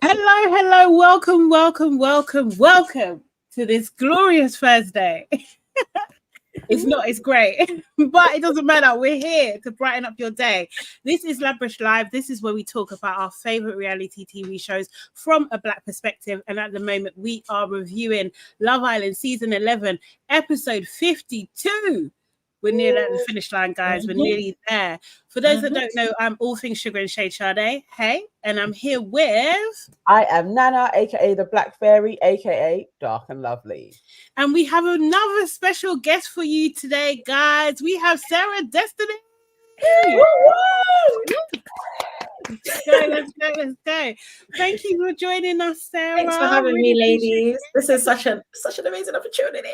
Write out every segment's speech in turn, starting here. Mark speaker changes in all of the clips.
Speaker 1: Hello, welcome to this glorious Thursday. It's great, but it doesn't matter. We're here to brighten up your day. This is LABRISH Live. This is where we talk about our favorite reality TV shows from a Black perspective. And at the moment, we are reviewing Love Island Season 11, Episode 52. We're nearly at the finish line, guys. We're nearly there. For those that don't know, I'm all things sugar and shade Sade. Hey, and I'm here with...
Speaker 2: I am Nana, aka the Black Fairy, aka Dark and Lovely.
Speaker 1: And we have another special guest for you today, guys. We have Sarah Destiny. Let's go. Thank you for joining us, Sarah.
Speaker 3: Thanks for having me, ladies. This is such an amazing opportunity.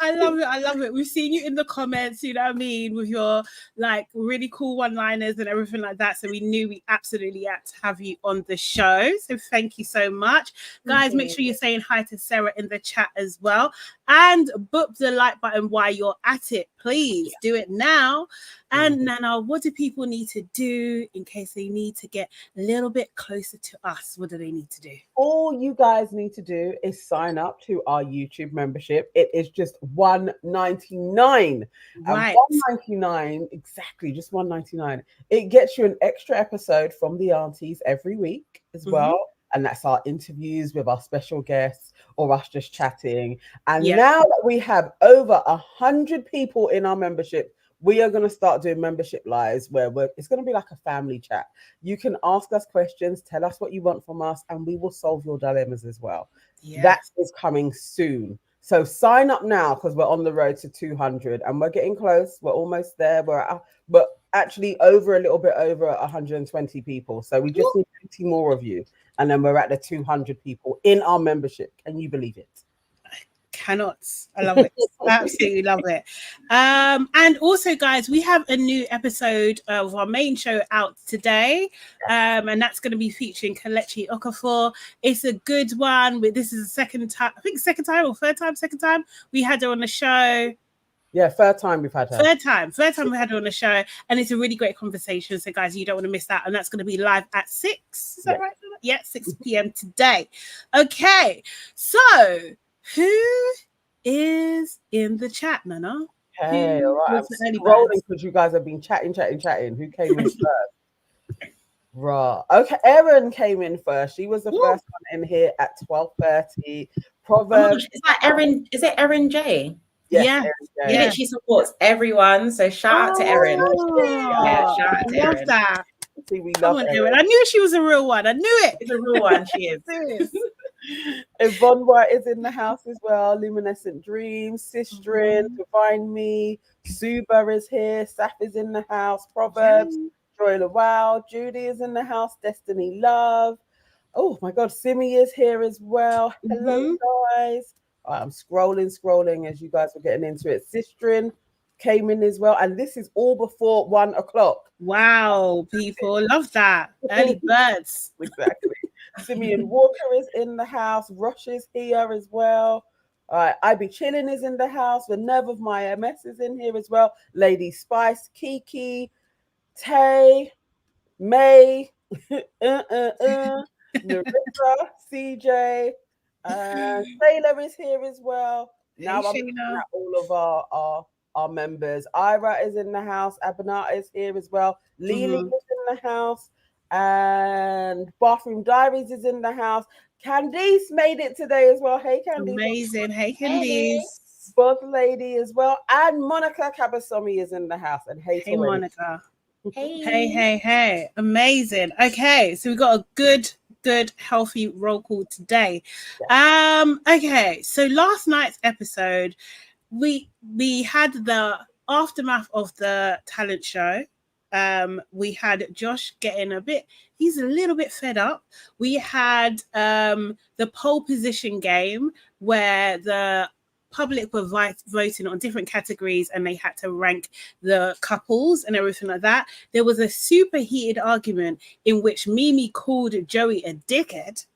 Speaker 1: I love it. We've seen you in the comments, you know what I mean, with your like really cool one-liners and everything like that. So we knew we absolutely had to have you on the show. So thank you so much. Guys, make sure you're saying hi to Sarah in the chat as well. And book the like button while you're at it. Please do it now. And Nana, what do people need to do in case they need to get a little bit closer to us? What do they need to do?
Speaker 2: All you guys need to do is sign up to our YouTube membership. It is just $1.99.
Speaker 1: Right.
Speaker 2: And $1.99, exactly, just $1.99. It gets you an extra episode from the aunties every week as well. And that's our interviews with our special guests or us just chatting. And now that we have over 100 people in our membership, we are going to start doing membership lives where it's going to be like a family chat. You can ask us questions, tell us what you want from us, and we will solve your dilemmas as well. That is coming soon. So sign up now because we're on the road to 200 and we're getting close. We're almost there. But actually a little bit over 120 people. So we just need 20 more of you. And then we're at the 200 people in our membership. Can you believe it?
Speaker 1: Cannot. I love it. Absolutely love it. And also, guys, we have a new episode of our main show out today, and that's going to be featuring Kelechi Okafor. It's a good one. This is the second time we had her on the show.
Speaker 2: Yeah, third time we've had her.
Speaker 1: Third time we had her on the show, and it's a really great conversation. So, guys, you don't want to miss that, and that's going to be live at 6. Is that right? Yeah, 6 p.m. today. Okay, so who is in the chat, Nana?
Speaker 2: Hey, all right. I'm scrolling because you guys have been chatting. Who came in first? Right. Okay, Erin came in first. She was the first one in here at 12:30. Proverbs.
Speaker 3: Is that Erin? Is it Erin J?
Speaker 1: Yes.
Speaker 3: Yeah. She supports everyone. So shout out to Erin.
Speaker 1: Yeah,
Speaker 3: shout out to
Speaker 1: love
Speaker 3: Erin.
Speaker 1: that.
Speaker 2: See, we love Erin.
Speaker 1: I knew she was a real one. I knew it.
Speaker 3: It's a real one. She is.
Speaker 2: Yvonne White is in the house as well. Luminescent Dreams, Sistrin, Divine Me, Suba is here. Saf is in the house. Proverbs, Joy Wow, Judy is in the house. Destiny Love. Oh my God, Simi is here as well. Hello, guys. I'm scrolling as you guys were getting into it. Sistrin came in as well, and this is all before 1 o'clock.
Speaker 1: Wow, people love that. Early birds.
Speaker 2: Exactly. Simeon Walker is in the house. Rush is here as well. I Be Chilling is in the house. The Nerve of My MS is in here as well. Lady Spice, Kiki, Tay, May, Narissa, CJ, Taylor is here as well. Now I'm looking at all of our members. Ira is in the house. Abanata is here as well. Lily is in the house. And Bathroom Diaries is in the house. Candice made it today as well. Hey, Candice.
Speaker 1: Amazing. Hey, Candice.
Speaker 2: Boss Lady as well. And Monica Kabasomi is in the house. And hey,
Speaker 1: Monica. Hey. Amazing. Okay, so we got a good, healthy roll call today. Okay, so last night's episode, we had the aftermath of the talent show. We had Josh getting he's a little bit fed up. We had the pole position game where the public were voting on different categories and they had to rank the couples and everything like that. There was a super heated argument in which MIMII called Joey a dickhead.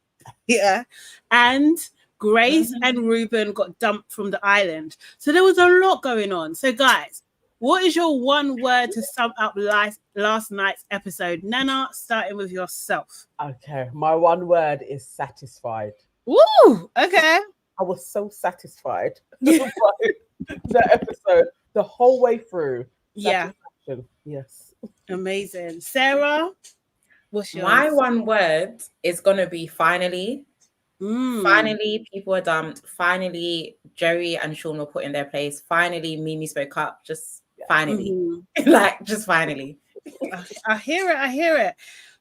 Speaker 1: Yeah. And Grace and Ruben got dumped from the island. So there was a lot going on. So guys, What is your one word to sum up last night's episode? Nana, starting with yourself.
Speaker 2: Okay, my one word is satisfied.
Speaker 1: Woo! Okay.
Speaker 2: I was so satisfied by the episode the whole way through.
Speaker 1: Yeah.
Speaker 2: Yes.
Speaker 1: Amazing. Sarah, what's yours?
Speaker 3: My one word is gonna be finally. Finally, people are dumped. Finally, Joey and Sean were put in their place. Finally, MIMII spoke up. Just finally. Like, just finally.
Speaker 1: I hear it. I hear it.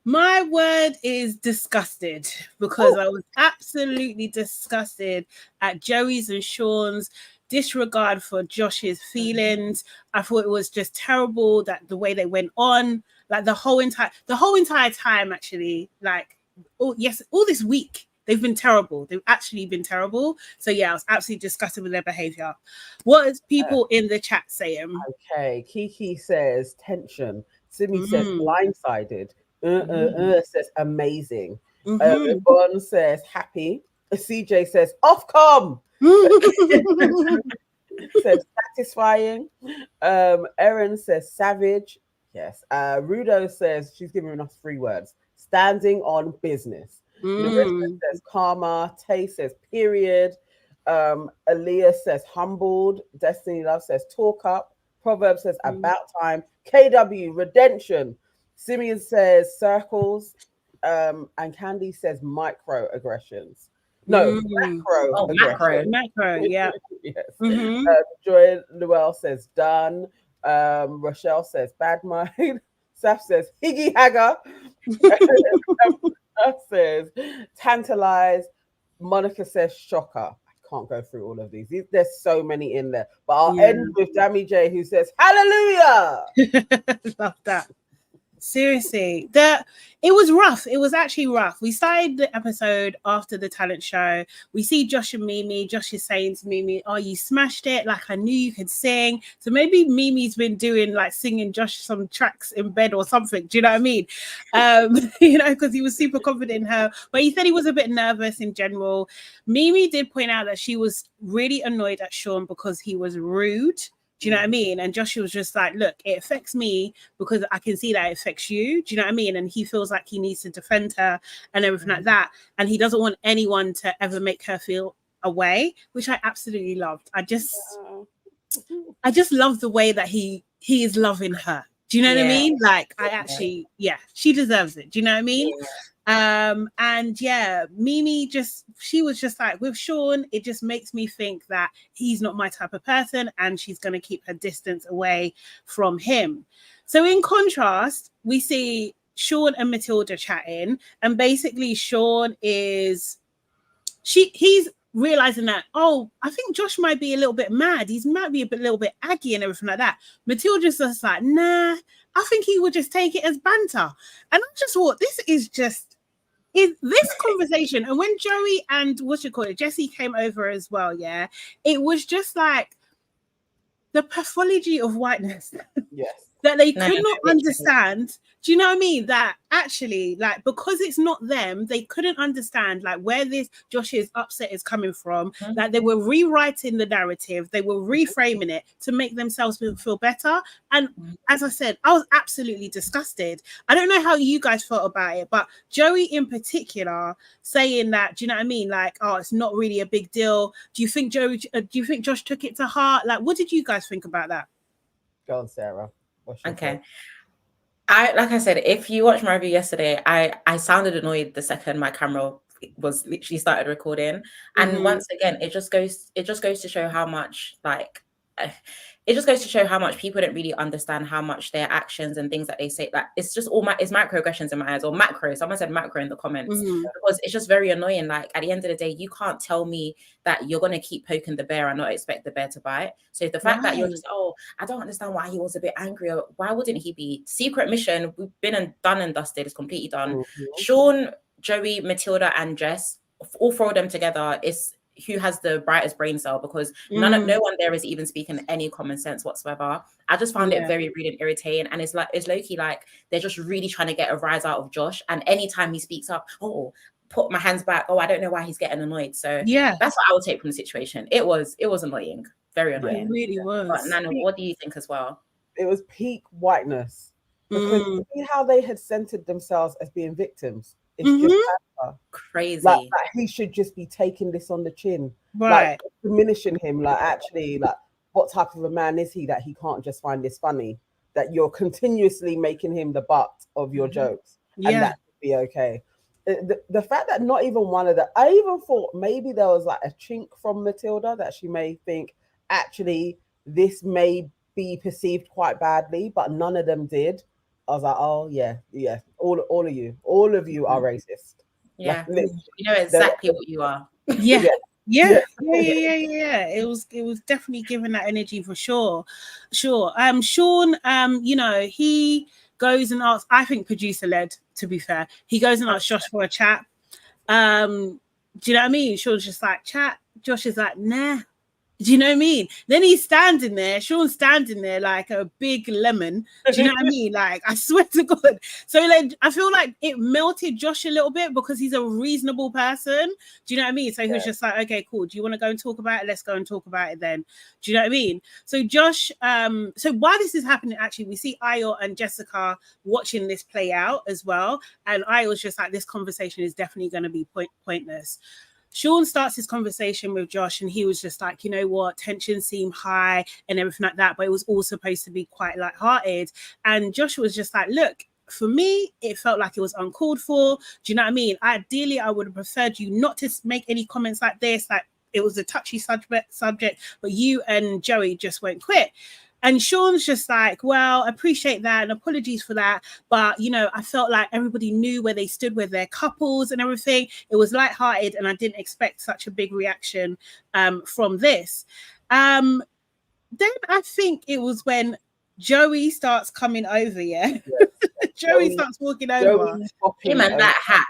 Speaker 1: My word is disgusted, because I was absolutely disgusted at Joey's and Sean's disregard for Josh's feelings. I thought it was just terrible that the way they went on, like the whole entire time, actually, like, all this week, they've been terrible. They've actually been terrible. So yeah, I was absolutely disgusted with their behavior. What is people in the chat saying?
Speaker 2: Okay, Kiki says tension. Simi says blindsided. Says amazing. Yvonne says happy. CJ says Ofcom. Says satisfying. Erin says savage. Yes. Rudo says she's giving us 3 words. Standing on business. Larissa says karma. Tay says period. Aaliyah says humbled. Destiny Love says talk up. Proverb says about time. KW redemption. Simeon says circles. And Candy says microaggressions. No,
Speaker 1: macro, yeah.
Speaker 2: Yes. Joy Llewell says done. Rochelle says bad mind. Saf says higgy hagger. Says tantalize. Monica says shocker. I can't go through all of these. There's so many in there. But I'll end with Dammy J, who says hallelujah.
Speaker 1: Love that. Seriously, it was rough. It was actually rough. We started the episode after the talent show. We see Josh and MIMII. Josh is saying to MIMII, "Oh, you smashed it! Like I knew you could sing." So maybe MIMI's been doing like singing Josh some tracks in bed or something. Do you know what I mean? Because he was super confident in her. But he said he was a bit nervous in general. MIMII did point out that she was really annoyed at Sean because he was rude. Do you know what I mean? And Joshua was just like, look, it affects me because I can see that it affects you. Do you know what I mean? And he feels like he needs to defend her and everything like that. And he doesn't want anyone to ever make her feel away, which I absolutely loved. I just love the way that he is loving her. Do you know what I mean? Like, I actually, she deserves it. Do you know what I mean? And MIMII she was just like, with Sean, it just makes me think that he's not my type of person and she's going to keep her distance away from him. So in contrast, we see Sean and Matilda chatting, and basically Sean he's realizing that, I think Josh might be a little bit mad. He might be a little bit aggy and everything like that. Matilda's just like, nah, I think he would just take it as banter. And I just thought, this conversation. And when Joey and Jessie came over as well, it was just like the pathology of whiteness.
Speaker 2: Yes.
Speaker 1: That they could not understand. Do you know what I mean? That actually, like, because it's not them, they couldn't understand like where this Josh's upset is coming from. Like, they were rewriting the narrative, they were reframing it to make themselves feel better. And as I said, I was absolutely disgusted. I don't know how you guys felt about it, but Joey in particular saying that, do you know what I mean? Like, it's not really a big deal. Do you think Josh took it to heart? Like, what did you guys think about that?
Speaker 2: Go on, Sarah.
Speaker 3: Okay. Like I said, if you watched my review yesterday, I sounded annoyed the second my camera was literally started recording. And once again, it just goes to show how much people don't really understand how much their actions and things that they say, like, it's just it's microaggressions in my eyes, or macro. Someone said macro in the comments, because it's just very annoying. Like, at the end of the day, you can't tell me that you're going to keep poking the bear and not expect the bear to bite. So the fact that you're just, I don't understand why he was a bit angry, or why wouldn't he be? Secret mission, we've been done and dusted, it's completely done. Sean, Joey, Matilda and Jess, all 4 of them together, is who has the brightest brain cell, because no one there is even speaking any common sense whatsoever. I just found it very rude and irritating, and it's low-key like they're just really trying to get a rise out of Josh, and anytime he speaks up, put my hands back, I don't know why he's getting annoyed. So that's what I would take from the situation. It was annoying, very annoying.
Speaker 1: It really was.
Speaker 3: But Nana, what do you think as well?
Speaker 2: was peak whiteness, because see how they had centered themselves as being victims. It's just
Speaker 3: crazy.
Speaker 2: Like he should just be taking this on the chin,
Speaker 1: right?
Speaker 2: Like diminishing him. Like actually, like what type of a man is he that he can't just find this funny? That you're continuously making him the butt of your jokes, and that would be okay. The fact that not even one of the, I even thought maybe there was like a chink from Matilda that she may think actually this may be perceived quite badly, but none of them did. I was like, oh yeah, all of you are racist.
Speaker 3: Yeah,
Speaker 2: like,
Speaker 3: you know exactly what you are.
Speaker 1: Yeah. It was definitely giving that energy for sure. Sean, you know, he goes and asks, I think producer led, to be fair. He goes and asks Josh for a chat. Do you know what I mean? Sean's just like, chat. Josh is like, nah. Do you know what I mean? Then he's standing there, Sean's standing there like a big lemon. Do you know what I mean? Like, I swear to God. So like, I feel like it melted Josh a little bit because he's a reasonable person. Do you know what I mean? So he was just like, okay, cool. Do you want to go and talk about it? Let's go and talk about it then. Do you know what I mean? So Josh, so while this is happening, actually, we see Ayo and Jessica watching this play out as well. And Ayo's just like, this conversation is definitely going to be pointless. Sean starts his conversation with Josh and he was just like, you know what, tension seemed high and everything like that, but it was all supposed to be quite lighthearted. And Josh was just like, look, for me, it felt like it was uncalled for. Do you know what I mean? Ideally, I would have preferred you not to make any comments like this. Like, it was a touchy subject, but you and Joey just won't quit. And Sean's just like, well, I appreciate that and apologies for that. But, you know, I felt like everybody knew where they stood with their couples and everything. It was lighthearted and I didn't expect such a big reaction from this. Then I think it was when Joey starts coming over, Joey starts walking over.
Speaker 3: Him and that hat.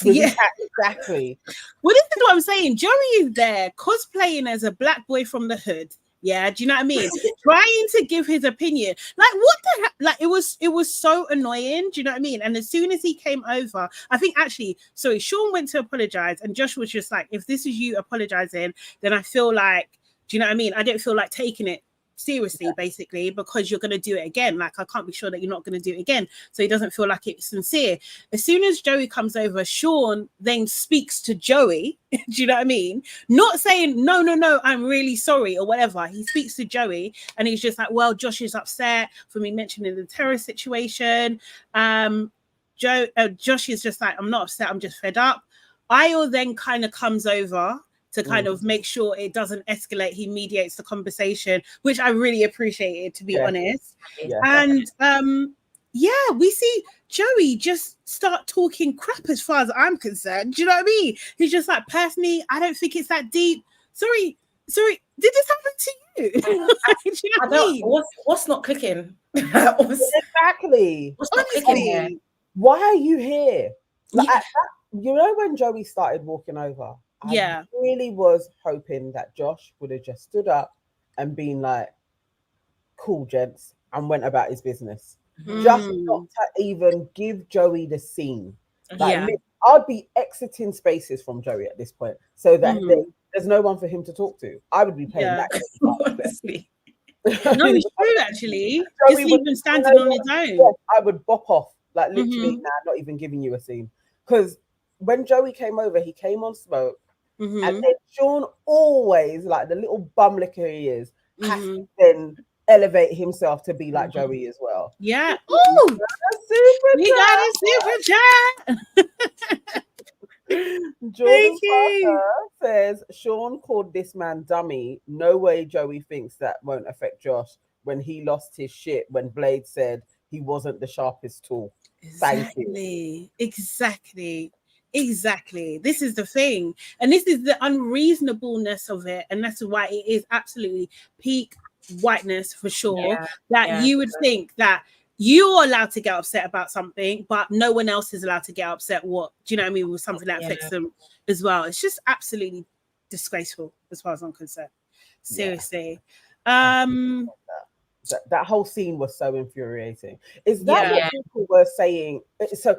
Speaker 2: Exactly.
Speaker 1: Well, this is what I'm saying. Joey is there cosplaying as a black boy from the hood. Yeah, do you know what I mean? Trying to give his opinion. Like, what the heck? Like, it was so annoying. Do you know what I mean? And as soon as he came over, I think actually, sorry, Sean went to apologize, and Josh was just like, if this is you apologizing, then I feel like, do you know what I mean? I don't feel like taking it seriously, basically, because you're going to do it again. Like, I can't be sure that you're not going to do it again. So he doesn't feel like it's sincere. As soon as Joey comes over, Sean then speaks to Joey. Do you know what I mean? Not saying, no, I'm really sorry or whatever. He speaks to Joey and he's just like, well, Josh is upset for me mentioning the terrorist situation. Josh is just like, I'm not upset. I'm just fed up. Ayo then kind of comes over to kind of make sure it doesn't escalate. He mediates the conversation, which I really appreciated, to be honest. And we see Joey just start talking crap as far as I'm concerned. Do you know what I mean? He's just like, personally, I don't think it's that deep. Sorry, did this happen to you? Do you know what I mean?
Speaker 3: What's not clicking?
Speaker 2: Exactly.
Speaker 3: What's not clicking here?
Speaker 2: Why are you here? Like, you know, when Joey started walking over, I really was hoping that Josh would have just stood up and been like, cool, gents, and went about his business. Just not to even give Joey the scene. Like, I'd be exiting spaces from Joey at this point so that there's no one for him to talk to. I would be paying that.
Speaker 3: Honestly.
Speaker 1: No, it's true, actually. Just even standing on his own.
Speaker 2: Yeah, I would bop off, like literally, not even giving you a scene. Because when Joey came over, he came on smoke. And then Sean always, like the little bum licker he is, has to then elevate himself to be like Joey as well.
Speaker 1: Yeah. Oh, we got a super chat.
Speaker 2: Jordan Parker says, Sean called this man dummy. No way Joey thinks that won't affect Josh when he lost his shit when Blade said he wasn't the sharpest tool. Thank you.
Speaker 1: Exactly. This is the thing. And this is the unreasonableness of it. And that's why it is absolutely peak whiteness for sure. You would think that you're allowed to get upset about something, but no one else is allowed to get upset. What do you know what I mean? With something that affects them as well. It's just absolutely disgraceful as far as I'm concerned. Seriously.
Speaker 2: That whole scene was so infuriating. Is that what people were saying? So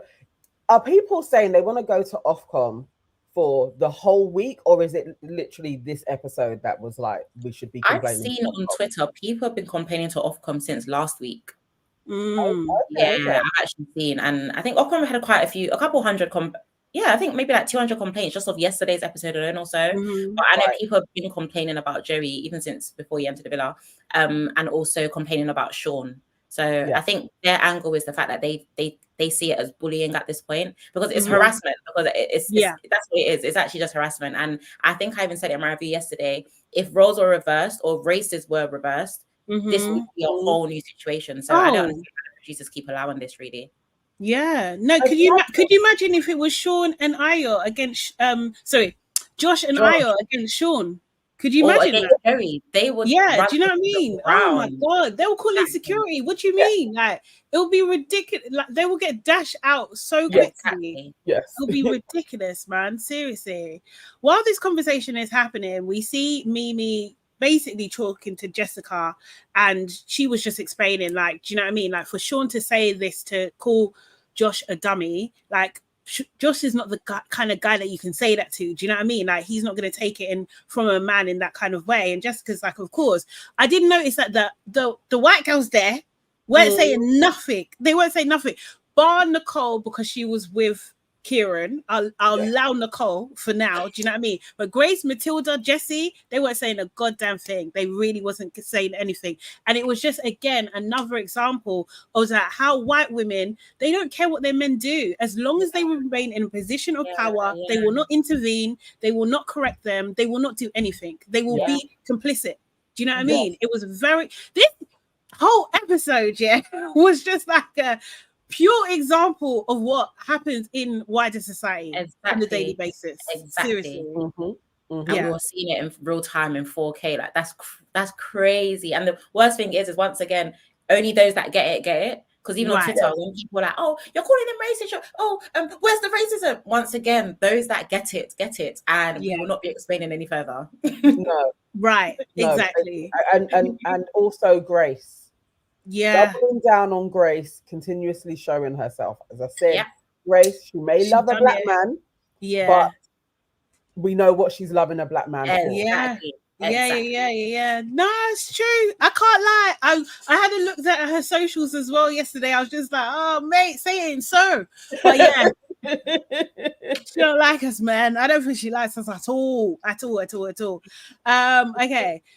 Speaker 2: are people saying they want to go to Ofcom for the whole week, or is it literally this episode that was like we should be complaining?
Speaker 3: I've seen on Twitter people have been complaining to Ofcom since last week.
Speaker 2: Okay.
Speaker 3: I've actually seen, and I think Ofcom had a couple hundred I think maybe like 200 complaints just of yesterday's episode alone or so. But I know people have been complaining about Joey even since before he entered the villa, and also complaining about Sean. So I think their angle is the fact that they see it as bullying at this point, because it's harassment, because it's that's what it is. It's actually just harassment. And I think I even said it in my review yesterday, if roles were reversed or races were reversed, this would be a whole new situation. So I don't understand how producers keep allowing this, really.
Speaker 1: Yeah, no. Could you imagine if it was Sean and Ayo against Josh and Ayo against Sean? Could you imagine that?
Speaker 3: Jerry, they would.
Speaker 1: Yeah, do you know what I mean? Oh my god, they will call in security. What do you mean? Like, it will be ridiculous. Like, they will get dashed out so quickly.
Speaker 2: Yes,
Speaker 1: it'll be ridiculous, man. Seriously. While this conversation is happening, we see MIMII basically talking to Jessica, and she was just explaining, like, do you know what I mean? Like, for Sean to say this, to call Josh a dummy, like, Josh is not the kind of guy that you can say that to. Do you know what I mean? Like, he's not going to take it in from a man in that kind of way. And Jessica's like, of course. I did notice that the white girls there weren't saying nothing. They weren't saying nothing. Bar Nicole, because she was with Kieran. I'll allow Nicole for now. Do you know what I mean? But Grace, Matilda, Jessie, they weren't saying a goddamn thing. They really wasn't saying anything. And it was just, again, another example of that, how white women, they don't care what their men do. As long as they remain in a position of power, they will not intervene. They will not correct them. They will not do anything. They will be complicit. Do you know what I mean? It was this whole episode, was just like a pure example of what happens in wider society on a daily basis. Seriously.
Speaker 3: And we were seeing it in real time in 4K. Like, that's crazy. And the worst thing is once again, only those that get it. Because even on Twitter, when people are like, "Oh, you're calling them racist," "Oh, where's the racism?" Once again, those that get it, and we will not be explaining any further.
Speaker 2: No,
Speaker 1: exactly.
Speaker 2: And also Grace. Doubling down on Grace, continuously showing herself. As I said, Grace, she may love a black man, but we know what she's loving a black man for.
Speaker 1: Yeah. No, it's true. I can't lie. I had a look at her socials as well yesterday. I was just like, oh, mate, say it so. But yeah, she don't like us, man. I don't think she likes us at all. Okay,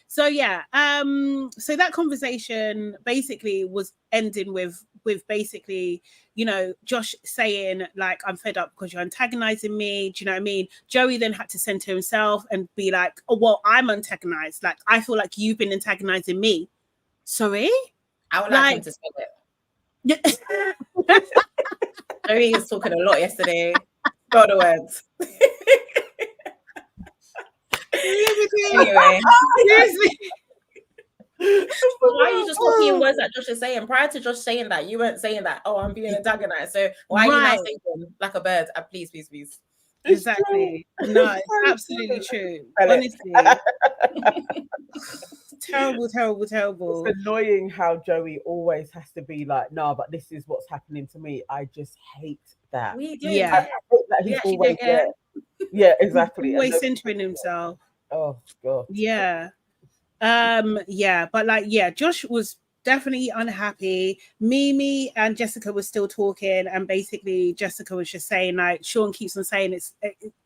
Speaker 1: so so that conversation basically was ending with basically, you know, Josh saying, like, I'm fed up because you're antagonizing me. Do you know what I mean? Joey then had to center himself and be like, oh, well, I'm antagonized. Like, I feel like you've been antagonizing me. Sorry?
Speaker 3: I would like him to say it. Joey was talking a lot yesterday. Got the words. Anyway. Why are you just copying words that Josh is saying? Prior to Josh saying that, you weren't saying that, oh, I'm being antagonized. So why are you now saying like a bird? Please.
Speaker 1: Exactly. No, it's absolutely true. Honestly. Terrible.
Speaker 2: It's annoying how Joey always has to be like, no, but this is what's happening to me. I just hate that.
Speaker 3: We do.
Speaker 2: I hate that he's always there. Yeah, exactly.
Speaker 1: He's always centering himself.
Speaker 2: Oh God.
Speaker 1: Yeah. But like, Josh was definitely unhappy. MIMII and Jessica were still talking, and basically Jessica was just saying, like, Sean keeps on saying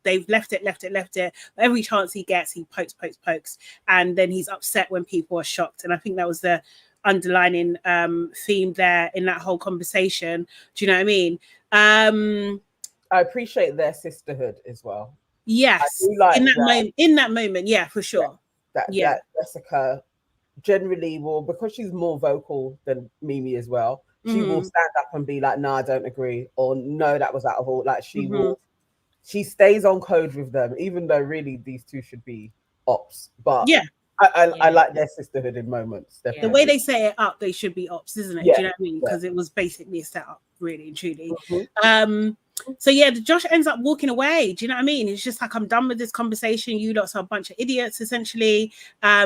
Speaker 1: they've left it. Every chance he gets, he pokes, and then he's upset when people are shocked. And I think that was the underlining theme there in that whole conversation. Do you know what I mean?
Speaker 2: I appreciate their sisterhood as well.
Speaker 1: Yes, like in that moment, yeah, for sure.
Speaker 2: That Jessica generally will, because she's more vocal than MIMII as well, she will stand up and be like, no, I don't agree, or no, that was out of order. Like, she stays on code with them, even though really these two should be ops. But I like their sisterhood in moments. Definitely.
Speaker 1: The way they set it up, they should be ops, isn't it? Do you know what I mean? Because it was basically a setup, really and truly. So Josh ends up walking away. Do you know what I mean? He's just like, I'm done with this conversation. You lots are a bunch of idiots, essentially.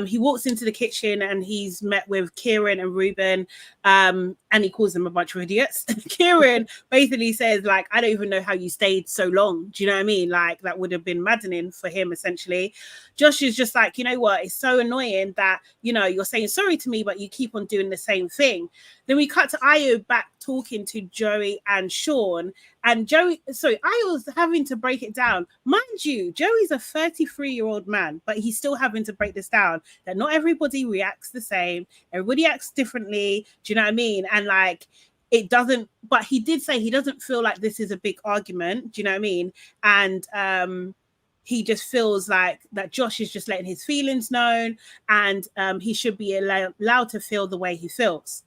Speaker 1: He walks into the kitchen and he's met with Kieran and Ruben. And and he calls them a bunch of idiots. Kieran basically says, like, I don't even know how you stayed so long. Do you know what I mean? Like, that would have been maddening for him, essentially. Josh is just like, you know what? It's so annoying that, you know, you're saying sorry to me, but you keep on doing the same thing. Then we cut to Ayo back talking to Joey and Sean. And Ayo's having to break it down. Mind you, Joey's a 33-year-old man, but he's still having to break this down, that not everybody reacts the same. Everybody acts differently. Do you know what I mean? And like, it doesn't, but he did say he doesn't feel like this is a big argument. Do you know what I mean? And he just feels like that Josh is just letting his feelings known, and he should be allowed to feel the way he feels.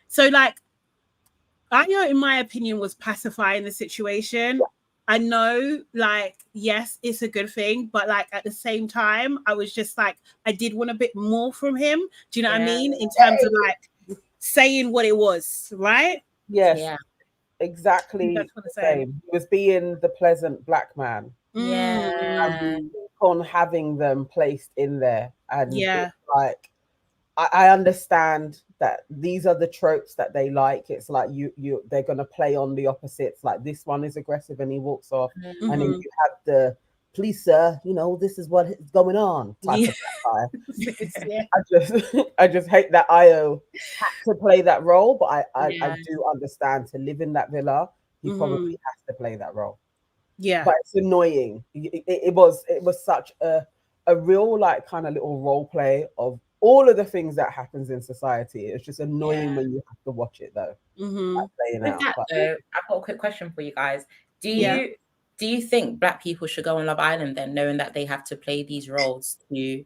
Speaker 1: So like, Ayo, in my opinion, was pacifying the situation. Yeah. I know, like, yes, it's a good thing, but like at the same time, I was just like, I did want a bit more from him. Do you know what I mean? In terms of like saying what it was, right?
Speaker 2: Yes, yeah. Exactly the same. He was being the pleasant black man.
Speaker 3: Yeah.
Speaker 2: And on having them placed in there. And yeah, like, I understand that these are the tropes that they like. It's like they're gonna play on the opposites. Like, this one is aggressive and he walks off, and then you have the please, sir, you know, this is what is going on type of guy. I just hate that Ayo had to play that role, but I do understand, to live in that villa, he probably has to play that role.
Speaker 1: Yeah,
Speaker 2: but it's annoying. It was such a real, like, kind of little role play of all of the things that happens in society. It's just annoying when you have to watch it, though.
Speaker 3: With that, though, I've got a quick question for you guys. Do you think Black people should go on Love Island then, knowing that they have to play these roles to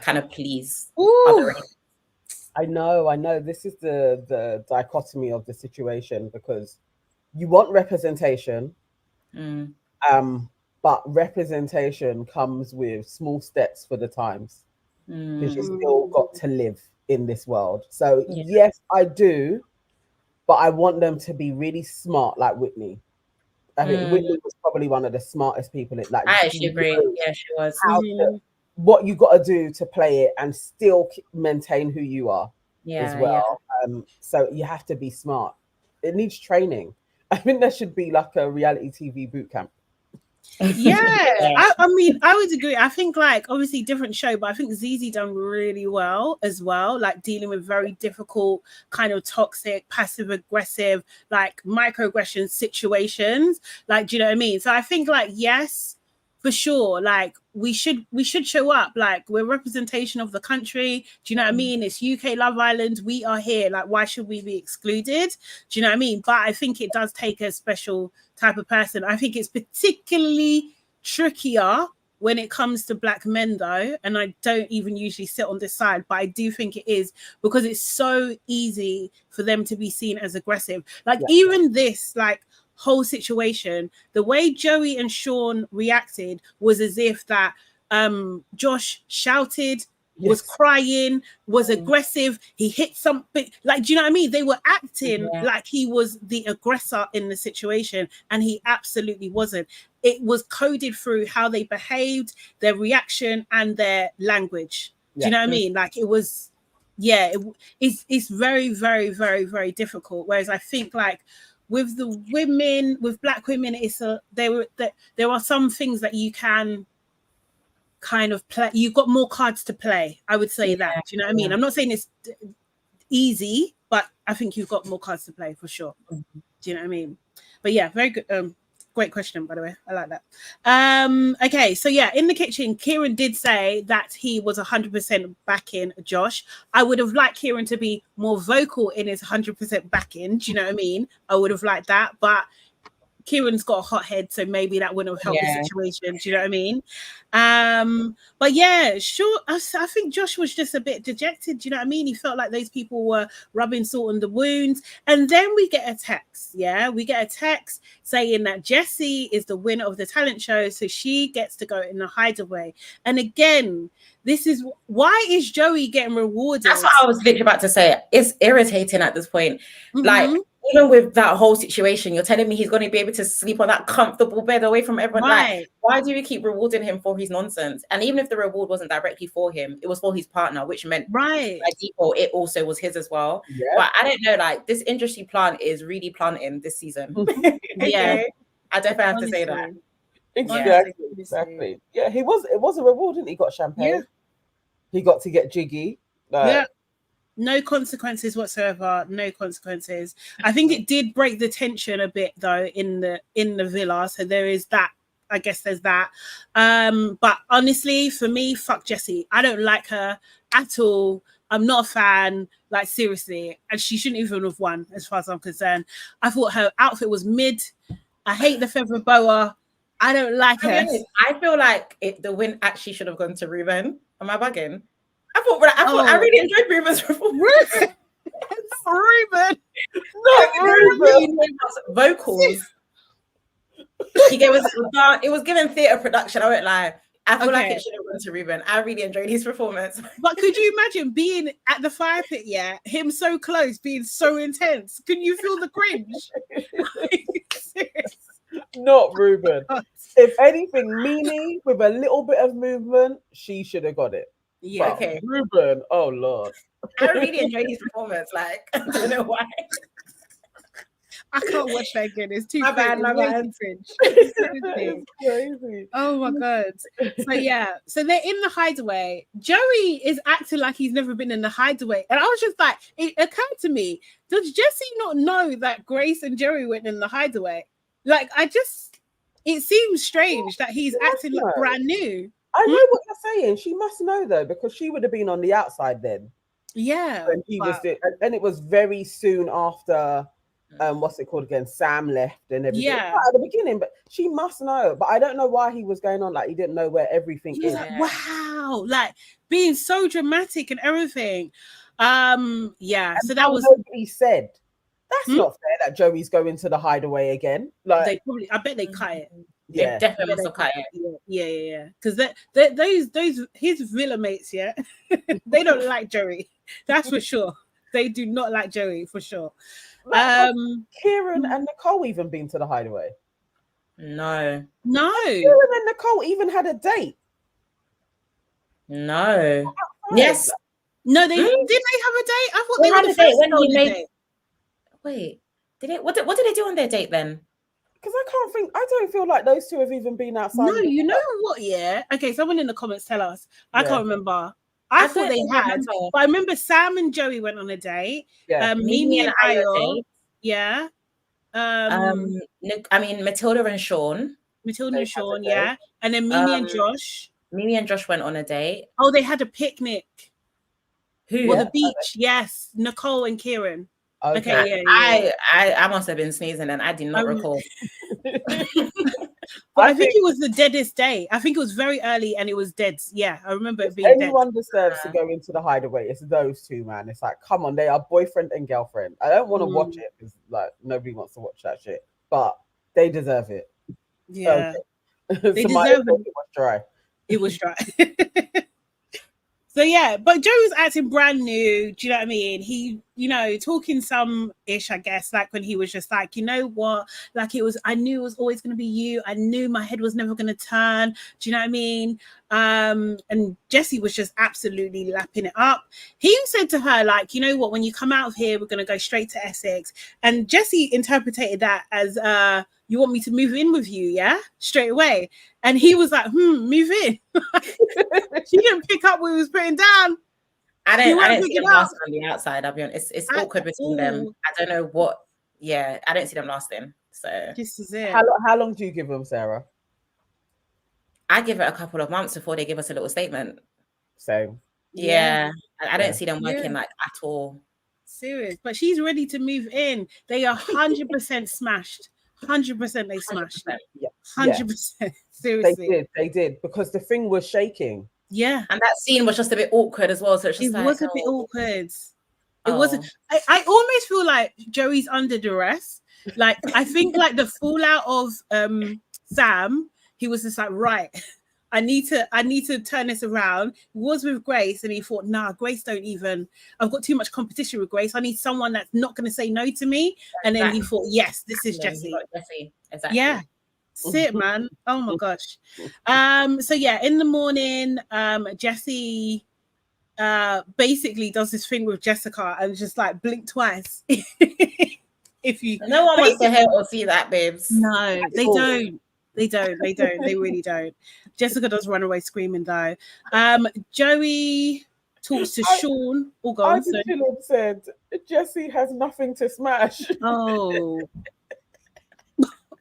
Speaker 3: kind of please other races?
Speaker 2: I know. This is the dichotomy of the situation, because you want representation, but representation comes with small steps for the times, because you still got to live in this world. So yes, I do, but I want them to be really smart, like Whitney. I think Whitney was probably one of the smartest people. Like,
Speaker 3: I actually agree. Yeah, she was.
Speaker 2: What you got to do to play it and still maintain who you are as well. So you have to be smart. It needs training. I think there should be like a reality TV boot camp.
Speaker 1: I mean, I would agree. I think, like, obviously different show, but I think Zizi done really well as well, like dealing with very difficult, kind of toxic, passive aggressive, like microaggression situations. Like, do you know what I mean? So I think, like, yes, for sure, like we should show up. Like, we're representation of the country. Do you know what I mean? It's UK Love Island. We are here. Like, why should we be excluded? Do you know what I mean? But I think it does take a special type of person. I think it's particularly trickier when it comes to Black men, though, and I don't even usually sit on this side, but I do think it is, because it's so easy for them to be seen as aggressive. Like, even this, like, whole situation, the way Joey and Sean reacted was as if that Josh shouted, was crying, was aggressive, he hit something. Like, do you know what I mean? They were acting like he was the aggressor in the situation, and he absolutely wasn't. It was coded through how they behaved, their reaction, and their language. Do you know what I mean? Like, it was, it's very, very, very, very difficult. Whereas I think, like, with the women, with Black women, there are some things that you can kind of play. You've got more cards to play. I would say that. Do you know what I mean? I'm not saying it's easy, but I think you've got more cards to play for sure. Do you know what I mean? But yeah, very good. Great question, by the way. I like that. Okay, so yeah, in the kitchen, Kieran did say that he was 100% backing Josh. I would have liked Kieran to be more vocal in his 100% backing. Do you know what I mean? I would have liked that, but Kieran's got a hot head, so maybe that wouldn't have helped the situation. Do you know what I mean? But yeah, sure. I think Josh was just a bit dejected. Do you know what I mean? He felt like those people were rubbing salt on the wounds. And then we get a text. Yeah, we get a text saying that Jessie is the winner of the talent show, so she gets to go in the hideaway. And again, this is why is Joey getting rewarded?
Speaker 3: That's what I was literally about to say. It's irritating at this point. Like, even with that whole situation, you're telling me he's going to be able to sleep on that comfortable bed away from everyone.
Speaker 1: Right.
Speaker 3: Like, why do we keep rewarding him for his nonsense? And even if the reward wasn't directly for him, it was for his partner, which meant by default it also was his as well.
Speaker 2: Yeah.
Speaker 3: But I don't know, like this industry plant is really planting this season.
Speaker 1: Yeah,
Speaker 3: I definitely have to say
Speaker 1: honestly.
Speaker 3: that.
Speaker 2: Exactly. Yeah, it was a reward, didn't he? Got champagne.
Speaker 1: Yeah.
Speaker 2: He got to get jiggy.
Speaker 1: Yeah. No consequences whatsoever. No consequences. I think it did break the tension a bit though in the villa. So there is that. I guess there's that. But honestly, for me, fuck Jessie. I don't like her at all. I'm not a fan. Like seriously, and she shouldn't even have won, as far as I'm concerned. I thought her outfit was mid. I hate the feather boa. I don't like her.
Speaker 3: I feel like the win actually should have gone to Ruben. Am I bugging? I really enjoyed Ruben's performance.
Speaker 1: Ruben.
Speaker 2: Not Ruben.
Speaker 3: Vocals. He gave us it was given theatre production. I won't lie. I feel like it should have gone to Ruben. I really enjoyed his performance.
Speaker 1: But could you imagine being at the fire pit, him so close, being so intense? Can you feel the cringe?
Speaker 2: Not Ruben. If anything, MIMII with a little bit of movement, she should have got it.
Speaker 1: Yeah.
Speaker 2: But
Speaker 3: okay.
Speaker 2: Ruben, oh Lord.
Speaker 3: I really enjoyed his performance. Like, I don't know why.
Speaker 1: I can't watch that again. It's too
Speaker 3: my bad.
Speaker 2: It's crazy.
Speaker 1: Oh my god. So they're in the hideaway. Joey is acting like he's never been in the hideaway. And I was just like, it occurred to me, does Jessie not know that Grace and Joey went in the hideaway? Like, it seems strange that he's acting like brand new.
Speaker 2: I know what you're saying. She must know though, because she would have been on the outside then.
Speaker 1: Yeah.
Speaker 2: When he was there. And it was very soon after what's it called again? Sam left and everything.
Speaker 1: Yeah.
Speaker 2: At the beginning, but she must know. But I don't know why he was going on like he didn't know where everything is.
Speaker 1: Like, wow, like being so dramatic and everything. So that was
Speaker 2: nobody said. That's not fair that Joey's going to the hideaway again. Like
Speaker 1: I bet they cut it.
Speaker 3: Yeah, definitely must have cut it.
Speaker 1: Yeah. Because those his villa mates, they don't like Joey. That's for sure. They do not like Joey for sure.
Speaker 2: Kieran and Nicole even been to the hideaway?
Speaker 3: No.
Speaker 2: Kieran and Nicole even had a date?
Speaker 3: No. Yes.
Speaker 1: No, did they have a date? I thought
Speaker 3: they
Speaker 1: were the first
Speaker 3: when he made.
Speaker 1: date.
Speaker 3: Wait, what did they do on their date then?
Speaker 2: Because I don't feel like those two have even been outside.
Speaker 1: No, you know what? Yeah. Okay, someone in the comments tell us. I can't remember. I thought they had, but I remember Sam and Joey went on a date.
Speaker 2: Yeah.
Speaker 1: MIMII and Ayo. Yeah.
Speaker 3: Matilda and Sean.
Speaker 1: Yeah. And then MIMII and Josh.
Speaker 3: MIMII and Josh went on a date.
Speaker 1: Oh, they had a picnic.
Speaker 3: Who?
Speaker 1: Well, the beach. Yes. Nicole and Kieran. Okay,
Speaker 3: I must have been sneezing and I did not recall.
Speaker 1: I think it was the deadest day. I think it was very early and it was dead. Yeah, I remember it being
Speaker 2: anyone deserves to go into the hideaway. It's those two, man. It's like, come on, they are boyfriend and girlfriend. I don't want to watch it because like nobody wants to watch that shit, but they deserve it.
Speaker 1: Yeah,
Speaker 2: they deserve it. It was dry.
Speaker 1: It was dry. So yeah, but Joe was acting brand new. Do you know what I mean? He, talking some ish, I guess, like when he was just like, you know what? Like I knew it was always going to be you. I knew my head was never going to turn. Do you know what I mean? And Jessie was just absolutely lapping it up. He said to her, like, you know what? When you come out of here, we're going to go straight to Essex. And Jessie interpreted that as, you want me to move in with you, yeah? Straight away. And he was like, move in. She didn't pick up what he was putting down.
Speaker 3: I didn't see them lasting on the outside, I'll be honest. It's awkward between them. I don't know what, I don't see them lasting. So
Speaker 1: this is it.
Speaker 2: How long do you give them, Sarah?
Speaker 3: I give it a couple of months before they give us a little statement.
Speaker 2: Same.
Speaker 3: Yeah. I don't see them working like at all.
Speaker 1: Serious. But she's ready to move in. They are 100% smashed. 100% they smashed. 100%. Seriously.
Speaker 2: They did because the thing was shaking.
Speaker 1: Yeah.
Speaker 3: And that scene was just a bit awkward as well. So it
Speaker 1: was a bit awkward. It wasn't. I almost feel like Joey's under duress. Like I think like the fallout of Sam, he was just like, right, I need to turn this around. He was with Grace and he thought, nah, Grace don't even, I've got too much competition with Grace. I need someone that's not going to say no to me. And then he thought, yes, this is Jessie.
Speaker 3: Jessie. Exactly.
Speaker 1: Yeah. Sit, man. Oh my gosh. So yeah, in the morning, Jessie basically does this thing with Jessica and just like blink twice. If you
Speaker 3: no one wants to hear or see that, babes.
Speaker 1: No, they don't. They really don't. Jessica does run away screaming though. Joey talks to Sean. Oh, go on.
Speaker 2: Said Jessie has nothing to smash.
Speaker 1: Oh.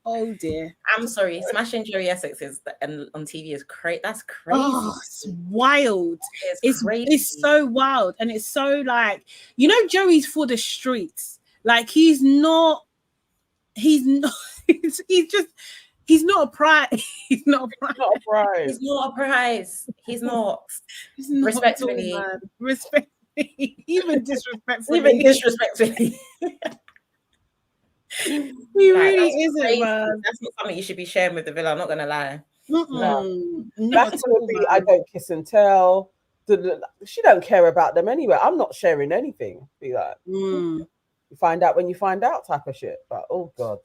Speaker 1: Oh dear.
Speaker 3: I'm sorry. Smashing Joey ESSEX on TV is crazy. That's crazy.
Speaker 1: Oh, it's wild.
Speaker 3: It's crazy.
Speaker 1: It's so wild. And it's so like, you know, Joey's for the streets. Like he's not he's not a prize. He's not a prize. He's not. Respectfully. Respectfully. Even disrespectfully. He really isn't, crazy. Man.
Speaker 3: That's not something you should be sharing with the villa. I'm not gonna lie.
Speaker 2: No. That's gonna be. I don't kiss and tell. She don't care about them anyway. I'm not sharing anything. Be like, you find out when you find out, type of shit. But oh god.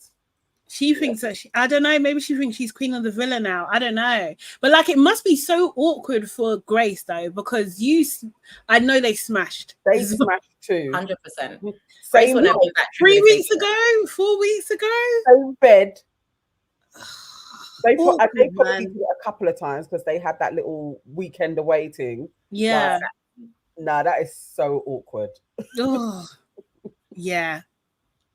Speaker 1: She thinks that I don't know, maybe she thinks she's queen of the villa now. I don't know. But like it must be so awkward for Grace though, because I know they smashed.
Speaker 2: They smashed too.
Speaker 3: 100%.
Speaker 2: Same
Speaker 1: 3 weeks ago, 4 weeks ago.
Speaker 2: Same bed. They probably did it a couple of times because they had that little weekend away thing.
Speaker 1: Yeah.
Speaker 2: Nah, that is so awkward.
Speaker 1: Oh, yeah.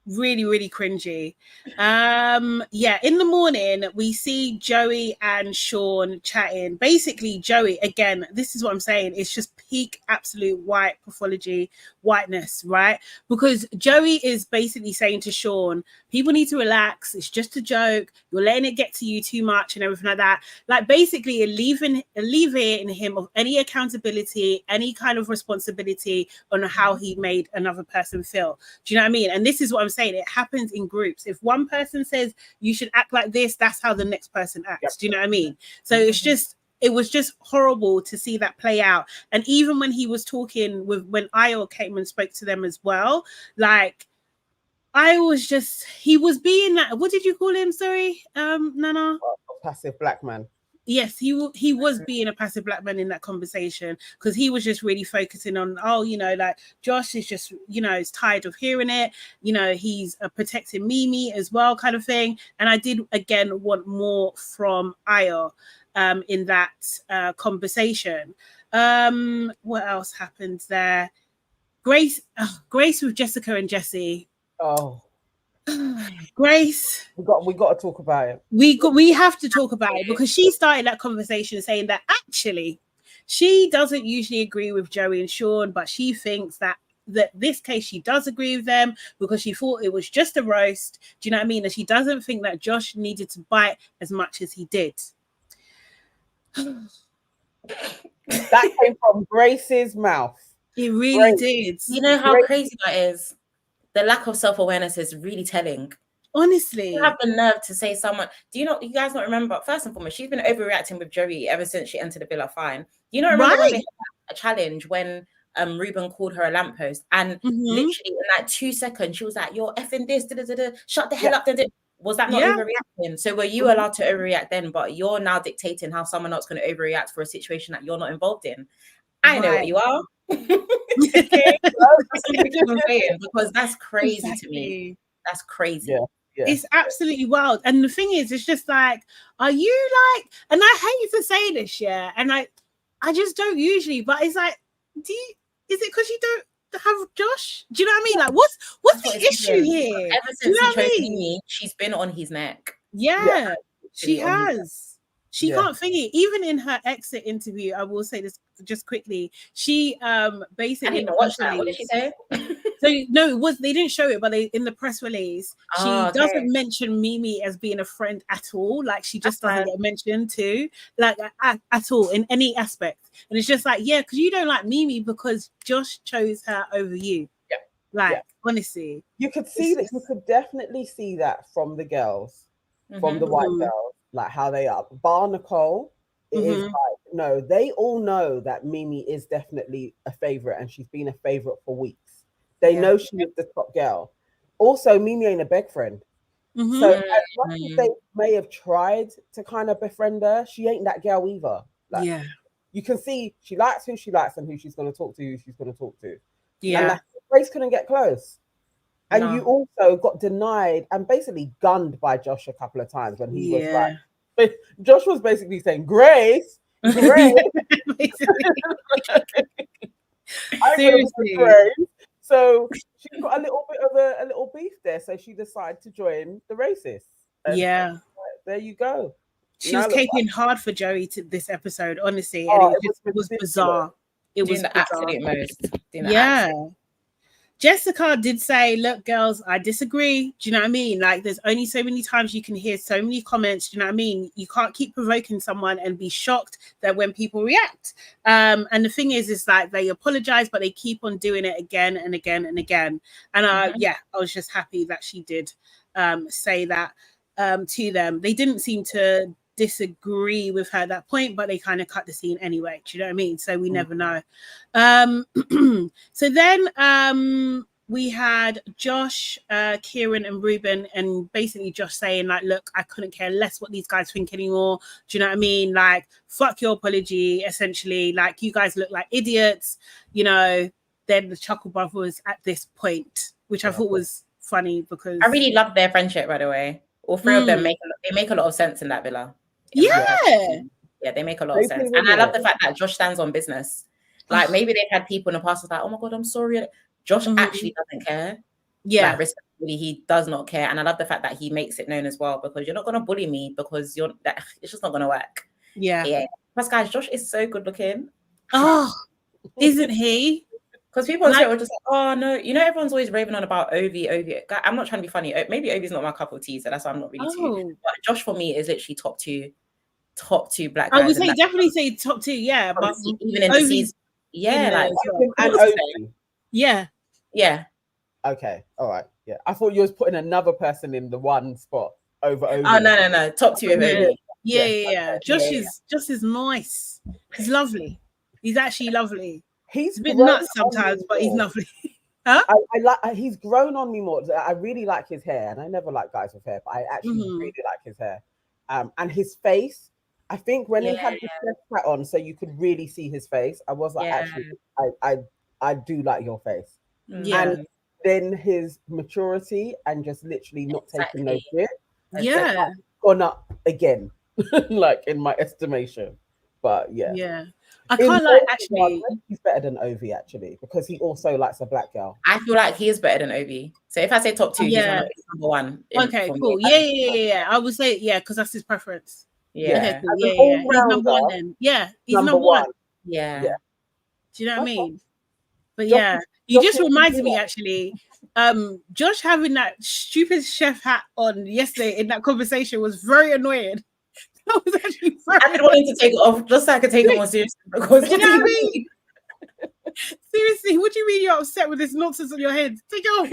Speaker 1: Really, really cringy. Yeah, in the morning we see Joey and Sean chatting. Basically, Joey, again, this is what I'm saying, it's just peak absolute white pathology, whiteness, right? Because Joey is basically saying to Sean, people need to relax, it's just a joke, you're letting it get to you too much and everything like that. Like basically alleviating him of any accountability, any kind of responsibility on how he made another person feel. Do you know what I mean? And this is what I'm saying, it happens in groups. If one person says you should act like this, that's how the next person acts. Yep. Do you know what I mean? So it was just horrible to see that play out. And even when he was talking when Ayo came and spoke to them as well, like he was being that, what did you call him? Sorry, Nana?
Speaker 2: Passive black man.
Speaker 1: Yes, he was being a passive black man in that conversation because he was just really focusing on, like Josh is just, is tired of hearing it. He's protecting MIMII as well, kind of thing. And I did again want more from Ayo in that conversation. What else happened there? Grace with Jessica and Jessie.
Speaker 2: Oh.
Speaker 1: Grace,
Speaker 2: we got to talk about it.
Speaker 1: We have to talk about it because she started that conversation saying that actually she doesn't usually agree with Joey and Sean, but she thinks that this case she does agree with them because she thought it was just a roast. Do you know what I mean? And she doesn't think that Josh needed to bite as much as he did.
Speaker 2: That came from Grace's mouth.
Speaker 1: It really did.
Speaker 3: You know how crazy that is? The lack of self-awareness is really telling.
Speaker 1: Honestly.
Speaker 3: You have the nerve to say someone. Do you guys not remember? First and foremost, she's been overreacting with Joey ever since she entered the villa. Fine. Do you not remember when they had a challenge when Ruben called her a lamppost and literally in like 2 seconds she was like, "You're effing this, shut the hell up." Was that not overreacting? So were you allowed to overreact then, but you're now dictating how someone else going to overreact for a situation that you're not involved in? I know what you are. Okay. Because that's crazy to me. That's crazy.
Speaker 2: Yeah.
Speaker 1: It's absolutely wild. And the thing is, it's just like, are you like, and I hate to say this, and I just don't usually, but it's like, is it because you don't have Josh? Do you know what I mean? Like, what's the issue here?
Speaker 3: Ever since he chose me, she's been on his neck.
Speaker 1: Yeah, she has. She can't thingy. Even in her exit interview, I will say this just quickly. She basically.
Speaker 3: I didn't watch that. What did she say?
Speaker 1: So no, they didn't show it, but in the press release, she doesn't mention MIMII as being a friend at all. Like she just doesn't get mentioned too, like at all in any aspect. And it's just like, because you don't like MIMII because Josh chose her over you. Honestly,
Speaker 2: you could see that. You could definitely see that from the girls, from the white girls. Like how they are. Bar Nicole, It is like, no, they all know that MIMII is definitely a favorite, and she's been a favorite for weeks. They know she is the top girl. Also, MIMII ain't a beg friend. So as much as they may have tried to kind of befriend her, she ain't that girl either. Like, you can see she likes who she likes and who she's going to talk to, who she's going to talk to. And like, Grace couldn't get close. And you also got denied and basically gunned by Josh a couple of times when he was like, Josh was basically saying, Grace. Seriously. Grace. So she got a little bit of a little beef there. So she decided to join the racists. And there you go.
Speaker 1: She was caping hard for Joey to this episode, honestly, and it was bizarre. It was
Speaker 3: the absolute most.
Speaker 1: Jessica did say, look, girls, I disagree. Do you know what I mean? Like, there's only so many times you can hear so many comments. Do you know what I mean? You can't keep provoking someone and be shocked that when people react. And the thing is like they apologize, but they keep on doing it again and again and again. And I was just happy that she did say that to them. They didn't seem to disagree with her at that point, but they kind of cut the scene anyway. Do you know what I mean? So we never know. So then we had Josh, Kieran and Ruben, and basically Josh saying like, look, I couldn't care less what these guys think anymore. Do you know what I mean? Like, fuck your apology, essentially. Like, you guys look like idiots. You know, they're the Chuckle Brothers at this point, which I thought was funny because
Speaker 3: I really love their friendship, by the way. All three of them make a lot of sense in that villa.
Speaker 1: Yeah,
Speaker 3: they make a lot of sense. And I love the fact that Josh stands on business. Like, maybe they've had people in the past like, oh my God, I'm sorry. Josh actually doesn't care.
Speaker 1: Yeah.
Speaker 3: Like, respectfully, he does not care. And I love the fact that he makes it known as well, because you're not going to bully me because it's just not going to work.
Speaker 1: Yeah.
Speaker 3: Plus, guys, Josh is so good looking.
Speaker 1: Oh, isn't he?
Speaker 3: Because people on Twitter were just like, oh no, you know, everyone's always raving on about Ovi. I'm not trying to be funny. Maybe Ovi's not my cup of tea, so that's why I'm not really too. But Josh for me is literally top two black guys.
Speaker 1: I would say definitely say top two, yeah. But
Speaker 3: even in the season, like
Speaker 2: and Ovi.
Speaker 3: Yeah.
Speaker 2: Okay, all right. Yeah, I thought you was putting another person in the one spot over Ovi.
Speaker 3: Oh no, top two of Ovi.
Speaker 1: Yeah. Josh is nice. He's lovely. He's actually lovely. He's a bit nuts sometimes, but he's lovely. Huh?
Speaker 2: I like. He's grown on me more. I really like his hair, and I never like guys with hair, but I actually really like his hair. And his face. I think when he had the chest hat on, so you could really see his face. I was like, actually, I do like your face. And then his maturity and just literally not taking no shit.
Speaker 1: Yeah,
Speaker 2: gone up again, like in my estimation. But yeah.
Speaker 1: I can't like actually.
Speaker 2: He's better than Ovi actually because he also likes a black girl.
Speaker 3: I feel like he is better than Ovi. So if I say top two, he's number one.
Speaker 1: Okay, cool. Yeah. I would say because that's his preference.
Speaker 3: Yeah.
Speaker 1: Okay, cool. He's number one then. Yeah, he's number one.
Speaker 3: Yeah.
Speaker 1: Do you know what I mean? But yeah, you just reminded me actually. Josh having that stupid chef hat on yesterday in that conversation was very annoying. That was actually
Speaker 3: I didn't want him to take it off just so I could take it more seriously. Because
Speaker 1: you know what I mean? Seriously, what do you mean you're upset with this nonsense on your head? Take it
Speaker 2: off.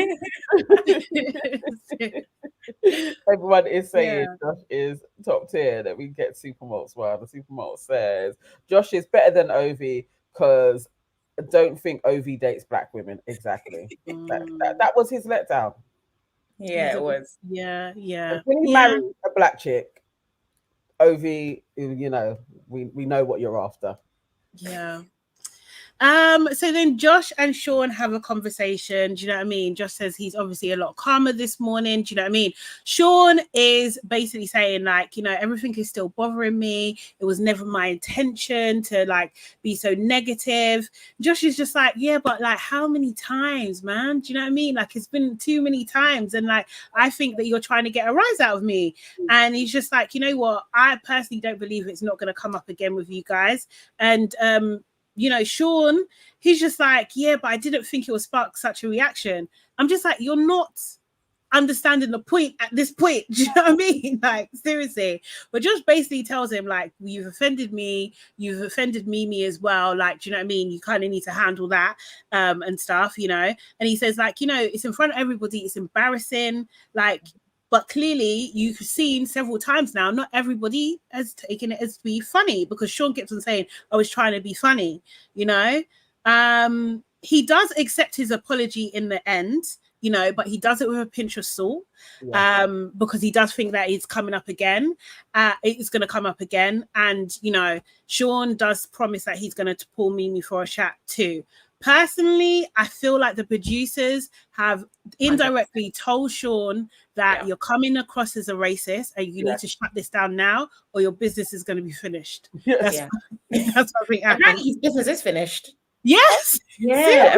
Speaker 2: Everyone is saying Josh is top tier. That we get Supermodels. Well, the Supermodel says Josh is better than Ovi because I don't think Ovi dates black women. Exactly. That was his letdown.
Speaker 3: Yeah, it was.
Speaker 1: Yeah.
Speaker 2: When he married a black chick, Ovi, you know, we know what you're after.
Speaker 1: Yeah. So then Josh and Sean have a conversation. Do you know what I mean? Josh says he's obviously a lot calmer this morning. Do you know what I mean? Sean is basically saying like, you know, everything is still bothering me. It was never my intention to like be so negative. Josh is just like, yeah, but like how many times, man? Do you know what I mean? Like it's been too many times. And like, I think that you're trying to get a rise out of me. And he's just like, you know what? I personally don't believe it's not going to come up again with you guys. And, you know, Sean, he's just like, yeah, but I didn't think it would spark such a reaction. I'm just like, you're not understanding the point at this point. Do you know what I mean? Like, seriously. But Josh basically tells him, like, you've offended me. You've offended MIMII as well. Like, do you know what I mean? You kind of need to handle that and stuff, you know? And he says, like, you know, it's in front of everybody. It's embarrassing. Like, But clearly, you've seen several times now, not everybody has taken it as be funny, because Sean keeps on saying, I was trying to be funny, you know. He does accept his apology in the end, you know, but he does it with a pinch of salt, because he does think that it's coming up again. It's going to come up again. And, you know, Sean does promise that he's going to pull MIMII for a chat too. Personally, I feel like the producers have indirectly told Sean that you're coming across as a racist and you need to shut this down now, or your business is going to be finished. That's what I think happened.
Speaker 3: Apparently his business is finished.
Speaker 1: Yes.
Speaker 3: Yeah.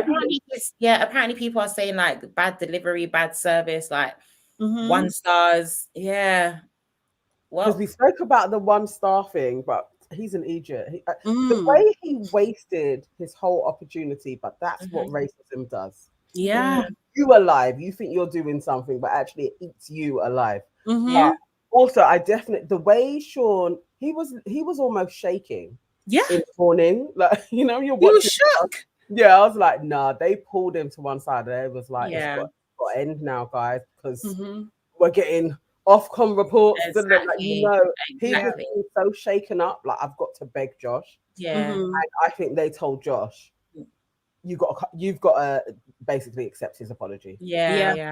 Speaker 3: Apparently people are saying like bad delivery, bad service, like 1 stars. Yeah. Well,
Speaker 2: because we spoke about the 1-star thing, but he's an idiot. The way he wasted his whole opportunity, but that's what racism does.
Speaker 1: Yeah.
Speaker 2: You alive, you think you're doing something, but actually it eats you alive. Also, I definitely, the way Sean, he was almost shaking. In the morning, like, you know, you're watching.
Speaker 1: He was shook.
Speaker 2: Yeah, I was like, nah, they pulled him to one side. And it was like, it's got to end now, guys, because we're getting Ofcom reports. Like, you know, he was being so shaken up. Like, I've got to beg Josh. And I think they told Josh, you've got to basically accept his apology.
Speaker 1: Yeah.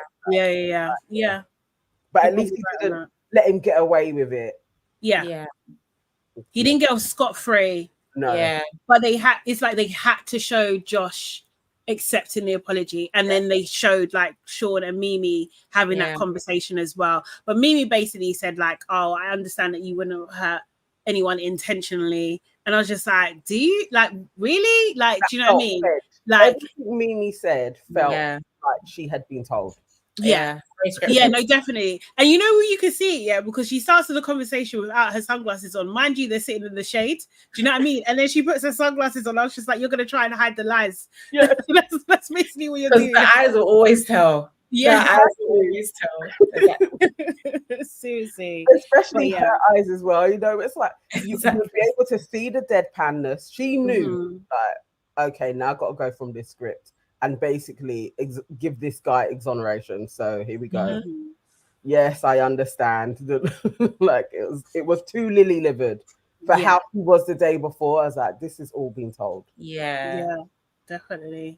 Speaker 2: But at least he didn't let him get away with it.
Speaker 1: He didn't get scot-free.
Speaker 2: No.
Speaker 1: But it's like they had to show Josh accepting the apology, and then they showed like Sean and MIMII having that conversation as well. But MIMII basically said like, oh, I understand that you wouldn't hurt anyone intentionally. And I was just like, do you like really? Like, do you know what I mean? Like
Speaker 2: everything MIMII said felt like she had been told.
Speaker 1: Yeah, no, definitely. And you know where you can see it, because she starts the conversation without her sunglasses on. Mind you, they're sitting in the shade. Do you know what I mean? And then she puts her sunglasses on. I was just like, you're gonna try and hide the lies. Yeah, that's basically what you're doing.
Speaker 3: The eyes will always tell.
Speaker 1: Yeah,
Speaker 3: the eyes will always
Speaker 1: tell. Seriously,
Speaker 2: especially her eyes as well. You know, it's like you would be able to see the deadpanness. She knew, like, okay, now I've got to go from this script and basically give this guy exoneration. So here we go. Yes, I understand. Like it was too lily livered for how he was the day before. I was like, this is all being told.
Speaker 1: Yeah, definitely.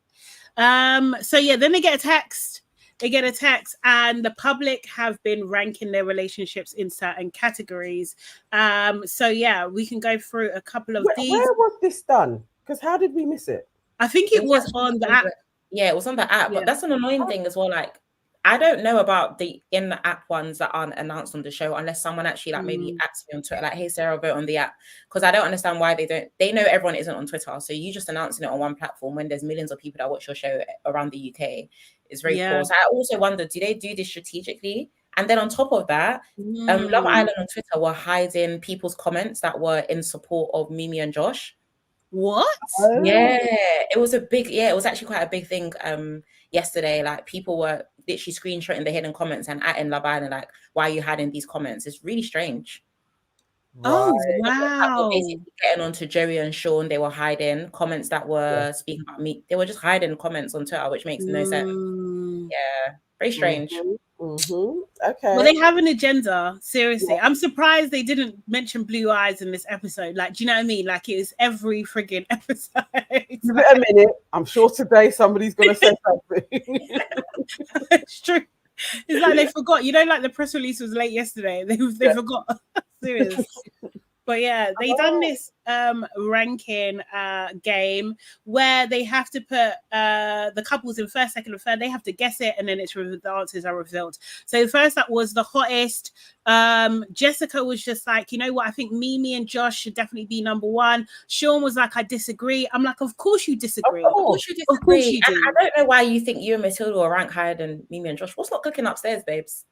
Speaker 1: So yeah, then they get a text. And the public have been ranking their relationships in certain categories. So yeah, we can go through a couple of these.
Speaker 2: Where was this done? Because how did we miss it?
Speaker 1: I think it was on the app.
Speaker 3: Yeah, it was on the app, but that's an annoying thing as well. Like, I don't know about the in the app ones that aren't announced on the show unless someone actually like maybe asks me on Twitter, like, hey Sarah, vote on the app. Because I don't understand why they know everyone isn't on Twitter. So you just announcing it on one platform when there's millions of people that watch your show around the UK is very poor. So I also wonder, do they do this strategically? And then on top of that, Love Island on Twitter were hiding people's comments that were in support of MIMII and Josh.
Speaker 1: What?
Speaker 3: Yeah, it was actually quite a big thing yesterday. Like, people were literally screenshotting the hidden comments and in Love Island, like, why are you hiding these comments? It's really strange.
Speaker 1: Oh, wow.
Speaker 3: Basically getting onto Joey and Sean, they were hiding comments that were speaking about me. They were just hiding comments on Twitter, which makes no sense. Yeah, very strange.
Speaker 2: Okay.
Speaker 1: Well, they have an agenda. Seriously, I'm surprised they didn't mention blue eyes in this episode. Like, do you know what I mean? Like, it was every friggin' episode.
Speaker 2: Give it a minute. I'm sure today somebody's gonna say something.
Speaker 1: It's true. It's like they forgot. You know, like the press release was late yesterday. They forgot. Serious. But yeah, they done this ranking game where they have to put the couples in first, second, and third. They have to guess it, and then the answers are revealed. So first up was the hottest. Jessica was just like, you know what? I think MIMII and Josh should definitely be number one. Sean was like, I disagree. I'm like, of course you disagree.
Speaker 3: Of course you disagree. Of course you do. And I don't know why you think you and Matilda are rank higher than MIMII and Josh. What's not cooking upstairs, babes?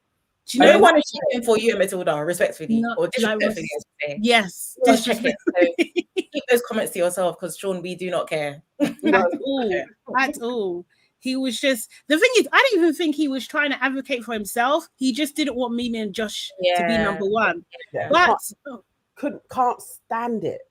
Speaker 3: Do you know one is checking for you and Matilda, respectfully, or disrespectfully?
Speaker 1: Yes,
Speaker 3: just check it. So keep those comments to yourself, because Sean, we do not care
Speaker 1: at all. He was just, the thing is, I don't even think he was trying to advocate for himself. He just didn't want MIMII and Josh to be number one. But
Speaker 2: can't stand it.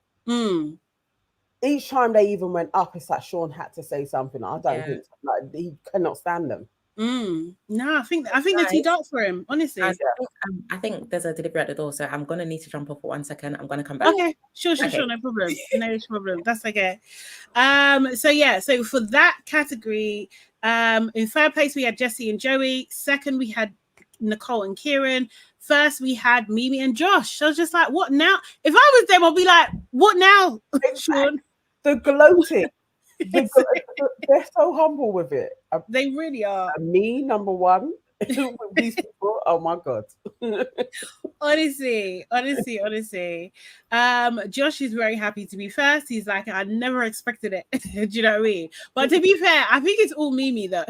Speaker 2: Each time they even went up, it's like Sean had to say something. I don't think, like, he cannot stand them.
Speaker 1: No, I think they're too dark for him, honestly.
Speaker 3: I think there's a delivery at the door, so I'm gonna need to jump off for 1 second. I'm gonna come back.
Speaker 1: Okay, sure, no problem. No problem. That's okay. So for that category, in third place we had Jessie and Joey. Second we had Nicole and Kieran. First we had Mimi and Josh. I was just like, what now? If I was them, I'll be like, what now, Sean?
Speaker 2: The gloating. They're so humble with it.
Speaker 1: They really are.
Speaker 2: Me, number one. These people, oh my God.
Speaker 1: honestly. Josh is very happy to be first. He's like, I never expected it. Do you know what I mean? But to be fair, I think it's all Mimi though.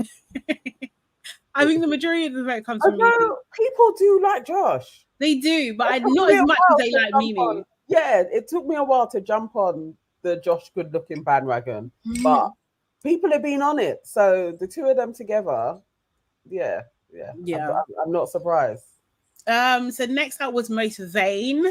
Speaker 1: I think the majority of the vote comes from Mimi.
Speaker 2: People do like Josh.
Speaker 1: They do, but not as much as they like Mimi.
Speaker 2: Yeah, it took me a while to jump on the Josh good-looking bandwagon, but people have been on it. So the two of them together, yeah. I'm not surprised.
Speaker 1: So next up was most vain,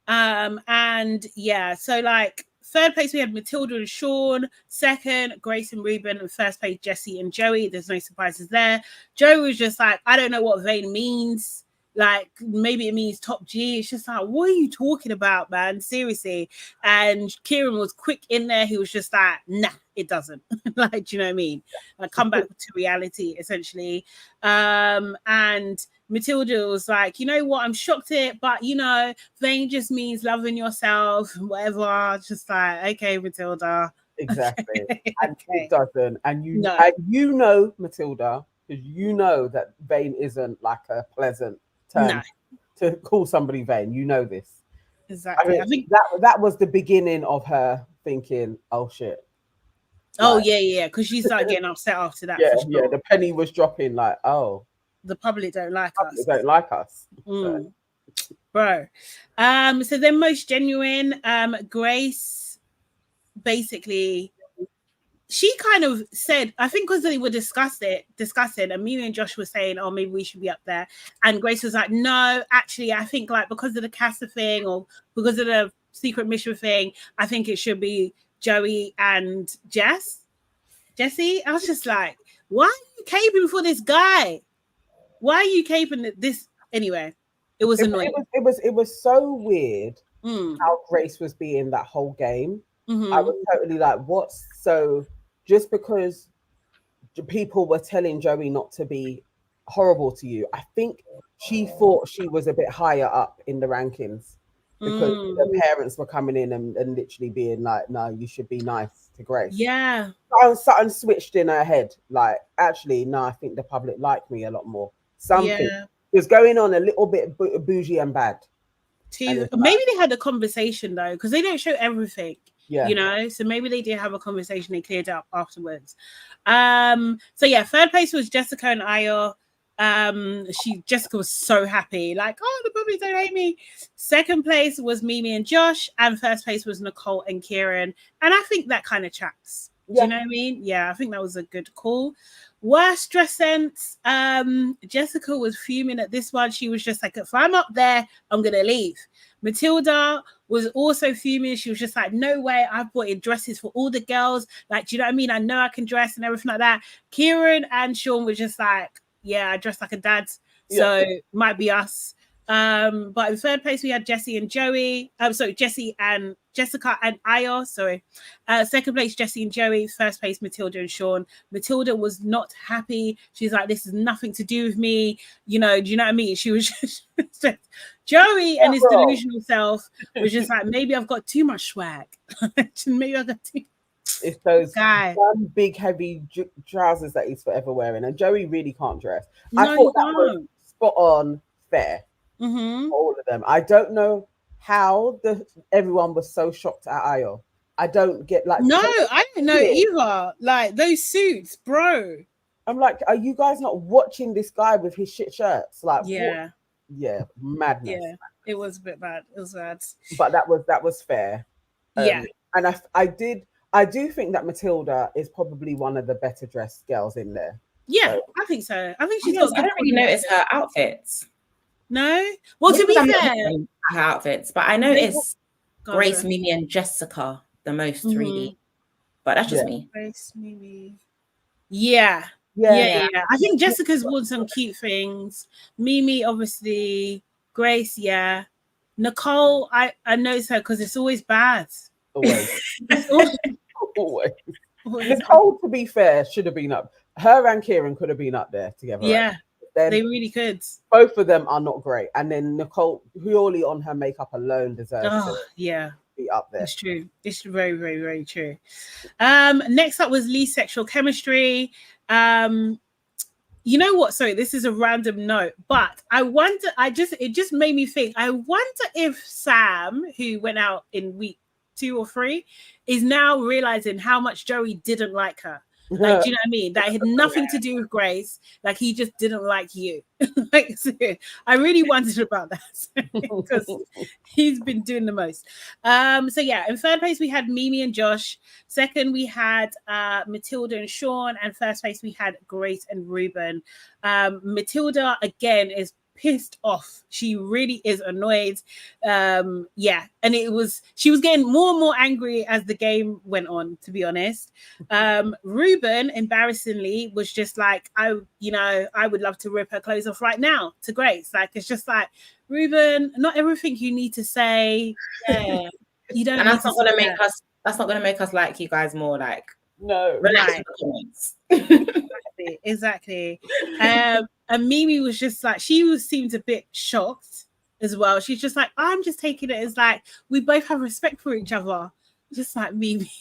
Speaker 1: and yeah, so like third place we had Matilda and Sean, second Grace and Ruben, and first place Jessie and Joey. There's no surprises there. Joey was just like, I don't know what vain means. Like maybe it means top G. It's just like, what are you talking about, man? Seriously. And Kieran was quick in there. He was just like, nah, it doesn't. Like, do you know what I mean? Like, come back to reality, essentially. And Matilda was like, you know what? I'm shocked at it, but you know, vain just means loving yourself, whatever. Just like, okay, Matilda.
Speaker 2: Exactly. And it doesn't. And you know, Matilda, because you know that vain isn't like a pleasant term to call somebody vain. You know this.
Speaker 1: Exactly.
Speaker 2: I think that was the beginning of her thinking, oh shit.
Speaker 1: Oh yeah, because she started getting upset after that.
Speaker 2: Yeah, the penny was dropping. Like, oh,
Speaker 1: the public don't like us.
Speaker 2: They don't like us,
Speaker 1: bro. So then, most genuine, Grace, basically. She kind of said, I think because they were discussing, and Mimi and Josh were saying, oh, maybe we should be up there. And Grace was like, no, actually, I think like because of the CASA thing or because of the secret mission thing, I think it should be Joey and Jessie. I was just like, why are you caping for this guy? Why are you caping this? Anyway, it was annoying.
Speaker 2: It was so weird how Grace was being that whole game. I was totally like, what's so... Just because people were telling Joey not to be horrible to you, I think she thought she was a bit higher up in the rankings because the parents were coming in and literally being like, no, you should be nice to Grace.
Speaker 1: Yeah.
Speaker 2: Something switched in her head. Like, actually, no, I think the public like me a lot more. Something was going on a little bit bougie and bad.
Speaker 1: Maybe they had a conversation though, because they don't show everything.
Speaker 2: Yeah.
Speaker 1: You know, so maybe they did have a conversation, they cleared up afterwards. So yeah, third place was Jessica and Ayo. Jessica was so happy, like, oh, the public don't hate me. Second place was Mimi and Josh, and first place was Nicole and Kieran. And I think that kind of tracks. Do you know what I mean? Yeah, I think that was a good call. Worst dress sense. Jessica was fuming at this one. She was just like, if I'm up there, I'm gonna leave. Matilda was also fuming. She was just like, no way, I've bought in dresses for all the girls. Like, do you know what I mean? I know I can dress and everything like that. Kieran and Sean were just like, yeah, I dress like a dad. So might be us. But in third place, we had Jessie and Joey. Jessie and Jessica and Ayo. Second place, Jessie and Joey. First place, Matilda and Sean. Matilda was not happy. She's like, this has nothing to do with me. You know, do you know what I mean? She was just Joey and his delusional self was just like, maybe I've got too much swag. Maybe I've got too.
Speaker 2: It's those big, heavy trousers that he's forever wearing. And Joey really can't dress. I thought that was spot on fair. All of them. I don't know how everyone was so shocked at Ayo. I don't get like.
Speaker 1: No, I don't know either. Like those suits, bro.
Speaker 2: I'm like, are you guys not watching this guy with his shit shirts? Like,
Speaker 1: yeah,
Speaker 2: madness.
Speaker 1: Yeah, it was a bit bad. It was bad.
Speaker 2: But that was fair. And I do think that Matilda is probably one of the better dressed girls in there.
Speaker 1: Yeah, I think so. I think she's got.
Speaker 3: I don't really notice her outfits.
Speaker 1: No, well, to be fair,
Speaker 3: her outfits, but I notice Grace, Mimi, and Jessica the most really. But that's just me.
Speaker 1: Grace, Mimi. Yeah, Yeah. I think Jessica's worn some cute things. Mimi, obviously. Grace, yeah. Nicole, I notice her because it's always bad.
Speaker 2: Always.
Speaker 1: Always.
Speaker 2: Nicole, to be fair, should have been up. Her and Kieran could have been up there together.
Speaker 1: Yeah,
Speaker 2: right?
Speaker 1: they really could.
Speaker 2: Both of them are not great. And then Nicole, purely on her makeup alone, deserves to be up there.
Speaker 1: It's true. It's very, very, very true. Next up was least sexual chemistry. You know what? Sorry, this is a random note, but I wonder. It just made me think. I wonder if Sam, who went out in week 2 or 3, is now realizing how much Joey didn't like her. Like, do you know what I mean? That had nothing to do with Grace. Like, he just didn't like you. Like, so I really wondered about that because he's been doing the most. So yeah, in third place we had Mimi and Josh. Second we had Matilda and Sean, and first place we had Grace and Ruben. Matilda again is pissed off. She really is annoyed. And she was getting more and more angry as the game went on, to be honest. Ruben, embarrassingly, was just like, I would love to rip her clothes off right now to Grace. Like, it's just like, Ruben, not everything you need to say.
Speaker 3: Yeah.
Speaker 1: You don't.
Speaker 3: And that's not gonna make us. That's not gonna make us like you guys more. Like,
Speaker 2: no,
Speaker 3: relax.
Speaker 1: Exactly. And Mimi was just like, seemed a bit shocked as well. She's just like, I'm just taking it as like we both have respect for each other. Just like Mimi.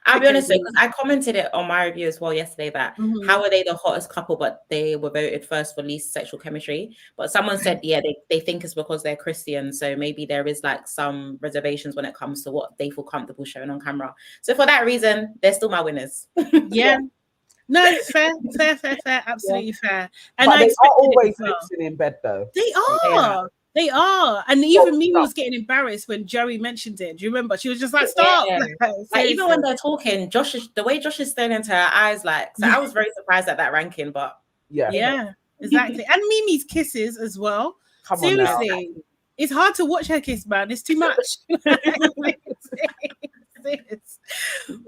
Speaker 3: I'll be honest, because I commented it on my review as well yesterday that how are they the hottest couple, but they were voted first for least sexual chemistry. But someone said, yeah, they think it's because they're Christian, so maybe there is like some reservations when it comes to what they feel comfortable showing on camera. So for that reason, they're still my winners.
Speaker 1: Yeah. No, fair, absolutely fair. And
Speaker 2: but they are always mixing in bed, though.
Speaker 1: They are. And even Mimi was getting embarrassed when Joey mentioned it. Do you remember? She was just like, stop.
Speaker 3: Yeah. Like, even when they're talking, the way Josh is staring into her eyes, like, so I was very surprised at that ranking, but
Speaker 1: yeah, exactly. And Mimi's kisses as well. Seriously, it's hard to watch her kiss, man. It's too much.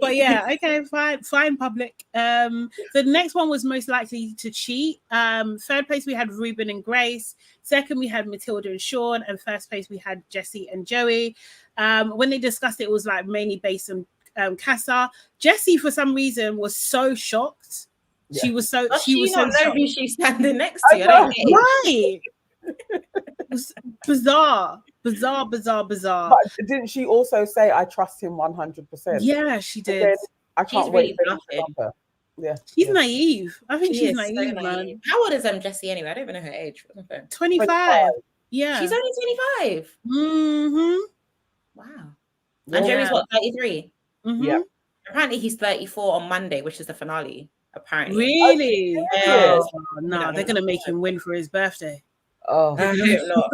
Speaker 1: But yeah, okay, fine, public. The next one was most likely to cheat. Third place we had Ruben and Grace. Second we had Matilda and Sean, and first place we had Jessie and Joey. When they discussed it, it was like mainly based on Casa. Jessie for some reason was so shocked. Yeah. She was so
Speaker 3: know who she's standing next to.
Speaker 1: Right. It was bizarre.
Speaker 2: But didn't she also say, I trust him 100%?
Speaker 1: Yeah, she did.
Speaker 2: I can't wait to stop her. Yeah,
Speaker 1: she's naive. I think she's naive,
Speaker 3: so
Speaker 1: man.
Speaker 3: How old is Jessie anyway? I don't even know her age.
Speaker 1: 25. Yeah,
Speaker 3: she's only 25. Wow. And Joey's what, 33?
Speaker 2: Yeah.
Speaker 3: Apparently he's 34 on Monday, which is the finale. Apparently.
Speaker 1: Really?
Speaker 3: Yeah.
Speaker 1: Oh, no, they're gonna make him win for his birthday.
Speaker 2: Oh,
Speaker 3: I hope
Speaker 2: not.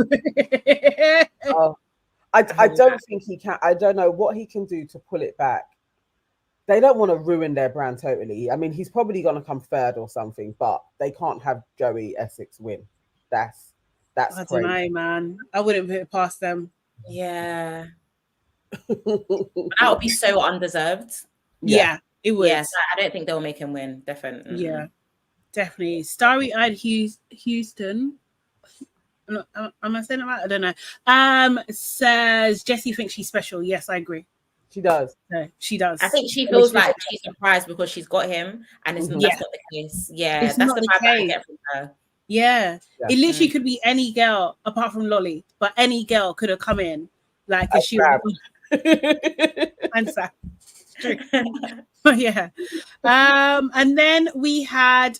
Speaker 2: I don't think he can. I don't know what he can do to pull it back. They don't want to ruin their brand totally. I mean, he's probably going to come third or something, but they can't have Joey ESSEX win. That's
Speaker 1: I don't know, man. I wouldn't put it past them.
Speaker 3: Yeah. That would be so undeserved.
Speaker 1: Yeah, it would.
Speaker 3: Yes, I don't think they'll make him win. Definitely.
Speaker 1: Yeah, definitely. Starry-eyed Houston. Am I saying it right? I don't know. Says Jessie thinks she's special. Yes, I agree.
Speaker 2: She does.
Speaker 1: No, she does.
Speaker 3: I think she feels like she's surprised because she's got him, and that's not the case. Yeah, that's the vibe I get from her.
Speaker 1: Yeah. It literally could be any girl apart from Lolly, but any girl could have come in like a she. And so, yeah. And then we had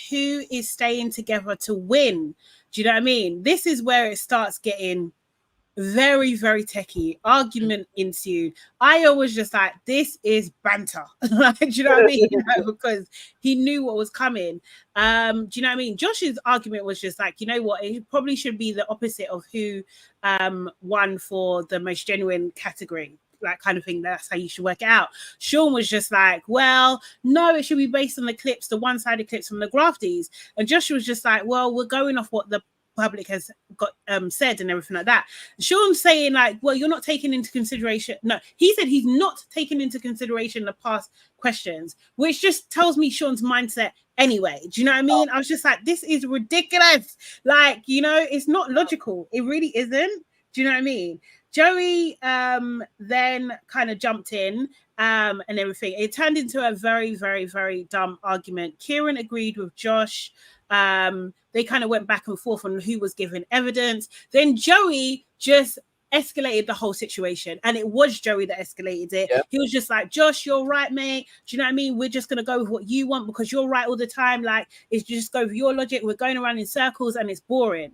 Speaker 1: who is staying together to win. Do you know what I mean? This is where it starts getting very, very techie. Argument ensued. Io was just like, this is banter. Like, do you know what I mean? Because he knew what was coming. Do you know what I mean? Josh's argument was just like, you know what? It probably should be the opposite of who won for the most genuine category. Like, kind of thing. That's how you should work it out. Sean was just like, well, no, it should be based on the clips, the one-sided clips from the grafties. And Josh was just like, well, we're going off what the public has got said and everything like that. Sean's saying like, well, you're not taking into consideration. No, he said he's not taking into consideration the past questions, which just tells me Sean's mindset anyway. Do you know what I mean? I was just like, this is ridiculous. Like, you know, it's not logical. It really isn't. Do you know what I mean? Joey then kind of jumped in and everything. It turned into a very, very, very dumb argument. Kieran agreed with Josh. They kind of went back and forth on who was giving evidence. Then Joey just escalated the whole situation, and it was Joey that escalated it. He was just like, Josh, you're right, mate. Do you know what I mean? We're just gonna go with what you want because you're right all the time. Like, it's just go with your logic. We're going around in circles and it's boring.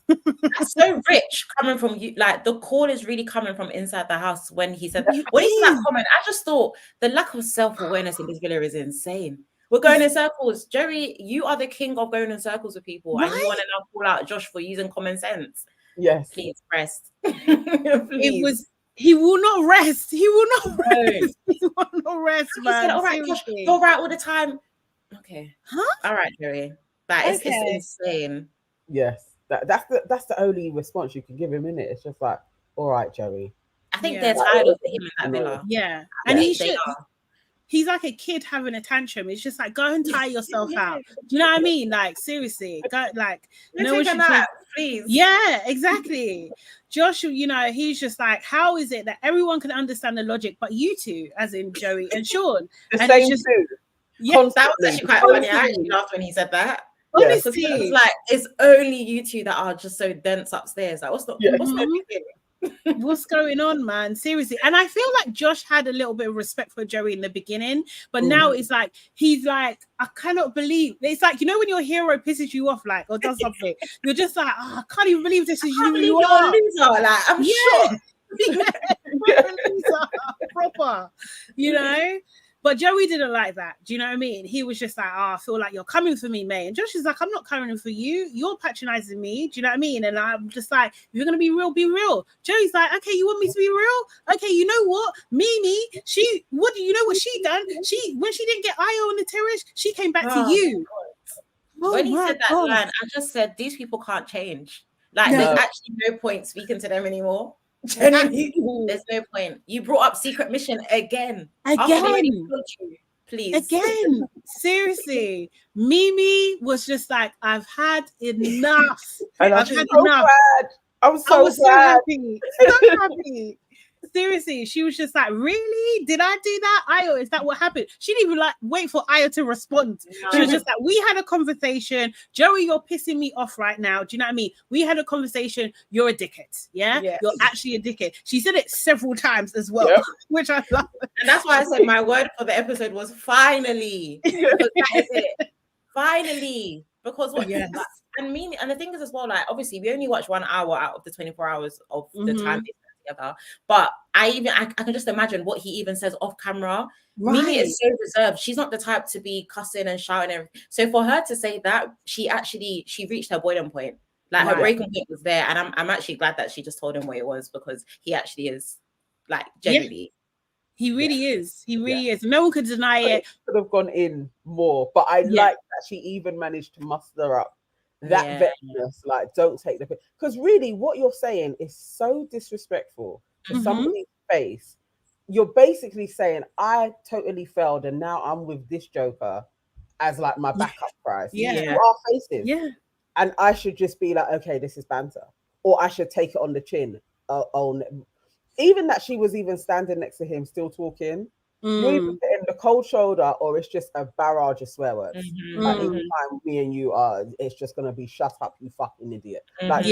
Speaker 3: That's so rich coming from you. Like, the call is really coming from inside the house when he said that. When he said that comment, I just thought the lack of self-awareness in this villa is insane. We're going in circles. Joey, you are the king of going in circles with people, and you want to now call out Josh for using common sense.
Speaker 2: Yes.
Speaker 3: Please rest.
Speaker 1: It was, he will not rest. He will not rest. He will not rest, man.
Speaker 3: Said, all right, Josh, you're right all the time. Okay.
Speaker 1: Huh?
Speaker 3: All right, Joey. That is it's insane.
Speaker 2: Yes. That's the only response you can give him, innit? It's just like, all right, Joey.
Speaker 3: I think they're tired of him in that villa.
Speaker 1: Yeah. And he should. He's like a kid having a tantrum. It's just like, go and tire yourself out. Do you know what I mean? Like, seriously, go, like, no one should take,
Speaker 3: please.
Speaker 1: Yeah, exactly. Josh, you know, he's just like, how is it that everyone can understand the logic, but you two, as in Joey and Sean,
Speaker 2: the
Speaker 1: and
Speaker 2: same
Speaker 1: it's just,
Speaker 3: yeah, that was actually quite funny. I actually laughed when he said that.
Speaker 1: Honestly,
Speaker 3: it's like, it's only you two that are just so dense upstairs. Like, what's the
Speaker 1: what's going on, man? Seriously. And I feel like Josh had a little bit of respect for Joey in the beginning, but now it's like, he's like, I cannot believe. It's like, you know, when your hero pisses you off, like, or does something, you're just like, oh, I can't even believe this is you.
Speaker 3: You are a loser. Like, I'm sure.
Speaker 1: Proper, you know. But Joey didn't like that. Do you know what I mean? He was just like, oh, I feel like you're coming for me, mate. And Josh is like, I'm not coming for you. You're patronizing me. Do you know what I mean? And I'm just like, if you're going to be real, be real. Joey's like, okay, you want me to be real? Okay, you know what? MIMII, what do you know what she done? When she didn't get Io on the terrace, she came back to you.
Speaker 3: When he said that line, I just said, these people can't change. Like, there's actually no point speaking to them anymore. There's no point. You brought up secret mission again. Please.
Speaker 1: Again. Seriously. MIMII was just like, I've had enough.
Speaker 2: And I've had enough. Glad. I was so
Speaker 1: happy. So happy. Seriously, she was just like, really? Did I do that? Io, is that what happened? She didn't even like wait for Io to respond. She was just like, we had a conversation. Joey, you're pissing me off right now. Do you know what I mean? We had a conversation. You're a dickhead. Yeah? You're actually a dickhead. She said it several times as well, which I love.
Speaker 3: And that's why I said my word for the episode was finally. Because that is it. Finally. Because what and the thing is as well, like, obviously we only watch 1 hour out of the 24 hours of the time together, but I can just imagine what he even says off camera. MIMII is so reserved. She's not the type to be cussing and shouting everything. So for her to say that, she reached her boiling point. Like, her breaking point was there, and I'm actually glad that she just told him what it was, because he actually is, like, genuinely.
Speaker 1: He really is. He really is. No one could deny it.
Speaker 2: Could have gone in more, but I like that she even managed to muster up that vetness. Like, don't take the, because really what you're saying is so disrespectful to somebody's face. You're basically saying, I totally failed and now I'm with this joker as like my backup prize. To our faces. And I should just be like, okay, this is banter, or I should take it on the chin. Even that she was even standing next to him still talking. You're either getting the cold shoulder, or it's just a barrage of swear words. Like, every time me and you are, it's just gonna be shut up, you fucking idiot. Like,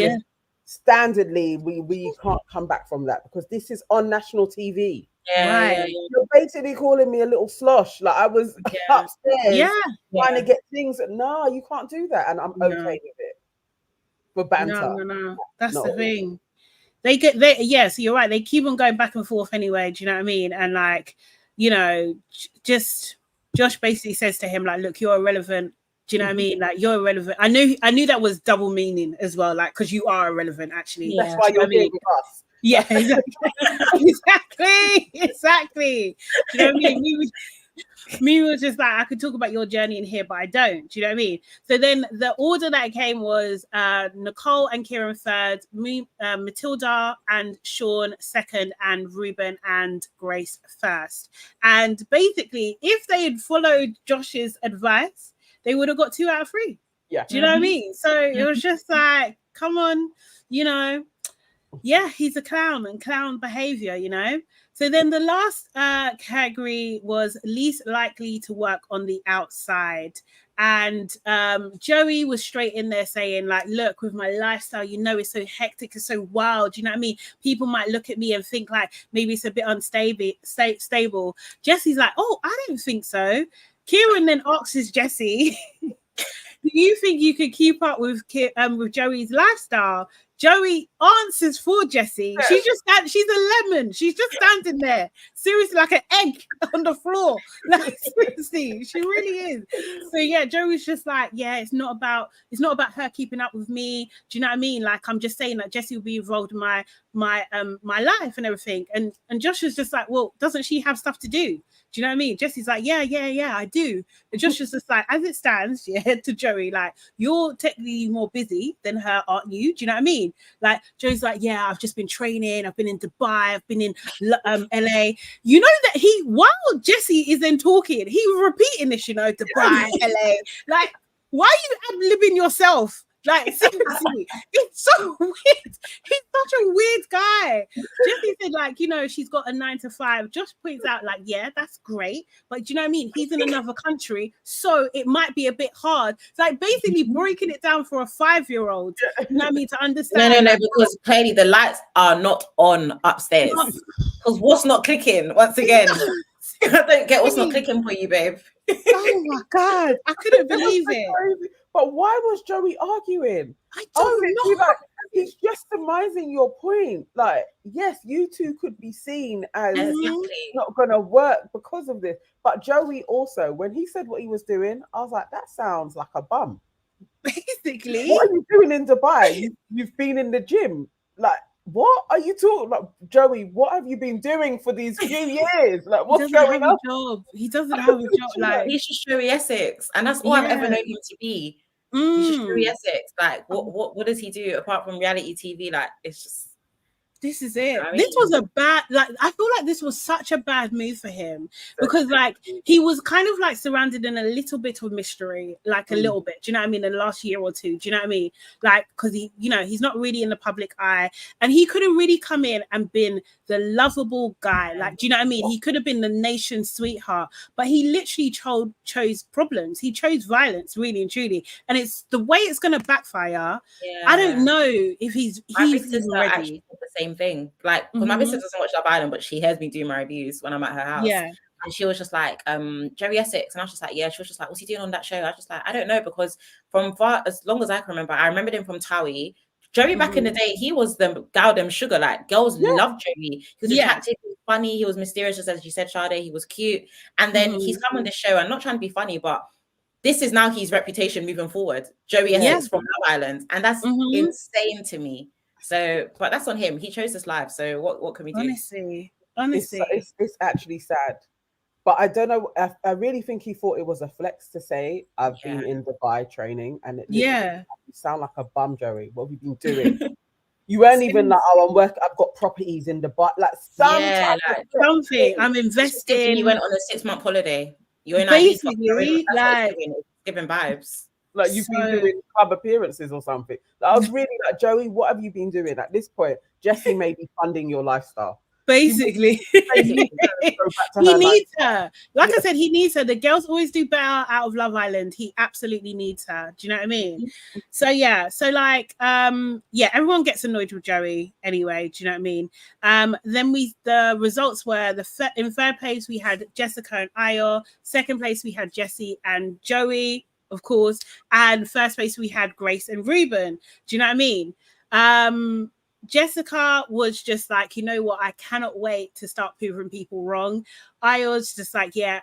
Speaker 2: standardly, we can't come back from that, because this is on national TV. You're basically calling me a little slosh. Like, I was upstairs trying to get things. No, you can't do that, and I'm okay with it. For banter.
Speaker 1: No. That's the thing. So you're right. They keep on going back and forth anyway. Do you know what I mean? And like, you know, just Josh basically says to him, like, look, you're irrelevant. Do you know what I mean? Like, you're irrelevant. I knew that was double meaning as well. Like, because you are irrelevant, actually.
Speaker 2: That's why you're here with us.
Speaker 1: Yeah, exactly. Exactly. Do you know what I mean? MIMII was just like, I could talk about your journey in here, but I don't. Do you know what I mean? So then the order that came was Nicole and Kieran third, Matilda and Sean second, and Ruben and Grace first. And basically, if they had followed Josh's advice, they would have got 2 out of 3.
Speaker 2: Yeah.
Speaker 1: Do you know what I mean? So it was just like, come on, you know. Yeah, he's a clown and clown behavior, you know. So then the last category was least likely to work on the outside. And Joey was straight in there saying, like, look, with my lifestyle, you know, it's so hectic, it's so wild. You know what I mean? People might look at me and think like maybe it's a bit unstable. Jesse's like, oh, I don't think so. Kieran then asks Jesse, do you think you could keep up with Joey's lifestyle? Joey answers for Jesse. She's a lemon. She's just standing there, seriously, like an egg on the floor. Like, seriously, she really is. So yeah, Joey's just like, yeah, it's not about her keeping up with me. Do you know what I mean? Like, I'm just saying that Jesse will be involved in my life and everything. And Josh is just like, well, doesn't she have stuff to do? Do you know what I mean? Jesse's like, yeah, I do. And Josh is just like, as it stands, yeah, to Joey, like, you're technically more busy than her, aren't you? Do you know what I mean? Like, Joey's like, yeah, I've just been training. I've been in Dubai. I've been in LA. You know that while Jesse is then talking, he was repeating this, you know, Dubai, LA. Like, why are you ad-libbing yourself? Like, seriously, it's so weird. He's such a weird guy. Jesse said, like, you know, she's got a 9 to 5. Josh points out, like, yeah, that's great. But do you know what I mean? He's in another country, so it mimight be a bit hard. It's like basically breaking it down for a 5-year-old, you know what I mean, to understand.
Speaker 3: No, because clearly the lights are not on upstairs. Because what's not clicking, once again? I don't get what's not clicking for you, babe.
Speaker 1: Oh my God, I couldn't believe it.
Speaker 2: But why was Joey arguing?
Speaker 1: I don't know.
Speaker 2: Like, he's just surmising your point. Like, yes, you two could be seen as not going to work because of this. But Joey also, when he said what he was doing, I was like, that sounds like a bum.
Speaker 1: Basically.
Speaker 2: What are you doing in Dubai? You've been in the gym. Like, what are you talking about? Joey, what have you been doing for these few years? Like, what's going on?
Speaker 1: He doesn't have a job. Like,
Speaker 3: he's just Joey ESSEX. And that's all I've ever known him to be. He's just Joey ESSEX. Like, what does he do apart from reality TV? Like, it's just,
Speaker 1: this is it.
Speaker 3: I mean,
Speaker 1: this was a bad, like, I feel like this was such a bad move for him because, like, he was kind of like surrounded in a little bit of mystery, like a little bit. Do you know what I mean? In the last year or two, do you know what I mean? Like, because he, you know, he's not really in the public eye, and he could have really come in and been the lovable guy. Like, do you know what I mean? He could have been the nation's sweetheart, but he literally chose problems. He chose violence, really and truly. And it's the way it's going to backfire. Yeah. I don't know if he's even ready.
Speaker 3: The same thing, like, because my sister doesn't watch Love Island, but she hears me do my reviews when I'm at her house.
Speaker 1: Yeah.
Speaker 3: And she was just like, Joey ESSEX. And I was just like, yeah. She was just like, what's he doing on that show? I was just like, I don't know, because from far as long as I can remember, I remembered him from Towie. Joey back in the day, he was the Galdem sugar. Like, girls loved Joey. He was attractive, he was funny, he was mysterious, just as you said, Sade. He was cute. And then he's come on this show, and not trying to be funny, but this is now his reputation moving forward. Joey ESSEX from Love Island. And that's insane to me. So, but that's on him. He chose this live. So what can we do?
Speaker 1: Honestly,
Speaker 2: it's actually sad. But I don't know. I really think he thought it was a flex to say, I've been in Dubai training, and it you sound like a bum, Joey. What have you been doing? You weren't even like, oh, I'm working. I've got properties in Dubai. Like,
Speaker 1: something. I'm investing.
Speaker 3: You went on a 6-month holiday. You're in
Speaker 1: basically like
Speaker 3: giving vibes.
Speaker 2: Like, you've been doing club appearances or something. Like, I was really like, Joey, what have you been doing? At this point, Jesse may be funding your lifestyle.
Speaker 1: Basically, he needs her. Like I said, he needs her. The girls always do better out of Love Island. He absolutely needs her. Do you know what I mean? So yeah. So like, everyone gets annoyed with Joey anyway. Do you know what I mean? Then the results were in third place we had Jessica and Ayo. Second place we had Jesse and Joey, of course, and first place we had Grace and Ruben. Do you know what I mean? Jessica was just like, you know what, I cannot wait to start proving people wrong. I was just like, yeah,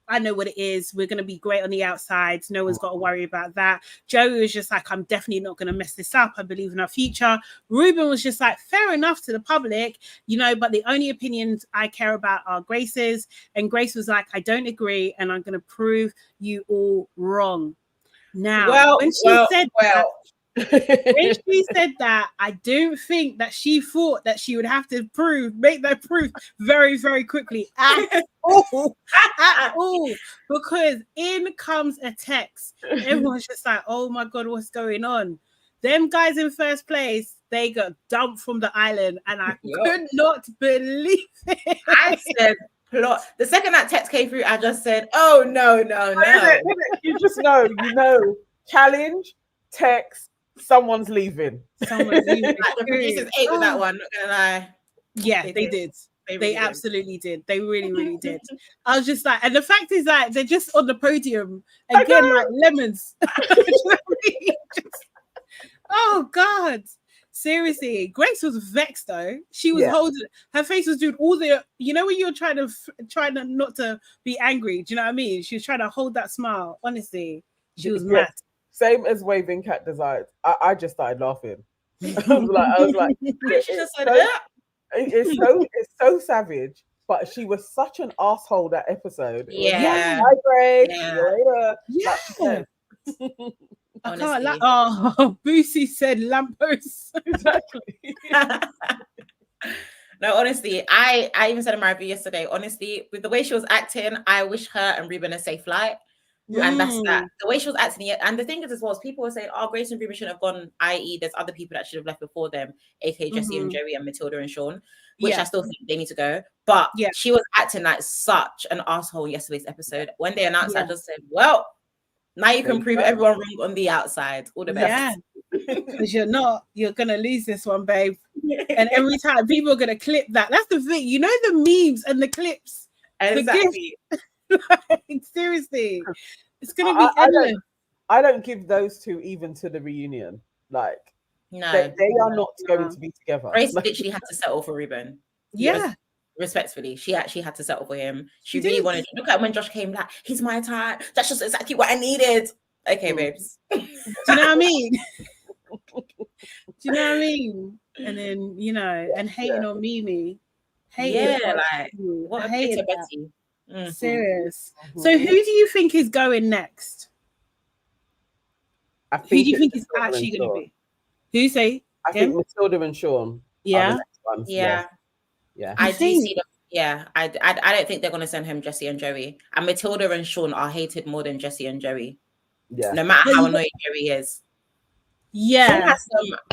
Speaker 1: I know what it is. We're going to be great on the outsides. No one's got to worry about that. Joey was just like, I'm definitely not going to mess this up. I believe in our future. Ruben was just like, fair enough to the public, you know, but the only opinions I care about are Grace's. And Grace was like, I don't agree, and I'm going to prove you all wrong. Now, when she said that, I don't think that she thought that she would have to make that proof very, very quickly at all, because in comes a text. Everyone's just like, oh my God, what's going on? Them guys in first place, they got dumped from the island, and I could not believe it.
Speaker 3: I said, plot. The second that text came through, I just said, oh, no.
Speaker 2: You just know, challenge, text, someone's leaving.
Speaker 3: The producers ate with that one, not gonna lie.
Speaker 1: Yeah, they did. They absolutely did. They really, really did. I was just like, and the fact is that they're just on the podium again, like lemons. You know what I mean? Oh God. Seriously, Grace was vexed though. She was holding her face, was doing all the, you know, when you're trying to not to be angry. Do you know what I mean? She was trying to hold that smile. Honestly, she was mad.
Speaker 2: Same as waving cat designs. I just started laughing. I was like, it's so savage. But she was such an asshole that episode.
Speaker 3: Yeah.
Speaker 2: Hi, Grace.
Speaker 1: Yeah. I can't Boosie said lamppost.
Speaker 2: Exactly.
Speaker 3: No, honestly, I even said in my review yesterday, honestly, with the way she was acting, I wish her and Ruben a safe flight. And that's that. The way she was acting, and the thing is as well, is people were saying, oh, Grace and Ruben shouldn't have gone, i.e. there's other people that should have left before them, aka Jessie and Joey and Matilda and Sean, which I still think they need to go. But she was acting like such an asshole in yesterday's episode. When they announced, I just said, well, now you can prove everyone wrong on the outside. All the best.
Speaker 1: Yeah, because you're gonna lose this one, babe. And every time people are gonna clip that. That's the thing, you know, the memes and the clips.
Speaker 3: Exactly.
Speaker 1: Seriously, it's gonna be endless.
Speaker 2: I don't give those two even to the reunion. Like,
Speaker 3: no,
Speaker 2: they are not going to be together.
Speaker 3: Grace literally had to settle for Ruben.
Speaker 1: Yeah.
Speaker 3: Respectfully, she actually had to settle for him. She really wanted. Look at when Josh came back. He's my type. That's just exactly what I needed. Okay, babes.
Speaker 1: Do you know what I mean? Do you know what I mean? And then, you know, and hating on MIMII.
Speaker 3: What a bitter Betty.
Speaker 1: Serious. So who do you think is going next?
Speaker 2: Who
Speaker 1: do you think is actually going to be? Who say?
Speaker 2: I think Matilda and Sean.
Speaker 1: Yeah.
Speaker 2: Yeah.
Speaker 3: I do see them. Yeah. I don't think they're going to send home Jessie and Joey. And Matilda and Sean are hated more than Jessie and Joey.
Speaker 2: Yeah.
Speaker 3: No matter how annoying Joey is.
Speaker 1: Yeah.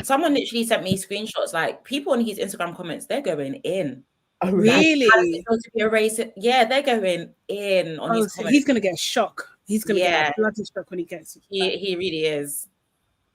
Speaker 3: Someone literally sent me screenshots, like people in his Instagram comments, they're going in.
Speaker 1: Oh, really?
Speaker 3: Yeah, they're going in on his comments.
Speaker 1: He's going to get a shock. He's going to get a bloody shock when he gets it.
Speaker 3: He really is.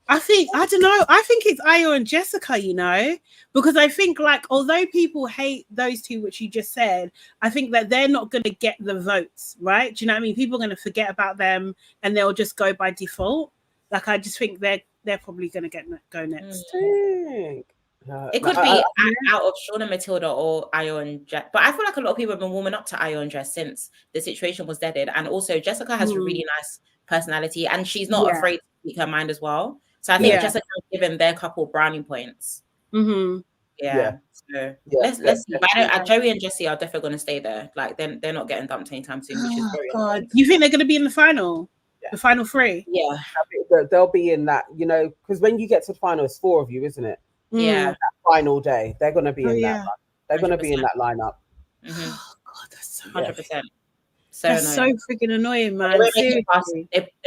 Speaker 1: I don't know. I think it's Ayo and Jessica, you know, because I think, like, although people hate those two, which you just said, I think that they're not going to get the votes, right? Do you know what I mean? People are going to forget about them and they'll just go by default. Like, I just think they're probably going to go next.
Speaker 3: It could be out of Sean and Matilda or Ayo and Jess. But I feel like a lot of people have been warming up to Ayo and Jess since the situation was deaded. And also Jessica has a really nice personality and she's not afraid to speak her mind as well. So I think Jessica has given their couple brownie points. So let's see. But Joey and Jessie are definitely going to stay there. Like they're not getting dumped anytime soon, which is very
Speaker 1: God. You think they're going to be in the final? The final three?
Speaker 3: Yeah.
Speaker 2: They'll be in that, you know, because when you get to the final, it's 4 of you, isn't it?
Speaker 3: Yeah.
Speaker 2: That final day, they're going to be in that. They're going to be in that lineup.
Speaker 1: Oh God, that's so
Speaker 3: 100%.
Speaker 1: That's so freaking annoying, man.
Speaker 3: They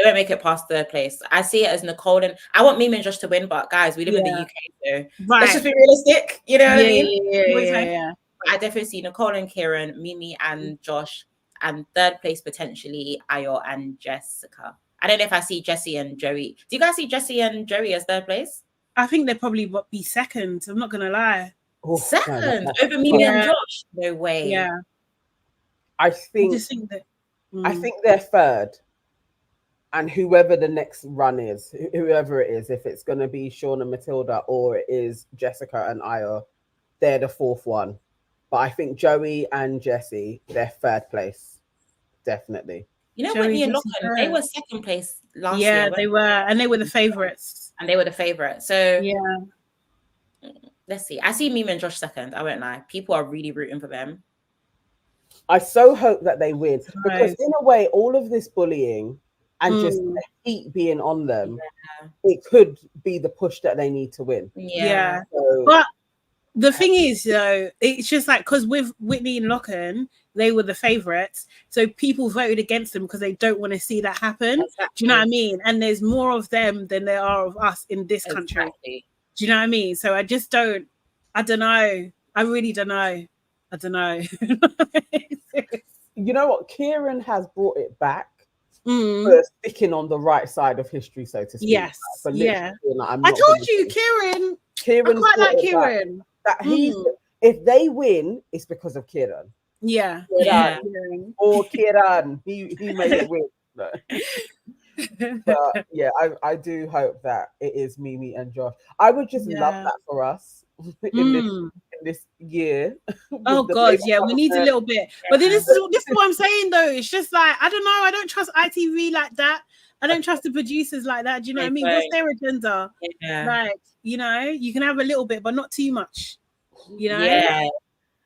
Speaker 3: won't make it past third place. I see it as Nicole and I want MIMII and Josh to win, but guys, we live in the UK, so let's just be realistic. You know what I mean?
Speaker 1: Yeah.
Speaker 3: I definitely see Nicole and Kieran, MIMII and Josh, and third place potentially Ayo and Jessica. I don't know if I see Jessie and Joey. Do you guys see Jessie and Joey as third place?
Speaker 1: I think they'll probably be second. I'm not gonna lie.
Speaker 3: Second over MIMII and Josh? No way.
Speaker 1: Yeah.
Speaker 2: I think they're third, and whoever the next run is, whoever it is, if it's going to be Sean and Matilda or it is Jessica and Ayo, they're the fourth one. But I think Joey and Jessie, they're third place, definitely.
Speaker 3: You know,
Speaker 1: Joey
Speaker 3: Whitney and
Speaker 1: Dixie
Speaker 3: Lachlan, they
Speaker 1: Jones.
Speaker 3: were second place last
Speaker 1: Yeah,
Speaker 3: year.
Speaker 1: they were, and they were the favourites.
Speaker 3: And they were the favourite. So
Speaker 1: yeah,
Speaker 3: let's see. I see MIMII and Josh second. I won't lie. People are really rooting for them.
Speaker 2: I so hope that they win because in a way, all of this bullying and just the heat being on them, it could be the push that they need to win.
Speaker 1: Yeah.
Speaker 2: So,
Speaker 1: but the thing is, though, it's just like because with Whitney and Lachlan, they were the favourites, so people voted against them because they don't want to see that happen.
Speaker 3: Exactly.
Speaker 1: Do you know what I mean? And there's more of them than there are of us in this country.
Speaker 3: Exactly.
Speaker 1: Do you know what I mean? So I just don't. I don't know. I really don't know. I don't know.
Speaker 2: You know what? Kieran has brought it back for sticking on the right side of history, so to speak.
Speaker 1: Yes.
Speaker 2: Like,
Speaker 1: yeah.
Speaker 2: Like,
Speaker 1: I told you, Kieran.
Speaker 2: Kieran's
Speaker 1: I quite like Kieran.
Speaker 2: That he's if they win, it's because of Kieran.
Speaker 1: Yeah.
Speaker 2: Kieran. Or Kieran. He made it win. No. But yeah, I do hope that it is MIMII and Josh. I would just love that for us in this year.
Speaker 1: Oh God, yeah, we need a little bit. But then this is what I'm saying though. It's just like I don't know. I don't trust ITV like that. I don't trust the producers like that. Do you know what I mean? What's their agenda?
Speaker 3: Yeah.
Speaker 1: Like, you know, you can have a little bit, but not too much. You know?
Speaker 3: Yeah.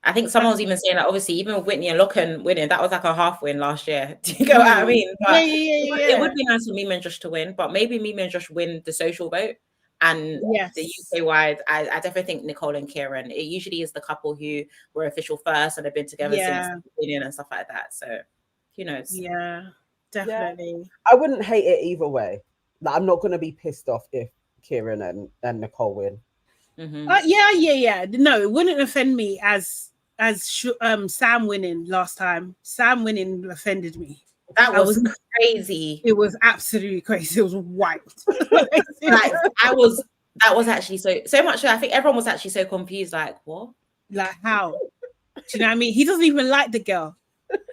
Speaker 3: I think someone was even saying that obviously even with Whitney and Lachlan winning, that was like a half win last year. Do you get what I mean? But it would be nice for MIMII and Josh to win, but maybe MIMII and Josh win the social vote. And the UK wide, I definitely think Nicole and Kieran. It usually is the couple who were official first and have been together since the beginning and stuff like that. So who knows?
Speaker 1: Yeah, definitely.
Speaker 2: Yeah. I wouldn't hate it either way. Like, I'm not going to be pissed off if Kieran and Nicole win.
Speaker 1: Yeah. No, it wouldn't offend me as Sam winning last time. Sam winning offended me.
Speaker 3: That was crazy.
Speaker 1: It was absolutely crazy. It was wild.
Speaker 3: Like that was actually so much. I think everyone was actually so confused. Like, what?
Speaker 1: Like, how? Do you know what I mean? He doesn't even like the girl.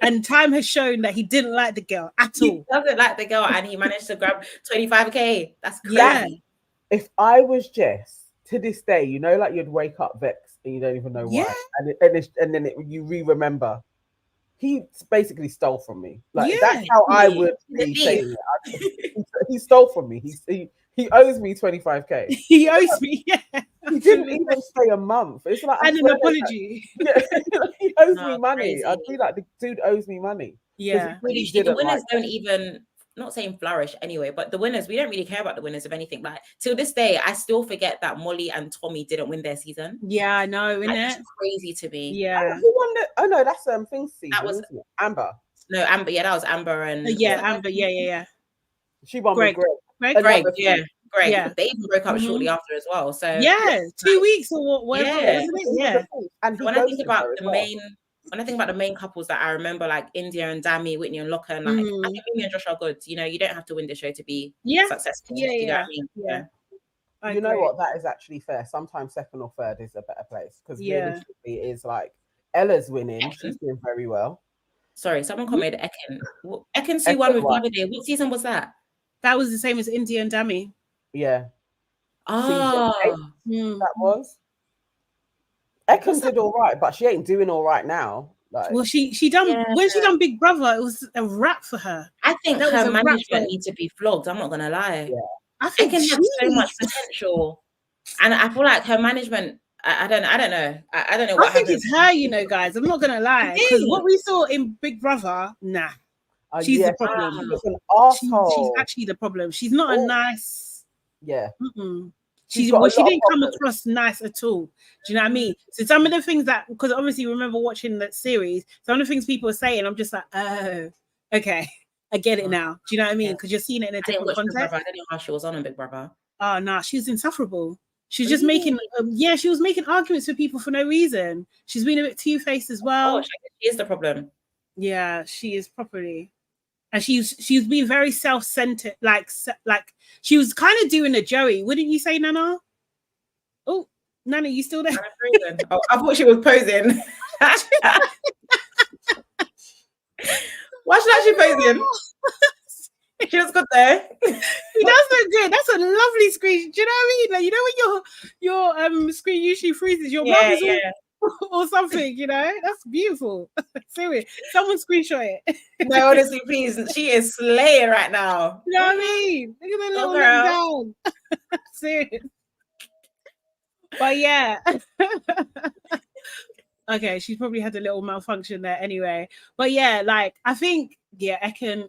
Speaker 1: And time has shown that he didn't like the girl at all.
Speaker 3: He doesn't like the girl, and he managed to grab 25k. That's crazy.
Speaker 1: Yeah.
Speaker 2: If I was Jess, to this day, you know, like you'd wake up vexed and you don't even know why, and then you re-remember. He basically stole from me. Like that's how I would be saying it. He stole from me. He owes me 25k.
Speaker 1: He owes me. Yeah,
Speaker 2: he didn't even stay a month. It's like
Speaker 1: and an apology.
Speaker 2: He owes me money. I feel like the dude owes me money.
Speaker 3: Yeah, usually the winners don't even. Not saying flourish anyway, but the winners, we don't really care about the winners of anything. Like till this day, I still forget that Molly and Tommy didn't win their season.
Speaker 1: Yeah, I know, isn't it?
Speaker 3: Crazy to me.
Speaker 1: Yeah.
Speaker 2: Who won that? Oh no, that's things season.
Speaker 3: That was
Speaker 2: Amber.
Speaker 3: No, Amber. Yeah, that was Amber and
Speaker 1: Amber. Yeah.
Speaker 2: She won with
Speaker 1: Greg.
Speaker 3: Greg. Yeah. They even broke up shortly after as well. So
Speaker 1: 2 weeks or whatever, wasn't it? Yeah.
Speaker 2: And
Speaker 3: when I think about the main couples that I remember, like India and Dami, Whitney and Lachlan, like I think MIMII and Josh are good. You know, you don't have to win the show to be successful.
Speaker 1: Yeah.
Speaker 2: You know what? That is actually fair. Sometimes second or third is a better place because realistically, it is like Ella's winning. She's doing very well.
Speaker 3: Sorry, someone commented Ekin. Ekin Sue won with the other day. What season was that?
Speaker 1: That was the same as India and Dami.
Speaker 2: Yeah.
Speaker 3: Oh,
Speaker 2: that was. Ekin did all right, but she ain't doing all right now. Like,
Speaker 1: well, she done when she done Big Brother, it was a wrap for her.
Speaker 3: I think that her management needs to be flogged. I'm not gonna lie.
Speaker 2: Yeah.
Speaker 1: I think
Speaker 3: Ekin has so much potential, and I feel like her management. I don't know. I don't know.
Speaker 1: I think it's her, you know, guys. I'm not gonna lie, because what we saw in Big Brother, nah, she's the problem.
Speaker 2: She's an asshole.
Speaker 1: She's actually the problem. She's not a nice.
Speaker 2: Yeah.
Speaker 1: She didn't come across nice at all. Do you know what I mean? So some of the things that, because obviously remember watching that series, some of the things people are saying, I'm just like, oh, okay, I get it now. Do you know what I mean? Because you're seeing it in a different context.
Speaker 3: I don't know how she was on in Big Brother.
Speaker 1: Oh no, she was insufferable. She was just making, she was making arguments with people for no reason. She's been a bit two-faced as well.
Speaker 3: Oh, she is the problem.
Speaker 1: Yeah, she is properly. And she's being very self-centered, like she was kind of doing a Joey, wouldn't you say, Nana? Oh, Nana, you still there?
Speaker 3: Oh, I thought she was posing. Why should I be posing? She was good there.
Speaker 1: He does look good. That's a lovely screen. Do you know what I mean? Like, you know when your screen usually freezes, your mouth is all or something, you know? That's beautiful. Serious. Someone screenshot it.
Speaker 3: No, honestly, please. She is slaying right now.
Speaker 1: You know what I mean? Look at the little
Speaker 3: girl.
Speaker 1: look down. Serious. But yeah. Okay, she's probably had a little malfunction there anyway. But yeah, like I think, yeah, Ekin,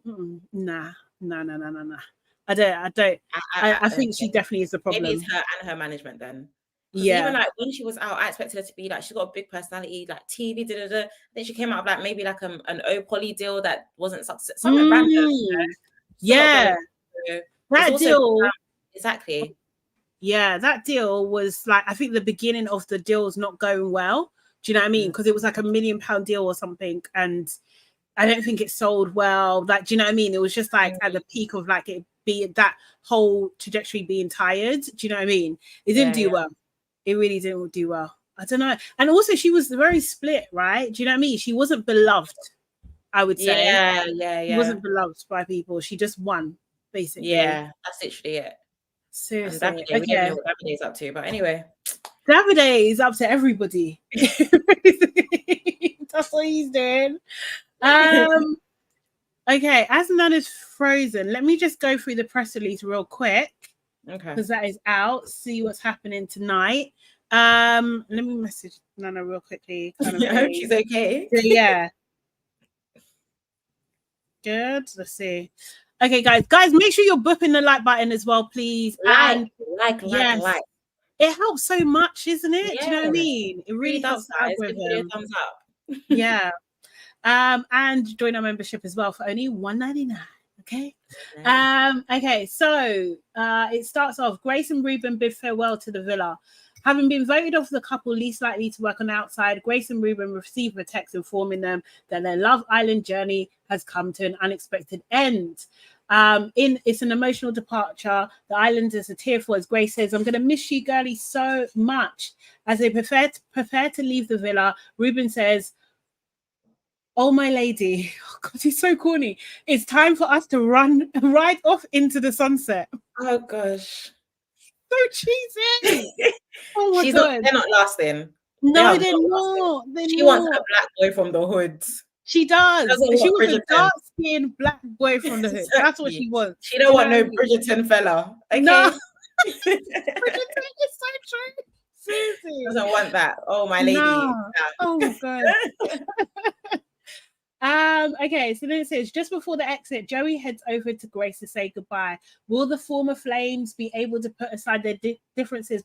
Speaker 1: nah. I don't. I think she definitely is the problem.
Speaker 3: Maybe it's her and her management then.
Speaker 1: Yeah.
Speaker 3: Even like when she was out, I expected her to be like, she's got a big personality, like TV, Then she came out of like maybe like an O-Poly deal that wasn't success. Something random. You know?
Speaker 1: Yeah. That deal.
Speaker 3: Exactly.
Speaker 1: Yeah, that deal was like, I think the beginning of the deal's not going well. Do you know what I mean? Because it was like £1 million deal or something. And I don't think it sold well. Like, do you know what I mean? It was just like at the peak of like it being that whole trajectory being tired. Do you know what I mean? It didn't do well. It really didn't do well. I don't know. And also she was very split, right? Do you know what I mean? She wasn't beloved, I would say.
Speaker 3: Yeah.
Speaker 1: She wasn't beloved by people. She just won, basically.
Speaker 3: Yeah, that's literally it.
Speaker 1: Seriously.
Speaker 3: Okay. We don't know what Davide's up to, but anyway.
Speaker 1: Davide is up to everybody. That's what he's doing. Okay, as Nana's frozen, let me just go through the press release real quick.
Speaker 3: Okay.
Speaker 1: Because that is out. See what's happening tonight. Let me message Nana real quickly.
Speaker 3: I hope she's okay.
Speaker 1: Yeah. Good. Let's see. Okay, guys, make sure you're booping the like button as well, please.
Speaker 3: Like.
Speaker 1: It helps so much, isn't it?
Speaker 3: Yeah.
Speaker 1: Do you know what I mean? It really helps the algorithm.
Speaker 3: Give it a thumbs up.
Speaker 1: Yeah. And join our membership as well for only $1.99. Okay. Okay, so it starts off. Grace and Ruben bid farewell to the villa. Having been voted off the couple least likely to work on the outside, Grace and Ruben receive a text informing them that their Love Island journey has come to an unexpected end. It's an emotional departure. The islanders are tearful as Grace says, "I'm going to miss you, girlie, so much." As they prepare to leave the villa, Ruben says, "Oh, my lady," oh God, he's so corny. "It's time for us to ride off into the sunset."
Speaker 3: Oh gosh,
Speaker 1: so cheesy. Oh my God,
Speaker 3: they're not lasting.
Speaker 1: No, they're not.
Speaker 3: She wants a black boy from the hood.
Speaker 1: She does. She wants a dark-skinned black boy from the hood. Exactly. That's what she wants.
Speaker 3: She don't want no Bridgerton fella. Okay.
Speaker 1: No. Bridgerton is so true. Seriously.
Speaker 3: Doesn't want that. Oh, my lady.
Speaker 1: No. Oh my God. Okay, so then it says, just before the exit, Joey heads over to Grace to say goodbye. Will the former flames be able to put aside their differences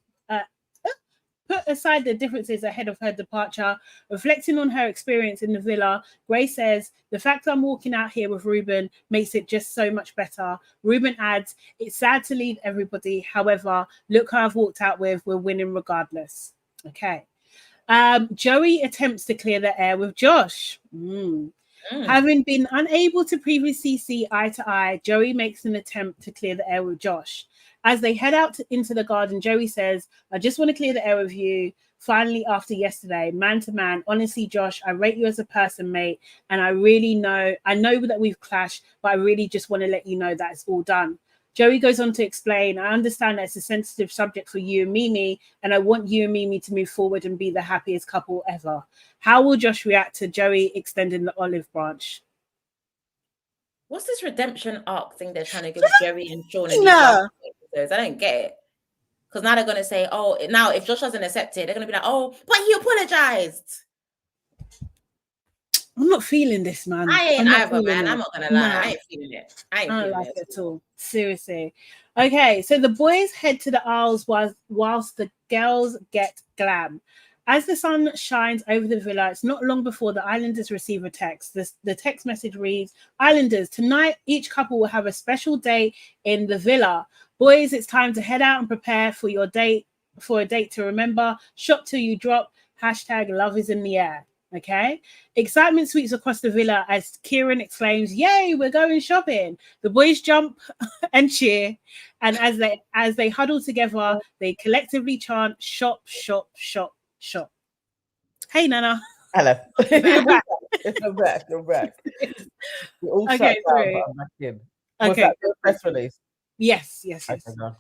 Speaker 1: ahead of her departure? Reflecting on her experience in the villa, Grace says, "The fact I'm walking out here with Ruben makes it just so much better." Ruben adds, "It's sad to leave everybody. However, look who I've walked out with. We're winning regardless." Okay. Joey attempts to clear the air with Josh. Having been unable to previously see eye to eye, Joey makes an attempt to clear the air with Josh. As they head out into the garden, Joey says, "I just want to clear the air with you. Finally, after yesterday, man to man, honestly, Josh, I rate you as a person, mate. And I know that we've clashed, but I really just want to let you know that it's all done." Joey goes on to explain, "I understand that it's a sensitive subject for you and MIMII, and I want you and MIMII to move forward and be the happiest couple ever." How will Josh react to Joey extending the olive branch?
Speaker 3: What's this redemption arc thing they're trying to give Joey and Sean? I don't get it. Because now they're going to say, oh, now if Josh doesn't accept it, they're going to be like, oh, but he apologized.
Speaker 1: I'm not feeling this, man.
Speaker 3: I ain't either, man. I'm not going to lie. I ain't feeling it. I
Speaker 1: don't like it at all. Seriously. Okay, so the boys head to the Isles whilst the girls get glam. As the sun shines over the villa, it's not long before the Islanders receive a text. The text message reads, "Islanders, tonight each couple will have a special day in the villa. Boys, it's time to head out and prepare for a date to remember. Shop till you drop. #love is in the air." Okay. Excitement sweeps across the villa as Kieran exclaims, "Yay, we're going shopping." The boys jump and cheer. And as they huddle together, they collectively chant, "Shop, shop, shop, shop." Hey, Nana.
Speaker 2: Hello. I'm back. You're all
Speaker 1: okay,
Speaker 2: shut down, but I'm back in. Was that the press release?
Speaker 1: Yes.
Speaker 2: Okay, go.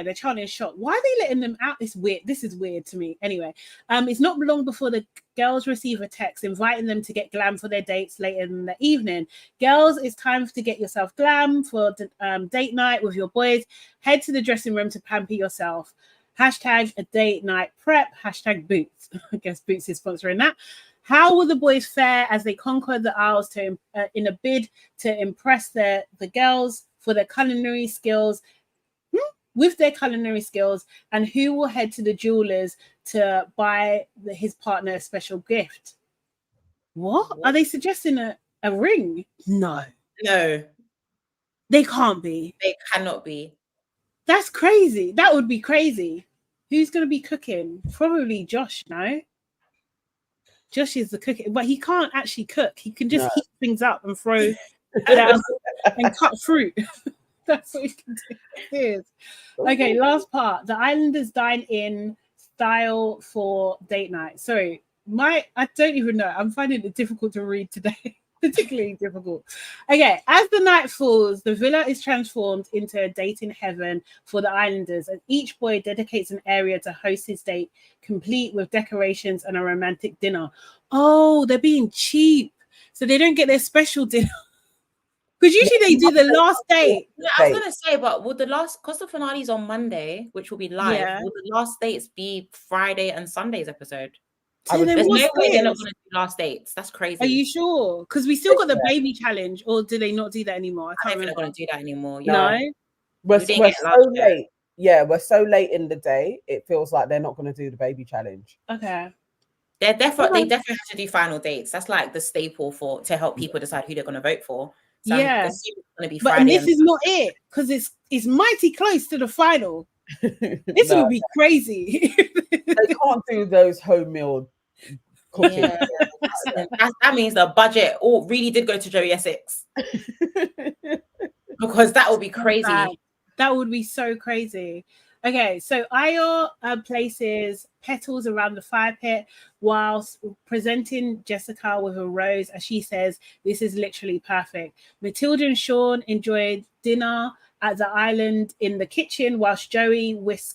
Speaker 1: They're chanting shot. Why are they letting them out? It's weird. This is weird to me. Anyway, it's not long before the girls receive a text inviting them to get glam for their dates later in the evening. Girls, it's time to get yourself glam for date night with your boys. Head to the dressing room to pamper yourself. Hashtag a date night prep. Hashtag Boots. I guess Boots is sponsoring that. How will the boys fare as they conquer the aisles in a bid to impress the girls for their culinary skills, with their culinary skills, and who will head to the jewelers to buy his partner a special gift? What? Are they suggesting a ring? No. They can't be.
Speaker 3: They cannot be.
Speaker 1: That's crazy. That would be crazy. Who's going to be cooking? Probably Josh, no? Josh is the cook, but he can't actually cook. He can just heat things up and throw it out and cut fruit. That's what he can do. Okay, last part. The Islanders dine in style for date night. Sorry, I don't even know. I'm finding it difficult to read today. Particularly difficult. Okay, as the night falls, the villa is transformed into a dating heaven for the Islanders, and each boy dedicates an area to host his date, complete with decorations and a romantic dinner. Oh, they're being cheap, so they don't get their special dinner. Because usually they do the last date.
Speaker 3: Yeah, I was gonna say, but would because the finale's on Monday, which will be live, will the last dates be Friday and Sunday's episode? There's no way they're not going to do last dates. That's crazy.
Speaker 1: Are you sure? Because we still got the baby challenge, or do they not do that anymore?
Speaker 3: I don't think they're going to do that anymore.
Speaker 1: No,
Speaker 2: we're so late. Yeah, we're so late in the day. It feels like they're not going to do the baby challenge.
Speaker 1: Okay.
Speaker 3: They definitely have to do final dates. That's like the staple to help people decide who they're going to vote for. So
Speaker 1: yeah,
Speaker 3: it's going to be
Speaker 1: Friday. But this is not it, because it's mighty close to the final. This will be crazy.
Speaker 2: They can't do those home meal cooking.
Speaker 3: Yeah. that means the budget really did go to Joey Essex. Because that would be crazy.
Speaker 1: That would be so crazy. Okay, so Ayo places petals around the fire pit whilst presenting Jessica with a rose, as she says, this is literally perfect. Matilda and Sean enjoyed dinner at the island in the kitchen whilst Joey whisks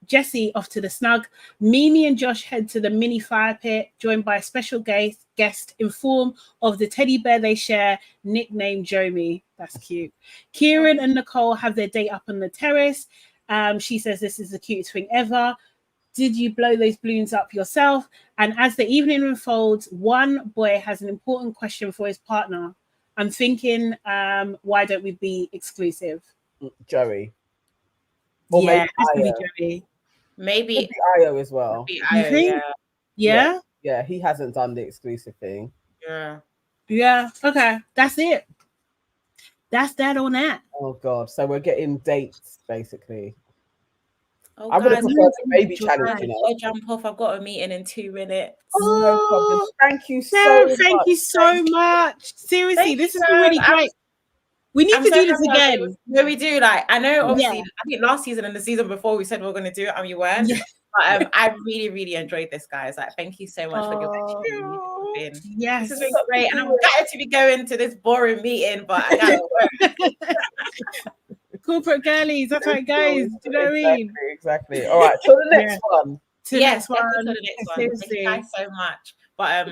Speaker 1: Jessie off to the snug. Mimi and Josh head to the mini fire pit, joined by a special guest in form of the teddy bear they share, nicknamed Jomi. That's cute. Kieran and Nicole have their date up on the terrace. She says this is the cutest thing ever. Did you blow those balloons up yourself? And as the evening unfolds, one boy has an important question for his partner. I'm thinking, why don't we be exclusive?
Speaker 2: Joey.
Speaker 1: Or yeah, it's gonna be Joey.
Speaker 3: Maybe
Speaker 2: Ayo as well.
Speaker 1: You think? Yeah.
Speaker 2: Yeah, he hasn't done the exclusive thing.
Speaker 3: Yeah.
Speaker 1: Okay, that's it. That's that on that.
Speaker 2: Oh God! So we're getting dates basically.
Speaker 3: Oh,
Speaker 2: I would have preferred the baby challenge.
Speaker 3: I'll jump off. I've got a meeting in 2 minutes.
Speaker 2: Oh, no problem. Thank you
Speaker 1: Thank you so much. Seriously, this is really great. We need to do this again.
Speaker 3: No, we do. Like, I know, obviously, I think last season and the season before we said we were going to do it and you weren't. Yeah. But I really, really enjoyed this, guys. Like, thank you so much for giving me.
Speaker 1: Yes.
Speaker 3: This has been great. And I'm glad to be going to this boring meeting, but I got to work.
Speaker 1: Corporate girlies, that's how it goes. Do you know what I mean?
Speaker 2: Exactly. All right, to the next one.
Speaker 3: To the next one. Thank you guys so much. But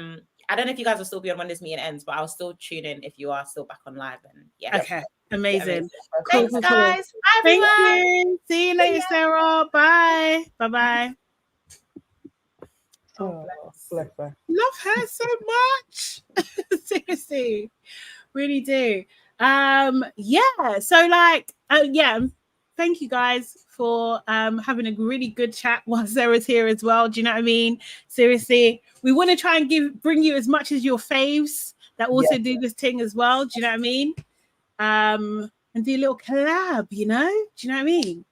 Speaker 3: I don't know if you guys will still be on when this meeting ends, but I'll still tune in if you are still back on live. And yeah.
Speaker 1: Okay. Amazing.
Speaker 3: Thanks, guys. Bye,
Speaker 1: Thank you. See you later, Sarah. Bye. Bye-bye.
Speaker 2: Oh, bless her.
Speaker 1: Love her so much. Seriously. Really do. Yeah. So thank you guys for having a really good chat while Sarah's here as well. Do you know what I mean? Seriously, we want to try and bring you as much as your faves that also do this thing as well. Do you know what I mean? And do a little collab, you know? Do you know what I mean?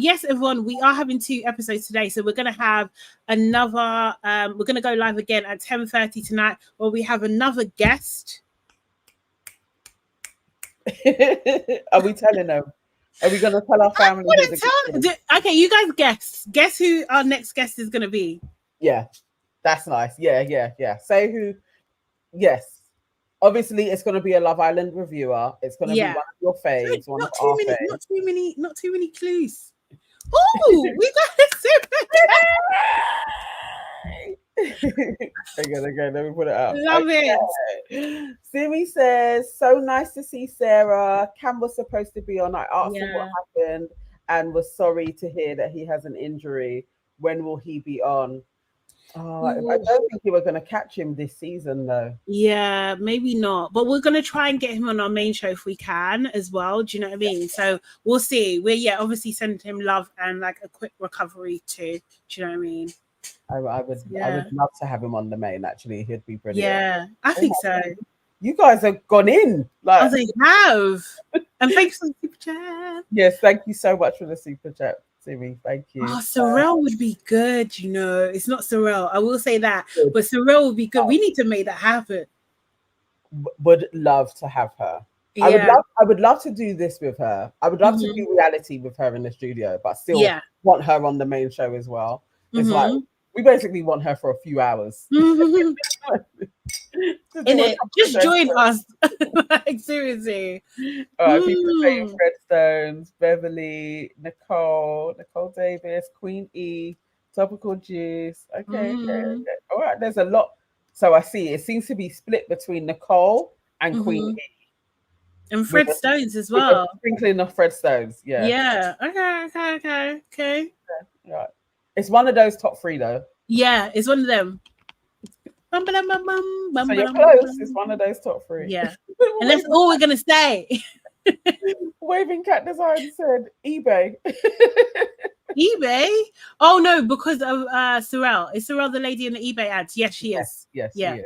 Speaker 1: Yes, everyone, we are having 2 episodes today. So we're going to have another, we're going to go live again at 10:30 tonight, where we have another guest.
Speaker 2: Are we telling them? Are we going to tell our family?
Speaker 1: Okay, you guys guess who our next guest is going to be.
Speaker 2: Yeah, that's nice. Yeah. Say who. Yes. Obviously, it's going to be a Love Island reviewer. It's going to be one of your faves, one of our faves.
Speaker 1: Not too many clues. Oh, we got a super
Speaker 2: Again, let me put it up.
Speaker 1: Love it.
Speaker 2: Simi says, so nice to see Sarah. Cam was supposed to be on. I asked him what happened and was sorry to hear that he has an injury. When will he be on? Oh, I don't think you were going to catch him this season, though.
Speaker 1: Yeah, maybe not. But we're going to try and get him on our main show if we can as well. Do you know what I mean? So we'll see. We're, obviously sending him love and like a quick recovery too. Do you know what I mean?
Speaker 2: I would love to have him on the main, actually. He'd be brilliant.
Speaker 1: Yeah, I think so.
Speaker 2: You guys have gone in.
Speaker 1: Like, they have. And thanks for the super chat.
Speaker 2: Yes, thank you so much for the super chat. Simi, thank you.
Speaker 1: Oh, Sorrel would be good, you know. It's not Sorrel, I will say that, but Sorrel would be good. We need to make that happen.
Speaker 2: Would love to have her. Yeah. I would love to do this with her. I would love to do reality with her in the studio, but still want her on the main show as well. It's like we basically want her for a few hours.
Speaker 1: Just join us. Like, seriously.
Speaker 2: All right, people saying Fred Stones, Beverly, Nicole Davis, Queen E, Topical Juice. Okay. All right, there's a lot. So I see it seems to be split between Nicole and Queen E.
Speaker 1: And Fred Stones as well.
Speaker 2: Sprinkling of Fred Stones, yeah.
Speaker 1: Yeah. Okay.
Speaker 2: Right. It's one of those top 3 though.
Speaker 1: Yeah, it's one of them.
Speaker 2: So you're close. It's one of those top 3.
Speaker 1: Yeah. And that's all we're gonna say.
Speaker 2: Waving Cat Design said eBay.
Speaker 1: eBay? Oh no, because of Sorrel. Is Sorrel the lady in the eBay ads? Yes, she is.
Speaker 2: Yes.
Speaker 1: Yeah.
Speaker 2: She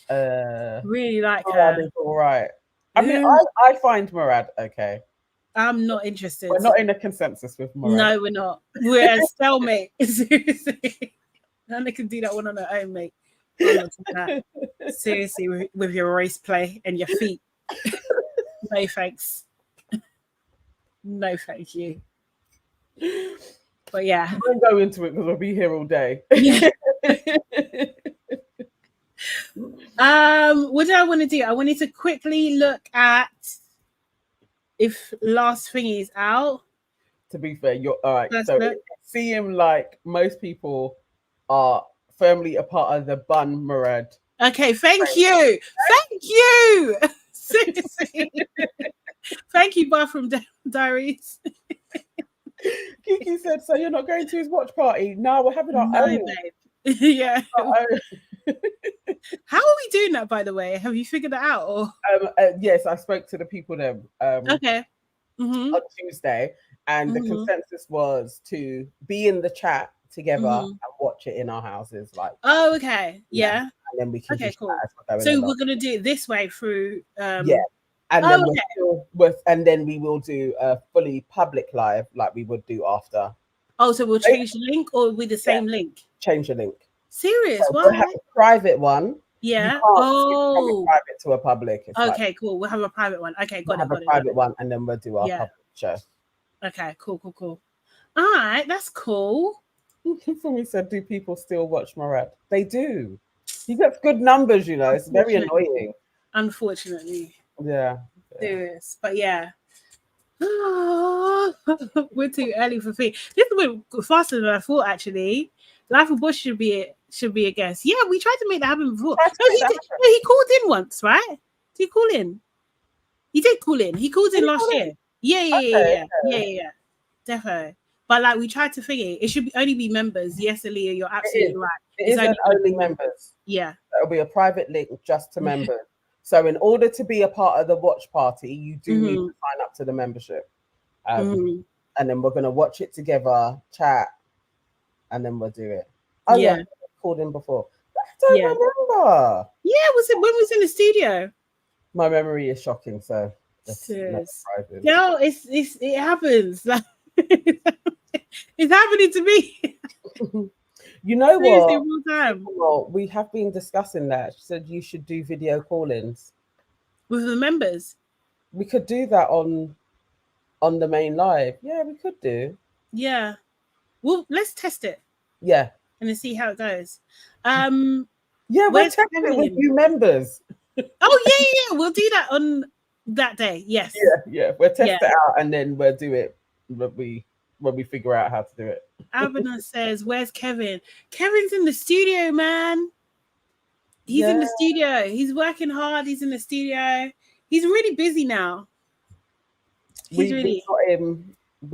Speaker 2: is.
Speaker 1: Really like her.
Speaker 2: All right. I mean, I find Murad okay.
Speaker 1: I'm not interested.
Speaker 2: We're not in a consensus with Murad.
Speaker 1: No, we're not. We're a stalemate. Seriously. Nana can do that one on her own, mate. Seriously, with your race play and your feet. No thanks. No thank you. But yeah.
Speaker 2: I won't go into it because I'll be here all day.
Speaker 1: Yeah. What did I want to do? I wanted to quickly look at if Last Thingy is out.
Speaker 2: To be fair, you're all right. So it seems like most people are firmly a part of the Bun Murad.
Speaker 1: Okay, thank you. Thank you. Seriously. Thank you, Bathroom Diaries.
Speaker 2: Kiki said, so you're not going to his watch party? No, we're having our own.
Speaker 1: Babe. Yeah. How are we doing that, by the way? Have you figured it out? Or
Speaker 2: yes, I spoke to the people there
Speaker 1: okay.
Speaker 2: On Tuesday, and the consensus was to be in the chat together and watch it in our houses. Like,
Speaker 1: oh, okay, yeah.
Speaker 2: And then we can
Speaker 1: cool. So we're gonna do it this way through
Speaker 2: and then and then we will do a fully public live like we would do after.
Speaker 1: Oh, so we'll change the link or with the same link?
Speaker 2: Change the link.
Speaker 1: Serious?
Speaker 2: So we'll have a private one.
Speaker 1: Yeah.
Speaker 2: From a private to a public. It's
Speaker 1: okay, cool. We'll have a private one. Okay, got it.
Speaker 2: Have a private one, and then we'll do our public show.
Speaker 1: Okay, cool. All right, that's cool.
Speaker 2: Somebody said, "Do people still watch Murad?" They do. He gets good numbers, you know. It's very annoying.
Speaker 1: Unfortunately.
Speaker 2: Yeah.
Speaker 1: Serious, but yeah. We're too early for free. This went faster than I thought. Actually, Life of Bush should be a guest. Yeah, we tried to make that happen before. He called in once, right? Did he call in? He did call in. He called in last year. Yeah. Definitely. But like we tried to figure it should only be members. Yes, Aaliyah, you're absolutely right.
Speaker 2: It's only members.
Speaker 1: Yeah.
Speaker 2: It'll be a private link just to members. So in order to be a part of the watch party, you do need to sign up to the membership. And then we're gonna watch it together, chat, and then we'll do it. Oh yeah, called in before. I don't remember.
Speaker 1: Yeah, was it when we was in the studio?
Speaker 2: My memory is shocking, so
Speaker 1: no, it happens. Like it's happening to me.
Speaker 2: You know what? Well, we have been discussing that. She said you should do video call-ins
Speaker 1: with the members.
Speaker 2: We could do that on the main live. Yeah, we could do.
Speaker 1: Yeah. Well, let's test it.
Speaker 2: Yeah.
Speaker 1: And then see how it goes.
Speaker 2: Yeah, we're testing it with new members.
Speaker 1: Oh yeah. We'll do that on that day. Yes.
Speaker 2: Yeah. We'll test it out and then we'll do it when we figure out how to do it.
Speaker 1: Abner says, "Where's Kevin? Kevin's in the studio, man. He's in the studio. He's working hard. He's in the studio. He's really busy now.
Speaker 2: We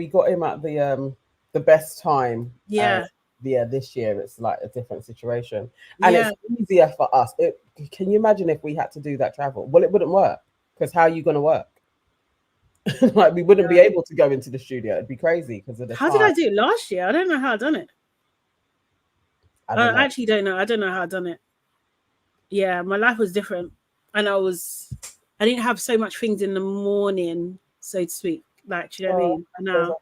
Speaker 2: got him at the best time.
Speaker 1: Yeah.
Speaker 2: This year it's like a different situation. And it's easier for us. Can you imagine if we had to do that travel? Well, it wouldn't work. Because how are you going to work? Like we wouldn't be able to go into the studio. It'd be crazy because of the
Speaker 1: How did I do it last year? I don't know how I done it. I actually don't know. I don't know how I done it. Yeah, my life was different. And I didn't have so much things in the morning, so to speak. Like, do you know what I mean? Now.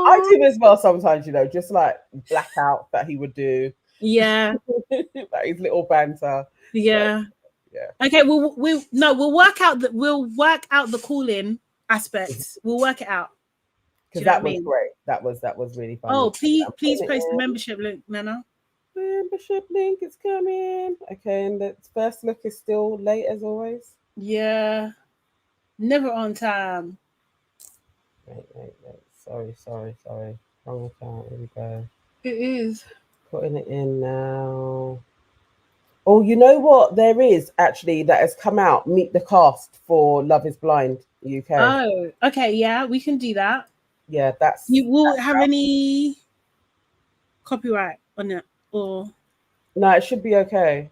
Speaker 2: I do as well sometimes, just like blackout that he would do.
Speaker 1: Yeah.
Speaker 2: Like his little banter.
Speaker 1: Yeah. Yeah. Okay, we'll work out the call-in aspects. We'll work it out.
Speaker 2: Because that was great. That was really fun.
Speaker 1: Oh, please post the membership link, Nana.
Speaker 2: Membership link is coming. Okay, and the first look is still late as always.
Speaker 1: Yeah. Never on time.
Speaker 2: Wait. Sorry. Wrong account. Here we go.
Speaker 1: It is.
Speaker 2: Putting it in now. Oh, you know what? There is actually that has come out. Meet the cast for Love Is Blind UK.
Speaker 1: Oh, okay. Yeah, we can do that.
Speaker 2: Yeah, that's.
Speaker 1: You will have any copyright on it, or
Speaker 2: no? It should be okay.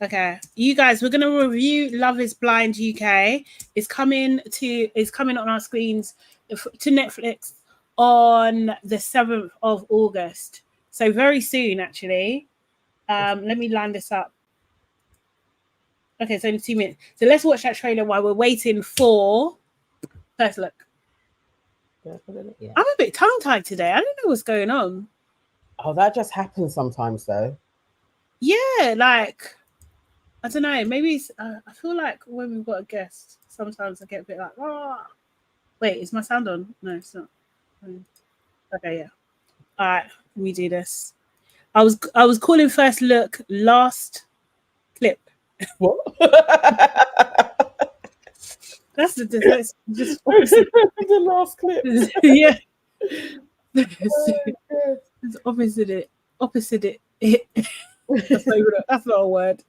Speaker 1: Okay, you guys, we're gonna review Love Is Blind UK. It's coming on our screens to Netflix on the 7th of August. So very soon, actually. Let me line this up. Okay, it's only 2 minutes. So let's watch that trailer while we're waiting for first look. Yeah. I'm a bit tongue-tied today. I don't know what's going on.
Speaker 2: Oh, that just happens sometimes, though.
Speaker 1: Yeah, like, I don't know. Maybe it's, I feel like when we've got a guest, sometimes I get a bit like, oh. Wait, is my sound on? No, it's not. Okay, yeah. All right, let me do this. I was calling first look last clip.
Speaker 2: What?
Speaker 1: That's just opposite.
Speaker 2: The last clip.
Speaker 1: Yeah. It's opposite it. That's not a word.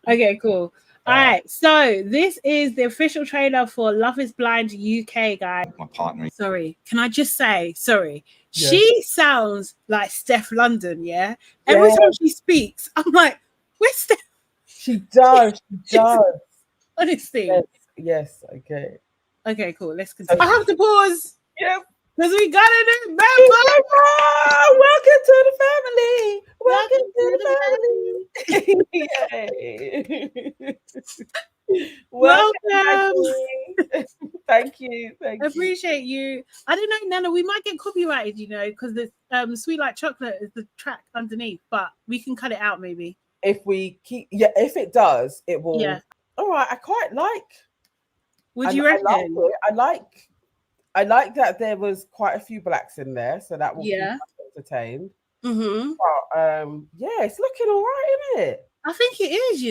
Speaker 1: Okay, cool. All right, so this is the official trailer for Love Is Blind UK, guys.
Speaker 4: My partner.
Speaker 1: Sorry, can I just say, sorry. Yeah. She sounds like Steph London, yeah? Every time she speaks, I'm like, where's Steph?
Speaker 2: She does.
Speaker 1: Honestly.
Speaker 2: Yes, okay.
Speaker 1: Okay, cool. Let's continue. I have to pause.
Speaker 2: Yep.
Speaker 1: Because we got a new member.
Speaker 2: Welcome to the family. Yay. Welcome. Thank you.
Speaker 1: I appreciate you. I don't know, Nana. We might get copyrighted, because the Sweet Like Chocolate is the track underneath, but we can cut it out maybe.
Speaker 2: If we keep, if it does, it will. Yeah. All right. I quite like.
Speaker 1: Would you reckon?
Speaker 2: I like that there was quite a few blacks in there, so that will keep us entertained.
Speaker 1: Mm-hmm.
Speaker 2: But, it's looking all right, isn't it?
Speaker 1: I think it is,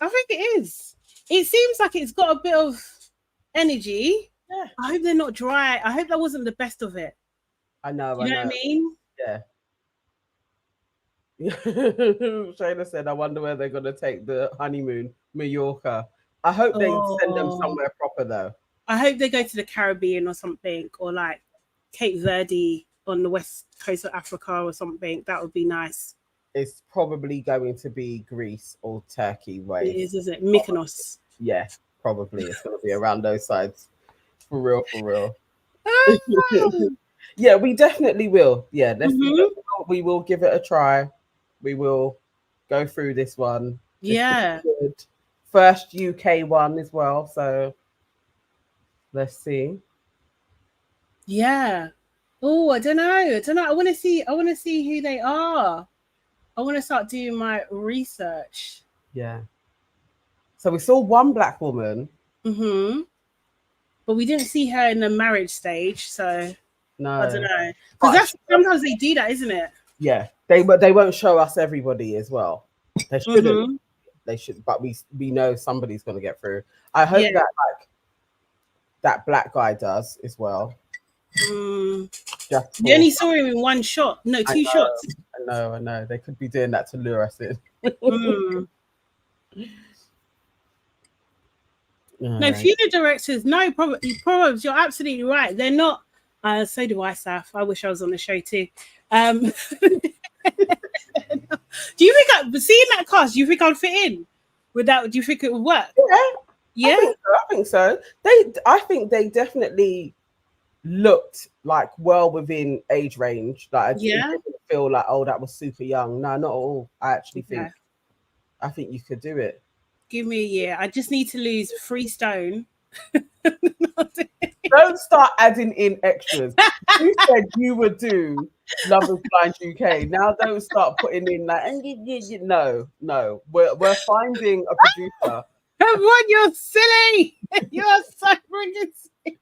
Speaker 1: I think it is. It seems like it's got a bit of energy.
Speaker 2: Yeah.
Speaker 1: I hope they're not dry. I hope that wasn't the best of it.
Speaker 2: I know.
Speaker 1: You know what I mean?
Speaker 2: Yeah. Shayla said, I wonder where they're going to take the honeymoon, Mallorca. I hope they send them somewhere proper, though.
Speaker 1: I hope they go to the Caribbean or something, or like Cape Verde on the west coast of Africa or something. That would be nice.
Speaker 2: It's probably going to be Greece or Turkey way.
Speaker 1: It is, isn't it? Mykonos.
Speaker 2: Yeah, probably. It's going to be around those sides. For real. Yeah, we definitely will. Yeah, we will give it a try. We will go through this one.
Speaker 1: Yeah.
Speaker 2: First UK one as well. So let's see.
Speaker 1: Yeah. Oh, I don't know. I want to see who they are. I want to start doing my research.
Speaker 2: Yeah. So we saw one black woman.
Speaker 1: Mm-hmm. But we didn't see her in the marriage stage, so
Speaker 2: no.
Speaker 1: I don't know. Because sometimes they do that, isn't it?
Speaker 2: Yeah. They won't show us everybody as well. They shouldn't. They should, but we know somebody's going to get through. I hope that that black guy does as well.
Speaker 1: You only saw him in one shot. No, two shots.
Speaker 2: I know. They could be doing that to lure us in.
Speaker 1: No, future directors, no, Proverbs, you're absolutely right. They're not. So do I, Saf. I wish I was on the show too. Do you think seeing that cast, do you think I'd fit in with that? Do you think it would work? Yeah.
Speaker 2: I think so. I think they definitely looked like well within age range. Like I didn't feel like, oh, that was super young. No, not at all. I actually think I think you could do it.
Speaker 1: Give me a year. I just need to lose 3 stone.
Speaker 2: Don't start adding in extras. You said you would do Love is Blind UK. Now don't start putting in like, no. We're finding a producer.
Speaker 1: Everyone, you're silly. You're so freaking silly.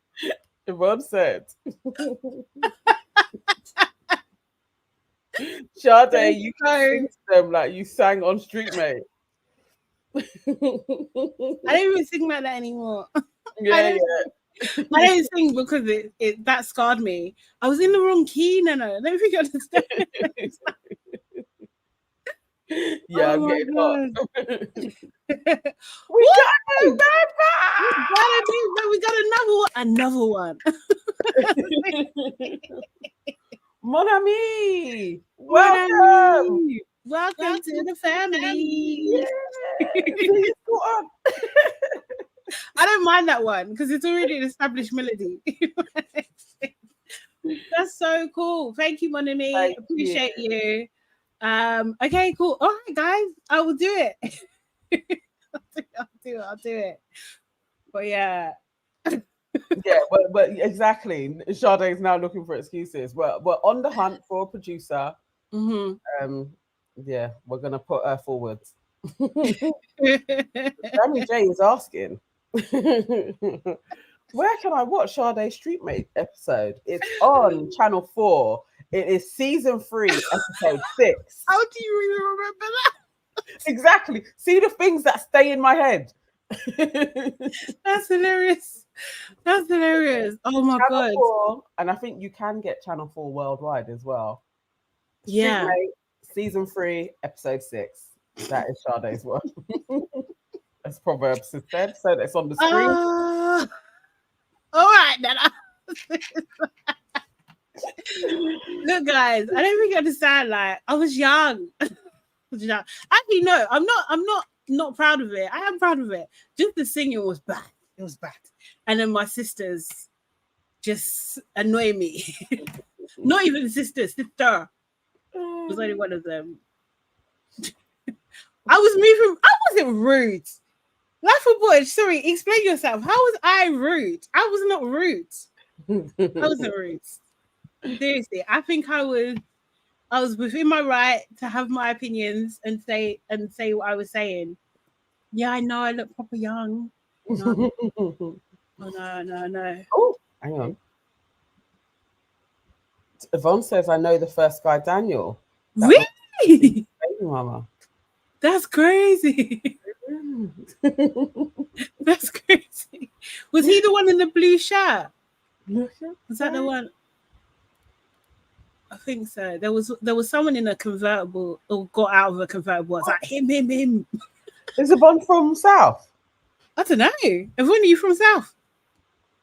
Speaker 2: Everyone said. Sade, you can sing to them like you sang on Street Mate.
Speaker 1: I don't even sing like that anymore.
Speaker 2: I
Speaker 1: don't sing because it that scarred me. I was in the wrong key, Nana. I don't think you understand.
Speaker 2: I'm getting hot.
Speaker 1: We got another one.
Speaker 2: Mon ami, welcome.
Speaker 1: Welcome to the family.
Speaker 2: Yeah.
Speaker 1: I don't mind that one because it's already an established melody. That's so cool. Thank you, Mon ami. Appreciate you. Okay, cool. All right, guys, I will do it. I'll do it. But yeah.
Speaker 2: But exactly. Sade is now looking for excuses. We're on the hunt for a producer. We're gonna put her forward. Sammy J is asking, where can I watch Sade's Street Mate episode? It's on Channel 4. It is season 3, episode 6.
Speaker 1: How do you even remember that?
Speaker 2: Exactly. See the things that stay in my head.
Speaker 1: That's hilarious. Oh my God.
Speaker 2: 4, and I think you can get Channel 4 worldwide as well.
Speaker 1: Yeah.
Speaker 2: Street Mate, season 3, episode 6. That is Sade's one. As Proverbs has said. So that's on the screen.
Speaker 1: All right, Nana. Look, guys, I don't think you understand. Like, I was young. Actually, no, I'm not proud of it. I am proud of it. Just the singing was bad. It was bad. And then my sisters just annoy me. Not even sister was only one of them. I wasn't rude. Life of boy, sorry, explain yourself. How was I rude? I was not rude. I wasn't rude. Seriously, I think I was within my right to have my opinions and say what I was saying. Yeah, I know I look proper young. No. No.
Speaker 2: Oh, hang on. Yvonne says, I know the first guy, Daniel.
Speaker 1: Really?
Speaker 2: Baby mama.
Speaker 1: That's crazy. That's crazy. Was he the one in the blue shirt? Was that the one? I think so. There was someone in a convertible or got out of a convertible. It's like him.
Speaker 2: Is Yvonne from South?
Speaker 1: I don't know. Yvonne, are you from South?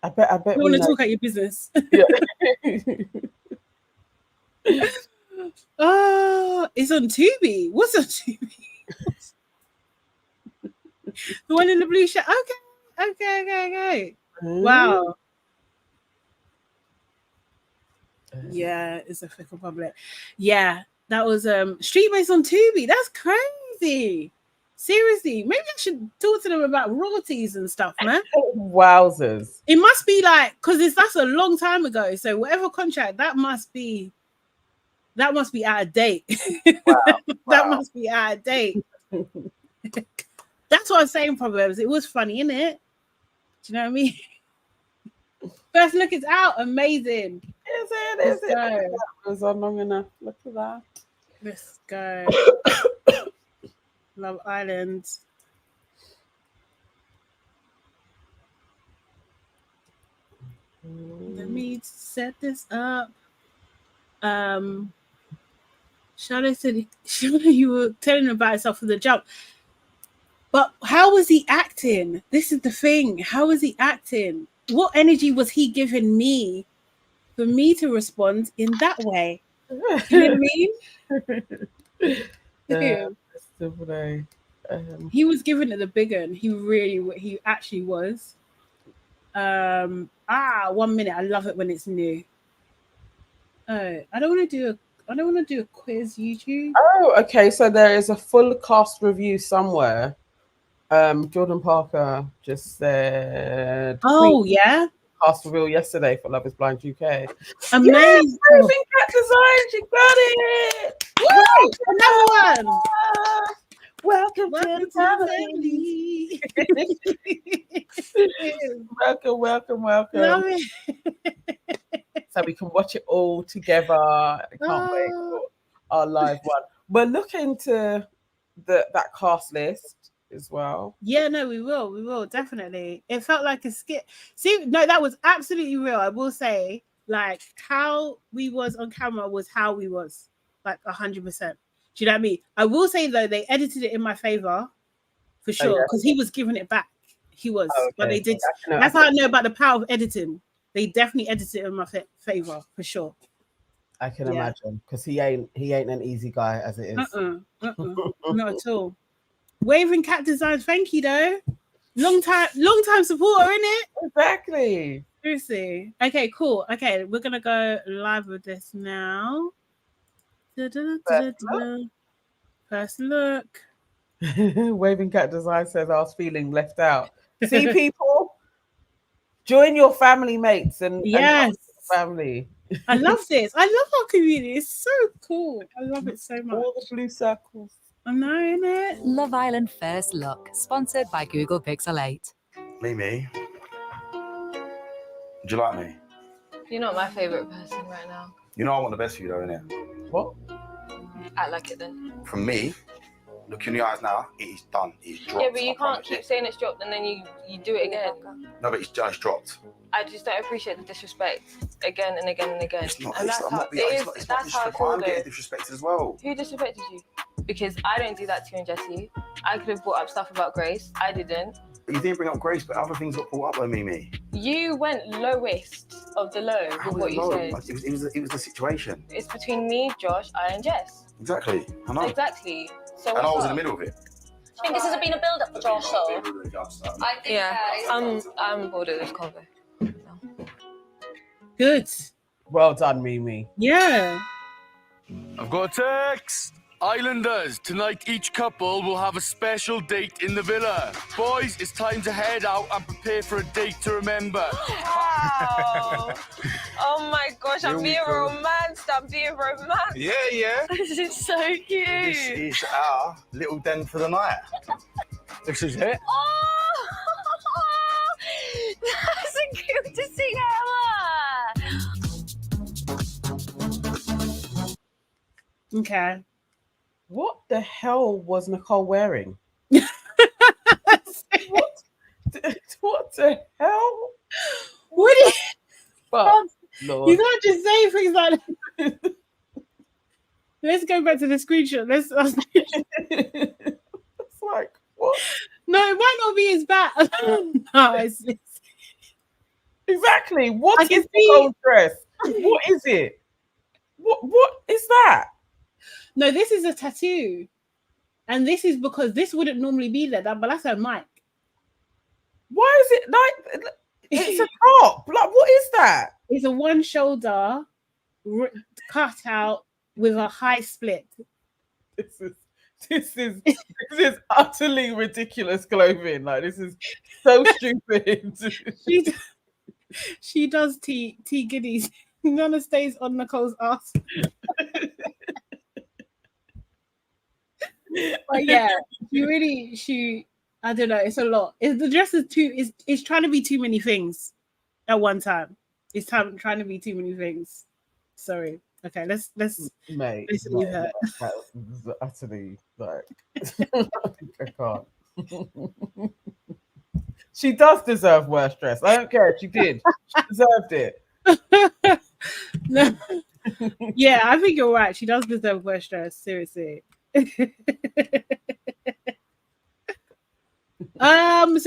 Speaker 2: I bet.
Speaker 1: I want to talk about your business.
Speaker 2: Yeah.
Speaker 1: It's on Tubi. What's on Tubi? The one in the blue shirt. Okay. Wow. Yeah, it's a fickle public. Yeah, that was Street Mate's on Tubi. That's crazy. Seriously, maybe I should talk to them about royalties and stuff, man.
Speaker 2: Wowzers.
Speaker 1: It must be like, because that's a long time ago. So whatever contract, that must be out of date.
Speaker 2: Wow.
Speaker 1: That must be out of date. That's what I'm saying, Proverbs. It was funny, innit? Do you know what I mean? First look is out. Amazing.
Speaker 2: Is it? It was on long enough. Look at that.
Speaker 1: Let's go. Love Island. Let me set this up. Charlotte said, Charlotte, you were telling about yourself from the jump. But how was he acting? This is the thing. How was he acting? What energy was he giving me for me to respond in that way? You know what I mean? He was giving it the big one. He actually was. 1 minute. I love it when it's new. Oh, I don't want to do a quiz, YouTube.
Speaker 2: Oh, okay. So there is a full cast review somewhere. Jordan Parker just said.
Speaker 1: Oh, yeah.
Speaker 2: Cast reveal yesterday for Love is Blind UK.
Speaker 1: Amazing.
Speaker 2: Moving Cat Design, she got it.
Speaker 1: Woo! Another one.
Speaker 2: Welcome to the family. welcome.
Speaker 1: Love it.
Speaker 2: So we can watch it all together. I can't wait for our live one. We're looking to that cast list as well.
Speaker 1: Yeah, no, we will definitely. It felt like a skit. See, no, that was absolutely real. I will say, like, how we was on camera was how we was, like 100%. Do you know what I mean? I will say though, they edited it in my favor for sure, because he was giving it back. He was, but they did. That's how I know about the power of editing. They definitely edited it in my favor for sure.
Speaker 2: I can imagine, because he ain't an easy guy as it is.
Speaker 1: Not at all. Waving Cat Designs, thank you though. Long time supporter, innit?
Speaker 2: Exactly.
Speaker 1: Seriously. Okay, cool. Okay, we're gonna go live with this now. First look.
Speaker 2: Waving Cat Design says I was feeling left out. See, people, join your family mates and family.
Speaker 1: I love this. I love our community. It's so cool. I love it so much.
Speaker 2: All the blue circles.
Speaker 1: I know, innit?
Speaker 4: Love Island First Look, sponsored by Google Pixel 8.
Speaker 5: MIMII, do you like me?
Speaker 6: You're not my favourite person right now.
Speaker 5: You know I want the best for you though, innit?
Speaker 2: What?
Speaker 6: Act like it then.
Speaker 5: From me, look in your eyes now, it is done. It's dropped.
Speaker 6: Yeah, but you can't keep saying it's dropped and then you do it again.
Speaker 5: No, but it's just dropped.
Speaker 6: I just don't appreciate the disrespect again and again and again.
Speaker 5: It's not,
Speaker 6: and
Speaker 5: it's
Speaker 6: that's
Speaker 5: not,
Speaker 6: how
Speaker 5: it's not disrespectful. I'm getting disrespected as well.
Speaker 6: Who disrespected you? Because I don't do that to you and Jesse. I could have brought up stuff about Grace. I didn't.
Speaker 5: But you didn't bring up Grace, but other things got brought up by MIMII.
Speaker 6: You went lowest of the low with what you said.
Speaker 5: It was the situation.
Speaker 6: It's between me, Josh, I and Jess.
Speaker 5: Exactly. I know.
Speaker 6: Exactly. So
Speaker 5: and I was in the middle of it.
Speaker 7: I think this has been a build-up for Josh, so
Speaker 6: I think I'm bored of this convo. No.
Speaker 1: Good.
Speaker 2: Well done, MIMII.
Speaker 1: Yeah.
Speaker 8: I've got a text. Islanders, tonight each couple will have a special date in the villa. Boys, it's time to head out and prepare for a date to remember.
Speaker 6: Wow. Oh my gosh, I'm being romanced.
Speaker 5: Yeah.
Speaker 6: This is so cute.
Speaker 5: This is our little den for the night. This is it.
Speaker 6: Oh, that's the cutest thing ever.
Speaker 1: Okay.
Speaker 2: What the hell was Nicole wearing? What the hell?
Speaker 1: What is
Speaker 2: Lord.
Speaker 1: You can't just say things like that. Let's go back to the screenshot.
Speaker 2: It's like, what?
Speaker 1: No, it might not be as bad. No, it's
Speaker 2: exactly. What is Nicole's dress? What is it? What is that?
Speaker 1: No, this is a tattoo. And this is because this wouldn't normally be there, but that's her mic.
Speaker 2: Why is it like it's a top? Like, what is that?
Speaker 1: It's a one shoulder cut out with a high split.
Speaker 2: This is utterly ridiculous clothing. Like, this is so stupid.
Speaker 1: She does T Giddies. Nana stays on Nicole's ass. But yeah, she I don't know, it's a lot. The dress is trying to be too many things at one time. It's trying to be too many things. Sorry. Okay, let's
Speaker 2: Mate,
Speaker 1: listen to her.
Speaker 2: that's utterly like I can't. She does deserve worse stress. I don't care if she did. She deserved it.
Speaker 1: No. Yeah, I think you're right. She does deserve worse stress. Seriously. So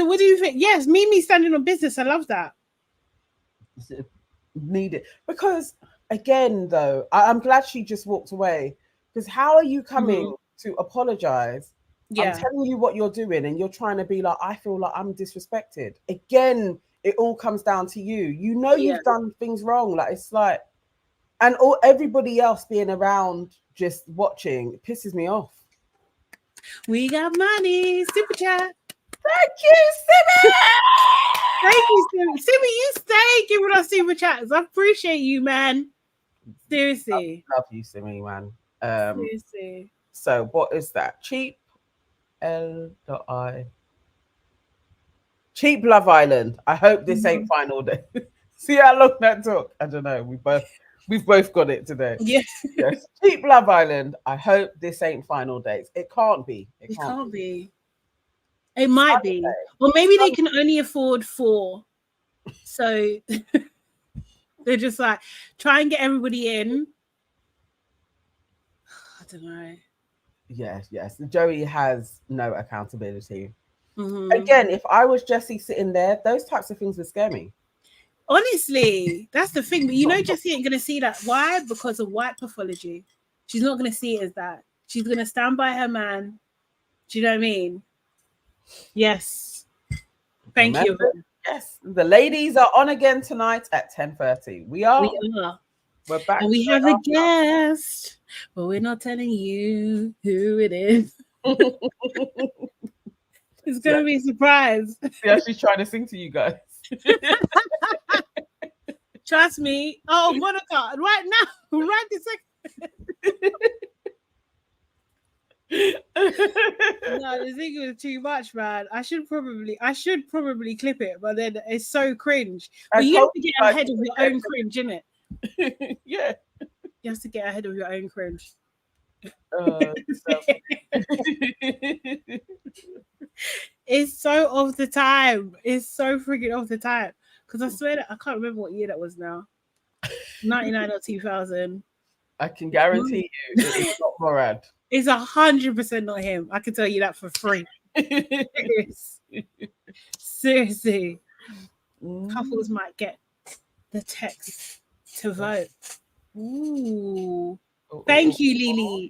Speaker 1: what do you think? Yes, Mimi standing on business. I love that.
Speaker 2: Need it because again, though, I'm glad she just walked away. Because how are you coming to apologize?
Speaker 1: Yeah.
Speaker 2: I'm telling you what you're doing, and you're trying to be like, I feel like I'm disrespected. Again, it all comes down to you. You know you've done things wrong. Like it's like, and everybody else being around just watching, it pisses me off.
Speaker 1: We got money. Super chat.
Speaker 2: Thank you, Simi.
Speaker 1: Thank you, Simi. Simi, you stay giving us super chats. I appreciate you, man. Seriously.
Speaker 2: Love you, Simi, man.
Speaker 1: Seriously.
Speaker 2: So what is that? Cheap L.I. Cheap Love Island. I hope this ain't final day. See how long that took? I don't know. We've both got it today.
Speaker 1: Yes.
Speaker 2: Yes. Cheap Love Island. I hope this ain't final dates. It can't be.
Speaker 1: It can't be. It might be. Or maybe they can only afford 4. So they're just like, try and get everybody in. I don't know.
Speaker 2: Yes. Joey has no accountability. Again, if I was Jessie sitting there, those types of things would scare me.
Speaker 1: Honestly, that's the thing. But you know, Jessie ain't going to see that. Why? Because of white pathology. She's not going to see it as that. She's going to stand by her man. Do you know what I mean? Yes. Thank you.
Speaker 2: Yes. The ladies are on again tonight at 10:30. We are. We're back.
Speaker 1: And we have a guest, but we're not telling you who it is. It's going to be a surprise.
Speaker 2: Yeah, she's trying to sing to you guys.
Speaker 1: Trust me. Oh, Monica, right now, right this second. No, the thing was too much, man. I should probably clip it, but then it's so cringe. But you have to get ahead of your own cringe, innit?
Speaker 2: Yeah.
Speaker 1: You have to get ahead of your own cringe. It's so off the time. It's so freaking off the time. Because I swear that I can't remember what year that was now. 99 or 2000. I
Speaker 2: can guarantee you it's not Morad.
Speaker 1: It's 100% not him. I can tell you that for free. Seriously. Couples might get the text to vote. Ooh. Thank you,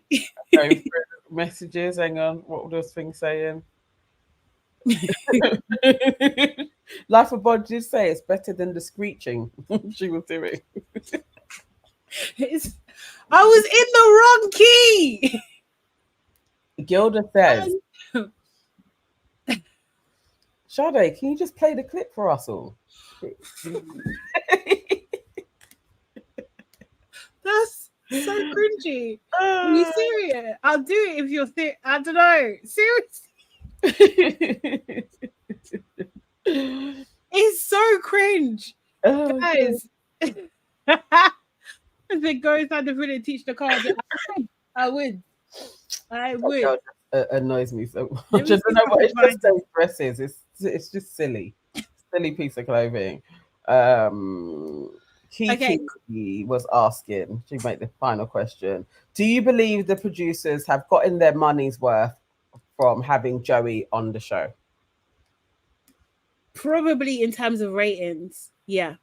Speaker 1: Lily.
Speaker 2: Messages. Hang on. What were those things saying? Life of Bod did say it's better than the screeching she was doing.
Speaker 1: I was in the wrong key.
Speaker 2: Gilda says, Sade, can you just play the clip for us all?
Speaker 1: That's so cringy. Are you serious? I'll do it if you're I don't know. Seriously. It's so cringe. Guys. If it goes down the village, teach the car. I would.
Speaker 2: God, annoys me so much. I don't know what it's just those dresses. It's just silly piece of clothing. Kiki was asking. She made the final question. Do you believe the producers have gotten their money's worth from having Joey on the show?
Speaker 1: Probably in terms of ratings, yeah.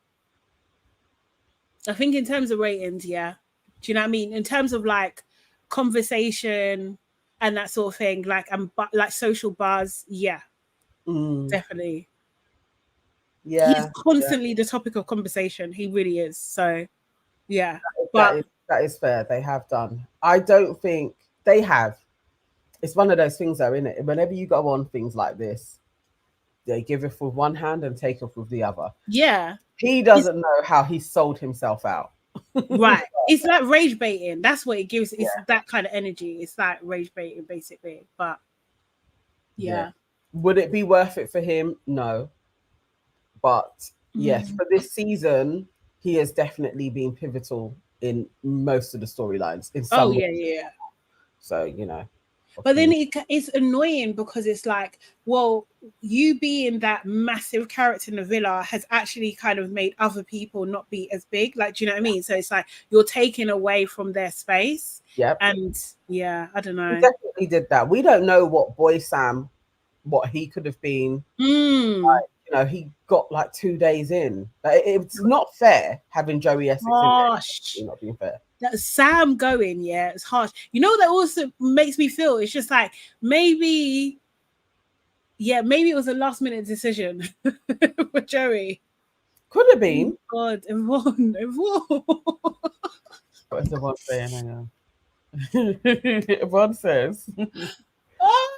Speaker 1: I think in terms of ratings, yeah. Do you know what I mean? In terms of like conversation and that sort of thing, like social buzz, yeah. Definitely.
Speaker 2: Yeah.
Speaker 1: He's constantly the topic of conversation. He really is. So yeah.
Speaker 2: That is fair. They have done. I don't think they have. It's one of those things though, isn't it? Whenever you go on things like this, they give it with one hand and take off with the other.
Speaker 1: Yeah.
Speaker 2: He doesn't know how he sold himself out.
Speaker 1: Right. It's like rage baiting. That's what it gives. It's that kind of energy. It's like rage baiting, basically. But yeah.
Speaker 2: Would it be worth it for him? No. But yes, for this season, he has definitely been pivotal in most of the storylines. In some
Speaker 1: Oh yeah.
Speaker 2: So you know.
Speaker 1: But then it's annoying because it's like, well, you being that massive character in the villa has actually kind of made other people not be as big. Like, do you know what I mean? So it's like you're taking away from their space.
Speaker 2: Yeah.
Speaker 1: And yeah, I don't know.
Speaker 2: He definitely did that. We don't know what Boy Sam, what he could have been. Like, you know, he got like 2 days in. Like, it's not fair having Joey Essex in there. It's not being fair.
Speaker 1: That Sam going, yeah, it's harsh. You know, that also makes me feel it's just like maybe it was a last minute decision for Joey.
Speaker 2: Could have been.
Speaker 1: Oh God, Yvonne.
Speaker 2: What is Yvonne saying? Hang on. Yvonne says,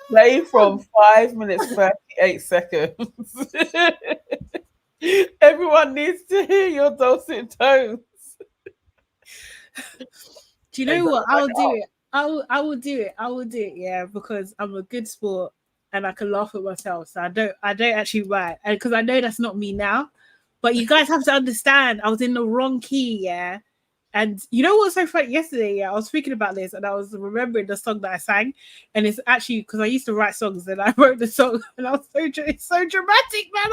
Speaker 2: play from 5 minutes 38 seconds. Everyone needs to hear your dulcet tones.
Speaker 1: Do you know what? I'll do it. I will do it. I will do it. Yeah, because I'm a good sport and I can laugh at myself. So I don't actually write, and because I know that's not me now. But you guys have to understand, I was in the wrong key. Yeah, and you know what's so funny? Yesterday, yeah, I was thinking about this and I was remembering the song that I sang, and it's actually because I used to write songs and I wrote the song, and I was it's so dramatic, man.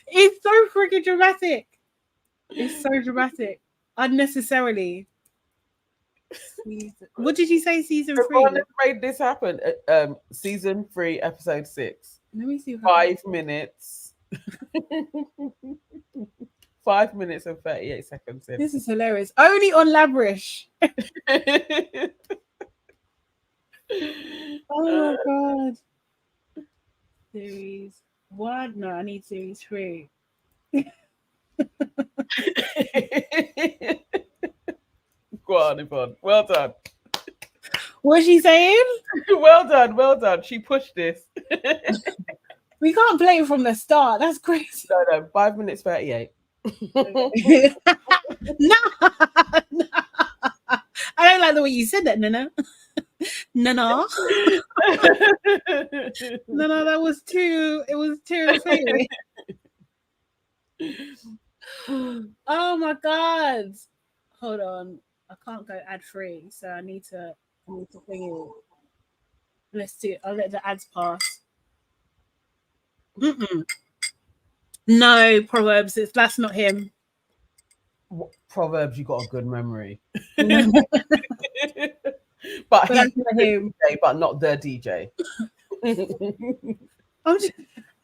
Speaker 1: It's so freaking dramatic. It's so dramatic, unnecessarily. What did you say? Season 3?
Speaker 2: Let's made this happen. Season 3, episode 6.
Speaker 1: Let me see.
Speaker 2: 5 minutes. 5 minutes and 38 seconds. In.
Speaker 1: This is hilarious. Only on LABRISH. Oh my God. Series 1. No, I need series 3.
Speaker 2: Go on, Yvonne. Well done.
Speaker 1: What's she saying?
Speaker 2: Well done. She pushed this.
Speaker 1: We can't play it from the start. That's crazy.
Speaker 2: No. 5 minutes 38.
Speaker 1: No. I don't like the way you said that, Nana. Nana. No, that was too. It was too funny. Oh my God. Hold on. I can't go ad free, so I need to bring it. Let's do it. I'll let the ads pass. No, Proverbs. That's not him.
Speaker 2: Proverbs, you got a good memory.
Speaker 1: But that's not him.
Speaker 2: DJ, but not the DJ.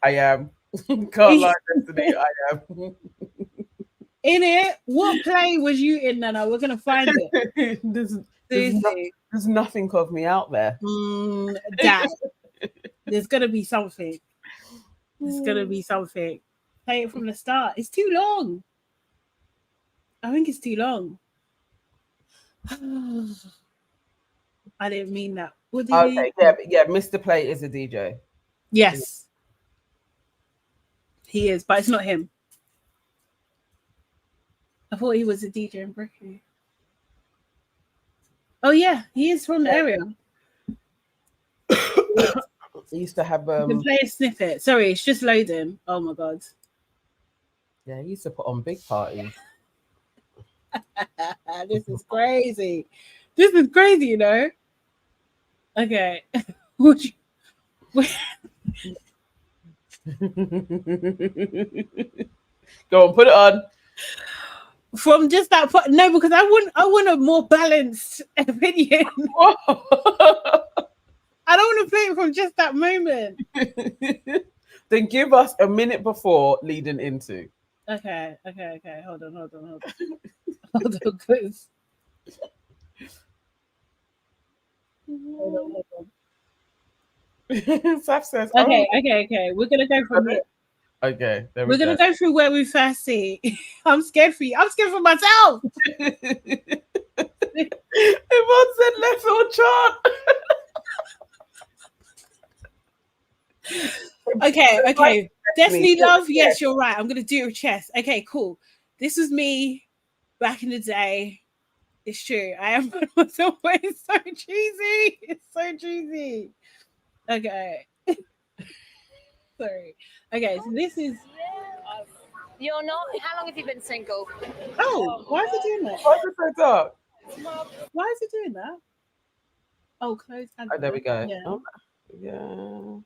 Speaker 2: I am. Can't lie, Destiny. I am.
Speaker 1: In it, what play was you in, Nana? We're gonna find it.
Speaker 2: There's nothing of me out there.
Speaker 1: Dad, there's gonna be something. There's gonna be something. Play it from the start. It's too long. I think it's too long. I didn't mean that. What did
Speaker 2: okay, yeah. Mr. Play is a DJ.
Speaker 1: Yes, he is, but it's not him. I thought he was a DJ in Brooklyn. Oh yeah, he is from the area.
Speaker 2: He used to have
Speaker 1: You can play a snippet. Sorry, it's just loading. Oh my God.
Speaker 2: Yeah, he used to put on big parties.
Speaker 1: This is crazy. This is crazy, you know. Okay. Would you...
Speaker 2: Go on, put it on.
Speaker 1: From just that point, no, because I want a more balanced opinion. I don't want to play it from just that moment.
Speaker 2: Then give us a minute before leading into.
Speaker 1: Okay. Hold on. Hold on, please. Hold on.
Speaker 2: Saf says,
Speaker 1: okay. We're gonna go from here.
Speaker 2: Okay,
Speaker 1: we're gonna go through where we first see. I'm scared for you. I'm scared for myself.
Speaker 2: Everyone said let's all chant.
Speaker 1: Okay. Destiny Love. Yes, you're right. I'm gonna do it with chess. Okay, cool. This was me back in the day. It's true. I am myself, but it's so cheesy. It's so cheesy. Okay. Sorry. Okay, so this is
Speaker 7: You're not? How long have you been single?
Speaker 1: Oh, why is it doing that?
Speaker 2: Why is it so dark?
Speaker 1: Why is it doing that? Oh, close.
Speaker 2: Oh, there we go.
Speaker 1: Yeah.
Speaker 2: Oh, yeah.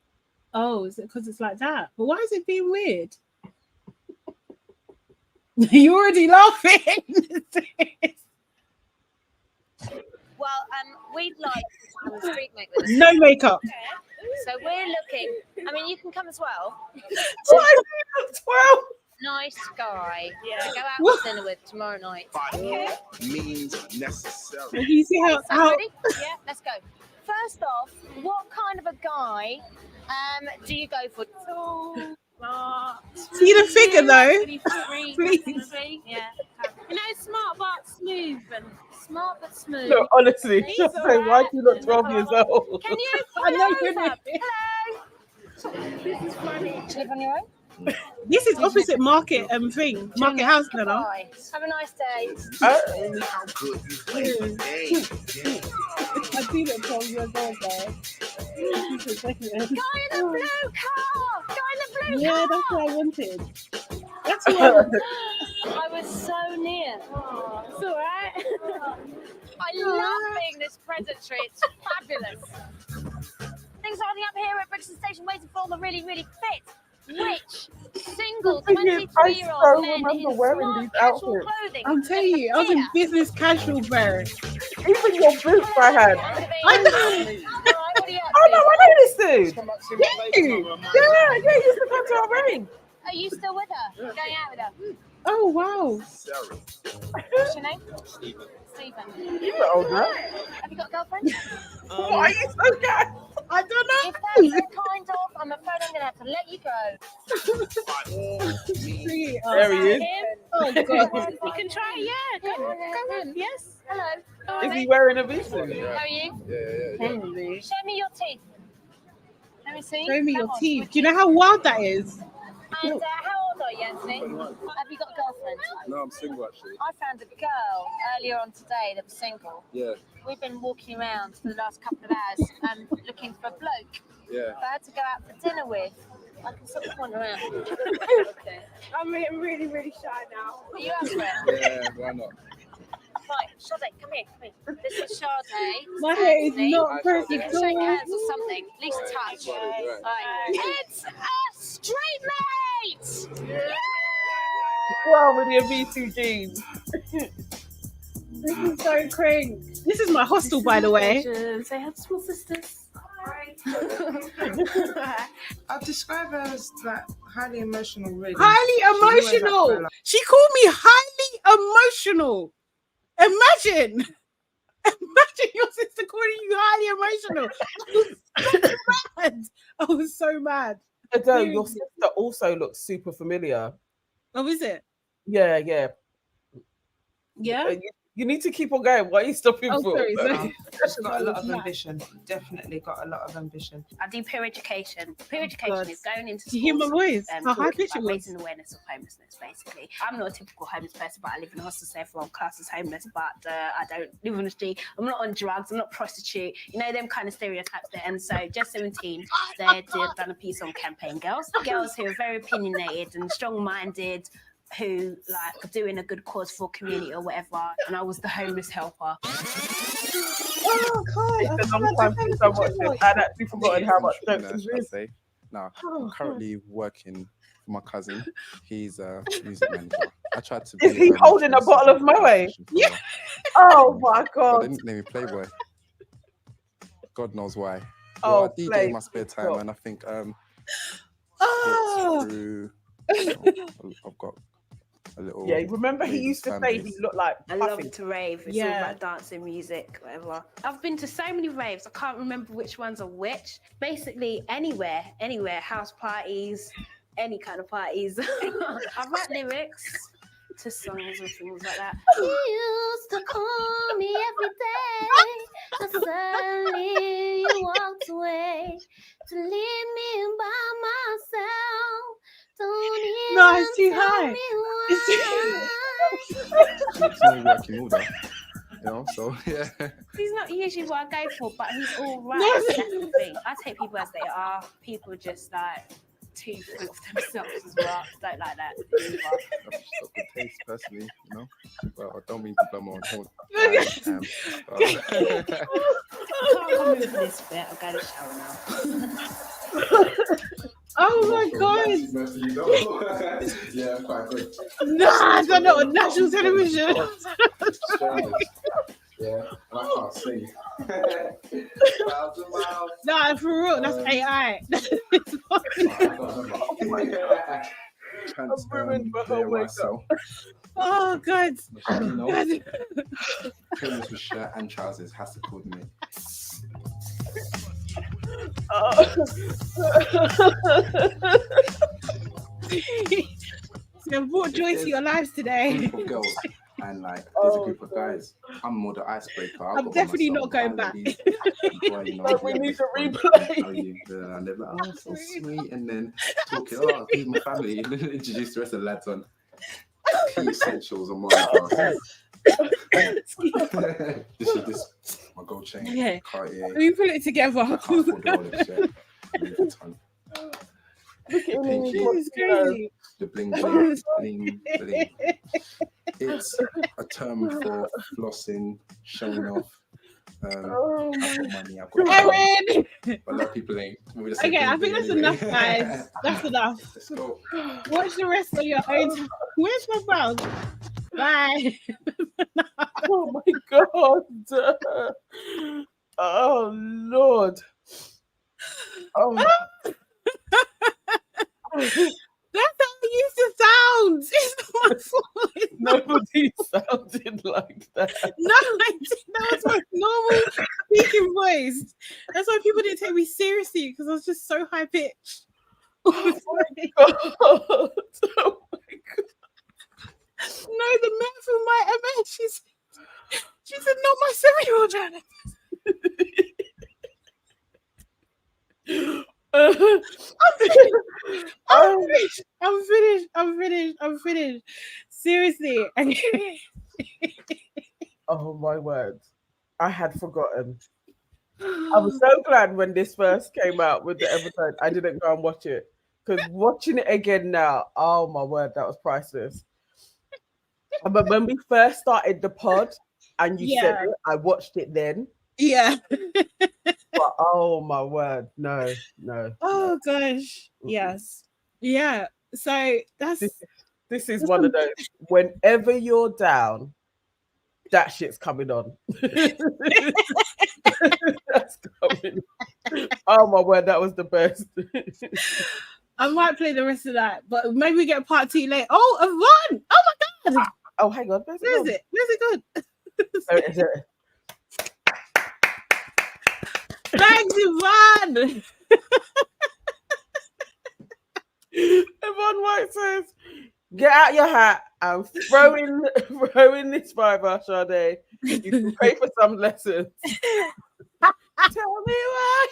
Speaker 1: Oh, is it because it's like that? But why is it being weird? You're already laughing.
Speaker 7: Well, we'd like to come and street mate with us.
Speaker 1: No makeup.
Speaker 7: So we're looking. I mean, you can come as well.
Speaker 2: 12.
Speaker 7: Nice guy. Yeah. Go out
Speaker 1: What?
Speaker 7: for dinner with tomorrow night.
Speaker 5: Means necessary.
Speaker 1: You see
Speaker 7: So
Speaker 1: how
Speaker 7: ready? Yeah, let's go. First off, what kind of a guy do you go for?
Speaker 1: see the figure though? Please.
Speaker 7: Yeah. You know, smart but smooth and smart but smooth.
Speaker 2: No, honestly,
Speaker 7: He's
Speaker 2: just say,
Speaker 7: alright.
Speaker 2: why do you look 12 years old?
Speaker 7: Can you?
Speaker 1: I know
Speaker 7: Hello.
Speaker 1: you're not.
Speaker 7: Hello. Live on your own?
Speaker 1: This is opposite Market Market House, no.
Speaker 7: Bye. Have a nice day.
Speaker 5: How good you play the game.
Speaker 1: I see that 12 years old, guys.
Speaker 7: Guy in the blue car! Guy in the blue
Speaker 1: Yeah,
Speaker 7: car!
Speaker 1: that's what I wanted. That's what I wanted.
Speaker 7: I was so near. Oh, it's all right. I love being this predatory. It's fabulous. Things are holding up here at Brixton Station waiting for all the really, really fit, rich, single,
Speaker 2: The thing is,
Speaker 7: 23-year-old
Speaker 2: I so
Speaker 7: men in
Speaker 2: remember wearing
Speaker 7: smart
Speaker 2: these
Speaker 7: casual
Speaker 2: outfits.
Speaker 7: clothing.
Speaker 1: I'm telling you, I was in business casual, bro.
Speaker 2: Even your boots I had.
Speaker 1: I know.
Speaker 7: All right, what are you up
Speaker 2: Oh no,
Speaker 7: to?
Speaker 2: I know this dude.
Speaker 1: You.
Speaker 2: Yeah, he used to come to our wedding.
Speaker 7: Are you still with her? Going out with her?
Speaker 1: Oh wow.
Speaker 7: What's your name? Stephen.
Speaker 2: He's an old man.
Speaker 7: Have you got a girlfriend?
Speaker 2: Why are you so good?
Speaker 1: I don't know.
Speaker 7: If that's the kind of, I'm afraid I'm going to have to let you go.
Speaker 1: See,
Speaker 2: There he is.
Speaker 1: Oh god.
Speaker 7: You can try, yeah. Go on. Yes. Hello.
Speaker 2: Is he wearing a V-suit?
Speaker 7: How are you?
Speaker 1: Probably.
Speaker 7: Show me your teeth. Let me see.
Speaker 1: Show me
Speaker 7: Come
Speaker 1: your
Speaker 7: on.
Speaker 1: teeth. Do you know how wild that is?
Speaker 7: And how old are you, Anthony? Have you got a girlfriend?
Speaker 5: No, I'm single actually.
Speaker 7: I found a girl earlier on today that was single.
Speaker 5: Yeah,
Speaker 7: We've been walking around for the last couple of hours looking for a bloke
Speaker 5: yeah.
Speaker 7: I had to go out for dinner with. I can sort of point around. Okay.
Speaker 6: I'm really, really shy now.
Speaker 7: Are you up for it?
Speaker 5: Yeah, why not?
Speaker 7: Right, Sade, come here. This is Sade.
Speaker 1: My hair is
Speaker 7: Anthony.
Speaker 1: not very
Speaker 7: You can shake hands or something. At least touch.
Speaker 5: Right.
Speaker 7: Right. It's a street mate! Yeah!
Speaker 2: Wow, with your V2 jeans.
Speaker 1: This is so cringe. This is my hostel, by the way.
Speaker 9: Say hi to small sisters. I'll describe her as like highly emotional, really.
Speaker 1: Highly emotional. She called me highly emotional. Imagine your sister calling you highly emotional. I was so mad.
Speaker 2: Adele, your sister also looks super familiar.
Speaker 1: Oh, is it?
Speaker 2: Yeah, yeah.
Speaker 1: Yeah.
Speaker 2: You need to keep on going. Why are you stopping
Speaker 1: Oh,
Speaker 2: for?
Speaker 1: sorry.
Speaker 9: She's got a lot of ambition. Definitely got a lot of ambition.
Speaker 10: I do peer education. Peer education is going into
Speaker 1: Do you hear my
Speaker 10: schools,
Speaker 1: voice? How high
Speaker 10: talking
Speaker 1: pitch it
Speaker 10: about
Speaker 1: was?
Speaker 10: raising awareness of homelessness, basically. I'm not a typical homeless person, but I live in a hostel, so everyone classes homeless, but I don't live on the street. I'm not on drugs, I'm not prostitute, you know, them kind of stereotypes there. And so Just 17, they've done a piece on campaign girls who are very opinionated and strong-minded, who like doing a good cause for community or whatever, and I was the homeless helper.
Speaker 1: Oh God!
Speaker 2: It's a long time since I watched it. I'd actually forgotten how much jokes is
Speaker 11: I'd say. No, I'm currently working for my cousin. He's a music manager. I tried to.
Speaker 2: Is he holding a bottle of Moe? Yeah. Oh my God!
Speaker 11: They didn't name me Playboy. God knows why.
Speaker 2: Oh,
Speaker 11: well, I DJ in my spare time, and I think
Speaker 1: Oh.
Speaker 11: it's through. I've got a little.
Speaker 2: Yeah, remember he used to say he looked like
Speaker 10: I
Speaker 2: Puffy.
Speaker 10: love to rave. It's all about dancing, music, whatever. I've been to so many raves, I can't remember which ones are which. Basically, anywhere, house parties, any kind of parties. I write lyrics to songs and things like that. You used to call me every day, but suddenly you walked away to leave me by myself.
Speaker 1: No, it's too high.
Speaker 11: It's no working order, you know. So yeah.
Speaker 10: He's not usually what I go for, but he's all right. That's the thing. I take people as they are. People just like teeth with themselves as well. Don't like that either.
Speaker 11: That's just not good taste, personally, you know. Well, I don't mean to blow my own horn. I
Speaker 10: can't come in for this bit. I'll go to the shower now.
Speaker 1: Oh my god!
Speaker 12: Yeah, quite good.
Speaker 1: Nah, I don't know on national television.
Speaker 12: Yeah, and I can't sing.
Speaker 1: Nah, for real, that's AI. Oh god.
Speaker 11: Trainers with shirt and trousers has to coordinate.
Speaker 1: So brought joy to your lives today.
Speaker 11: Group of girls and like there's a group of guys. I'm more the icebreaker.
Speaker 1: I'm definitely not going back.
Speaker 11: Boy, you know,
Speaker 2: we need to replay.
Speaker 11: And they're like, oh, so sweet, and then talking, oh, here's my family, and then introduce the rest of the lads on key essentials on my class. This is my gold chain.
Speaker 1: Yeah.
Speaker 11: Cartier.
Speaker 1: We put it together.
Speaker 11: I can't afford the Rolex yet. Louis Vuitton.
Speaker 1: Look at
Speaker 11: Pinky,
Speaker 1: this is crazy.
Speaker 11: the bling bling, bling bling. It's a term for flossing, showing off. I've got money, I've got
Speaker 1: Erin!
Speaker 11: But a lot of people ain't.
Speaker 1: Okay, I think that's enough, guys. That's enough.
Speaker 11: Let's go.
Speaker 1: Watch the rest of your own time. Where's my brown? Bye.
Speaker 2: Oh my god. Oh Lord. Oh.
Speaker 1: That's how it used to sound. It's not my fault.
Speaker 2: Nobody sounded like that.
Speaker 1: No, I didn't. That was my normal speaking voice. That's why people didn't take me seriously because I was just so high pitched.
Speaker 2: Oh my god. Oh my god.
Speaker 1: No, the man from my MS, she said, not my 7-year-old Janet. I'm finished. Seriously.
Speaker 2: Oh my word. I had forgotten. I was so glad when this first came out with the episode, I didn't go and watch it. Because watching it again now, oh my word, that was priceless. But when we first started the pod and you said it, I watched it then.
Speaker 1: Yeah.
Speaker 2: But oh my word, no.
Speaker 1: Oh gosh. Yes. Yeah. So
Speaker 2: this is one of those. Whenever you're down, that shit's coming on. That's coming. Oh my word, that was the best.
Speaker 1: I might play the rest of that, but maybe we get part 2 later. Oh, Yvonne! Oh my god!
Speaker 2: Oh, hang on. Where's
Speaker 1: it? Where's it good? Thanks, Yvonne!
Speaker 2: Yvonne White says, get out your hat and throw in this fiver, Sade. You can pay for some lessons. Tell me why.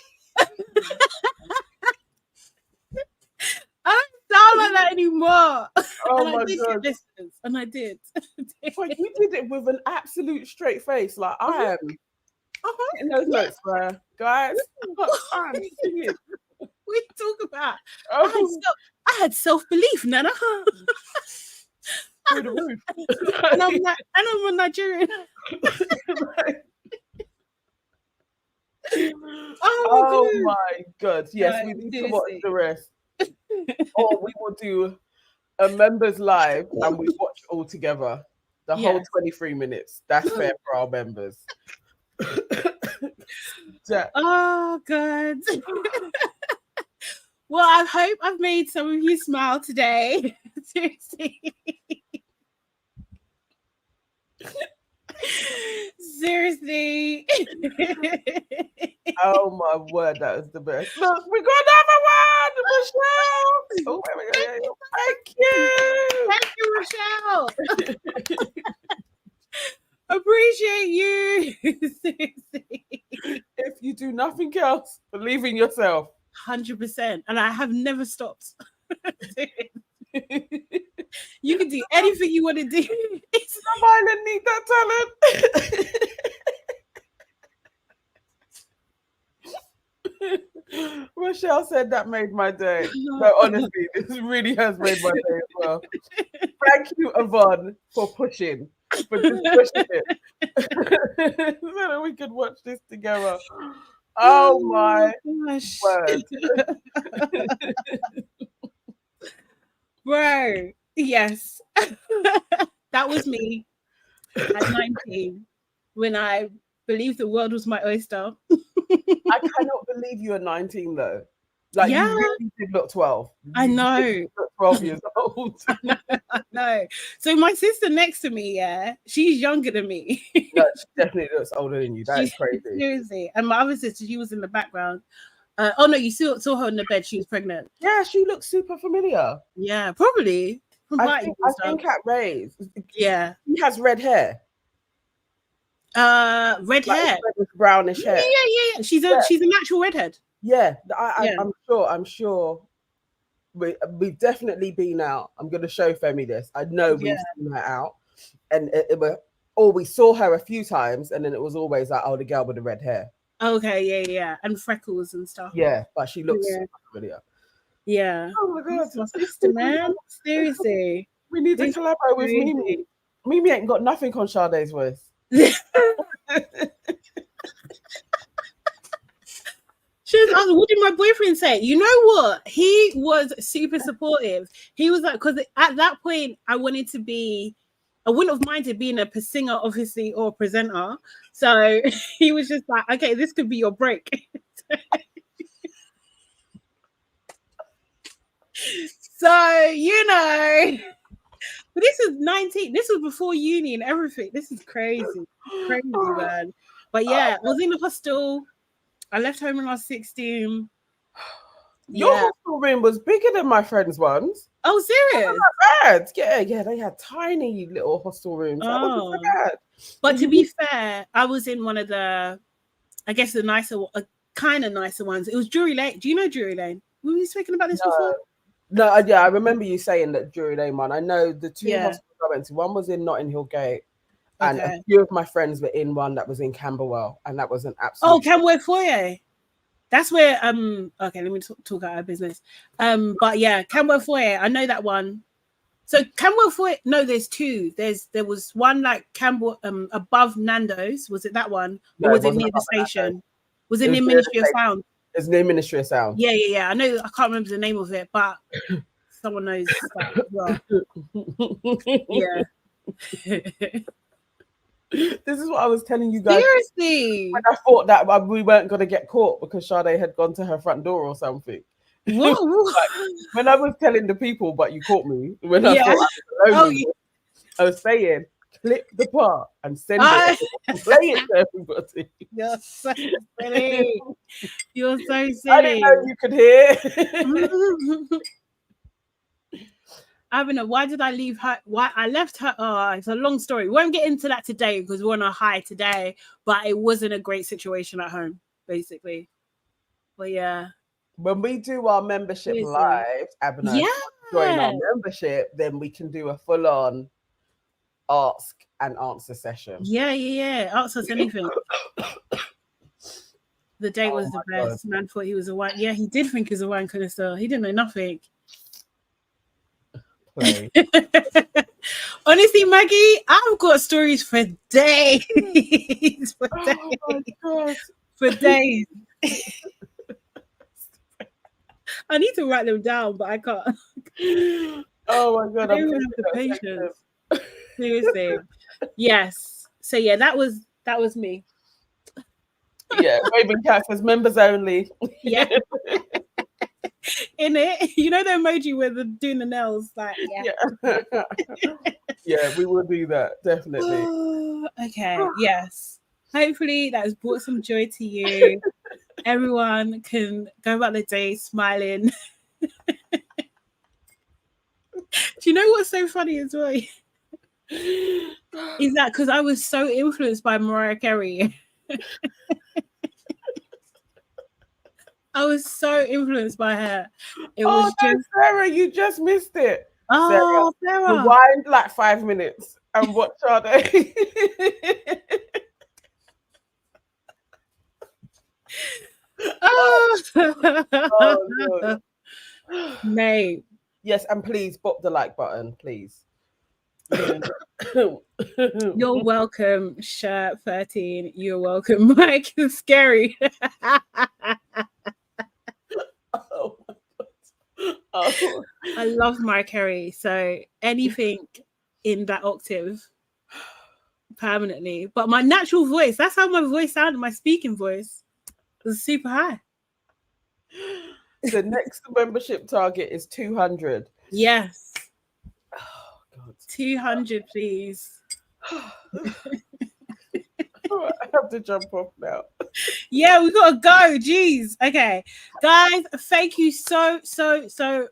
Speaker 1: I don't sound like that anymore.
Speaker 2: Oh
Speaker 1: and
Speaker 2: my
Speaker 1: I did
Speaker 2: god!
Speaker 1: lessons, and I did.
Speaker 2: But you did it with an absolute straight face, like I am. In those notes, guys. I'm singing.
Speaker 1: We talk about.
Speaker 2: Oh.
Speaker 1: I had self-belief, Nana.
Speaker 2: Through the roof.
Speaker 1: and I'm a Nigerian.
Speaker 2: Oh my god! Yes, we need to watch the rest. Or we will do a members live and we watch it all together. The whole 23 minutes. That's fair for our members.
Speaker 1: Oh god. Well, I hope I've made some of you smile today. Seriously. Seriously.
Speaker 2: Oh my word, that was the best. Look, we got another one, Michelle. Oh, thank you,
Speaker 1: Michelle. Appreciate you. Seriously.
Speaker 2: If you do nothing else, believe in yourself.
Speaker 1: 100%, and I have never stopped. You can do anything you want to do.
Speaker 2: Love Island need that talent. Michelle, Michelle said that made my day. No, honestly, this really has made my day as well. Thank you, Yvonne, for pushing. For just pushing it. So that we could watch this together. Oh my word.
Speaker 1: Bro, yes. That was me at 19 when I believed the world was my oyster.
Speaker 2: I cannot believe you were 19 though. Like you really did look 12.
Speaker 1: I know.
Speaker 2: You look 12 years old.
Speaker 1: I know. So my sister next to me, yeah, she's younger than me.
Speaker 2: No, she definitely looks older than you. That is crazy.
Speaker 1: Seriously. And my other sister, she was in the background. Oh no, you saw her in the bed. She was pregnant.
Speaker 2: Yeah, she looks super familiar.
Speaker 1: Yeah, probably.
Speaker 2: I think at Ray's.
Speaker 1: Yeah.
Speaker 2: She has red hair.
Speaker 1: Red hair.
Speaker 2: Brownish hair.
Speaker 1: Yeah. She's a natural redhead.
Speaker 2: Yeah, I'm sure. We've definitely been out. I'm going to show Femi this. I know we've seen her out, and we saw her a few times, and then it was always like, oh, the girl with the red hair.
Speaker 1: Okay, yeah, and freckles and stuff.
Speaker 2: Yeah, but she looks familiar.
Speaker 1: Yeah.
Speaker 2: Oh my god,
Speaker 1: my sister, man. Seriously,
Speaker 2: we need to collaborate with MIMII. MIMII ain't got nothing on Sade's voice.
Speaker 1: She was asking, what did my boyfriend say? You know what? He was super supportive. He was like, because at that point, I wouldn't have minded being a singer, obviously, or a presenter. So he was just like, okay, this could be your break. So, you know, but this is 19. This was before uni and everything. This is crazy. Crazy, man. But yeah, I was in the hostel. I left home when I was 16.
Speaker 2: Your hostel room was bigger than my friend's ones.
Speaker 1: Oh, serious?
Speaker 2: Bad. Yeah, they had tiny little hostel rooms. That wasn't so bad.
Speaker 1: But to be fair, I was in one of the, I guess the kind of nicer ones. It was Drury Lane. Do you know Drury Lane? Were we speaking about this before?
Speaker 2: No, I remember you saying that Drury Lane one. I know the two hospitals I went to. One was in Notting Hill Gate, and a few of my friends were in one that was in Camberwell, and that was an absolute.
Speaker 1: Oh, Camberwell Foyer. That's where okay, let me talk out our business. But yeah, Camberwell Foyer. I know that one. So Camberwell Foyer. No, there's two. There was one like Camberwell above Nando's. Was it that one, or was it near the station? Was it near Ministry of Sound?
Speaker 2: It's near Ministry of Sound.
Speaker 1: Yeah. I know. I can't remember the name of it, but someone knows that as well. Yeah.
Speaker 2: This is what I was telling you guys.
Speaker 1: Seriously,
Speaker 2: when I thought that we weren't going to get caught because Sade had gone to her front door or something.
Speaker 1: What?
Speaker 2: Like, when I was telling the people, but you caught me. When I thought I was alone, I was saying, clip the part and send it. Play it to everybody.
Speaker 1: You're so silly. You're so silly.
Speaker 2: I didn't know you could hear.
Speaker 1: I don't know. Why did I leave her? Why I left her? Oh, it's a long story. We won't get into that today because we're on a high today. But it wasn't a great situation at home, basically. But yeah.
Speaker 2: When we do our membership live, Abner, join our membership, then we can do a full-on ask and answer session.
Speaker 1: Yeah. Ask us anything. The date was the best. Man thought he was a wine. Yeah, he did think he was a wine connoisseur. He didn't know nothing. Honestly, Maggie, I've got stories for days. For days. I need to write them down, but I can't.
Speaker 2: Oh my god,
Speaker 1: I'm the patience. Seriously. Yes. So yeah, that was me.
Speaker 2: Yeah, Raven Cat says members only.
Speaker 1: Yeah. In it, you know the emoji where they're doing the nails, like
Speaker 2: yeah, we will do that definitely.
Speaker 1: Okay, yes. Hopefully that has brought some joy to you. Everyone can go about their day smiling. Do you know what's so funny as well? Is that because I was so influenced by Mariah Carey. I was so influenced by her. It was just
Speaker 2: Sarah, you just missed it.
Speaker 1: Oh, Sarah.
Speaker 2: Rewind like 5 minutes and watch Sade.
Speaker 1: Oh,
Speaker 2: Oh, no.
Speaker 1: Mate.
Speaker 2: Yes, and please bop the like button, please.
Speaker 1: You're welcome, Shirt 13. You're welcome, Mike. It's scary.
Speaker 2: Oh my God. Oh.
Speaker 1: I love Mariah Carey. So anything in that octave permanently. But my natural voice, that's how my voice sounded, my speaking voice was super high.
Speaker 2: The next membership target is 200.
Speaker 1: Yes.
Speaker 2: Oh, God.
Speaker 1: 200, please.
Speaker 2: I have to jump off now.
Speaker 1: Yeah, we gotta go. Jeez. Okay, guys, thank you so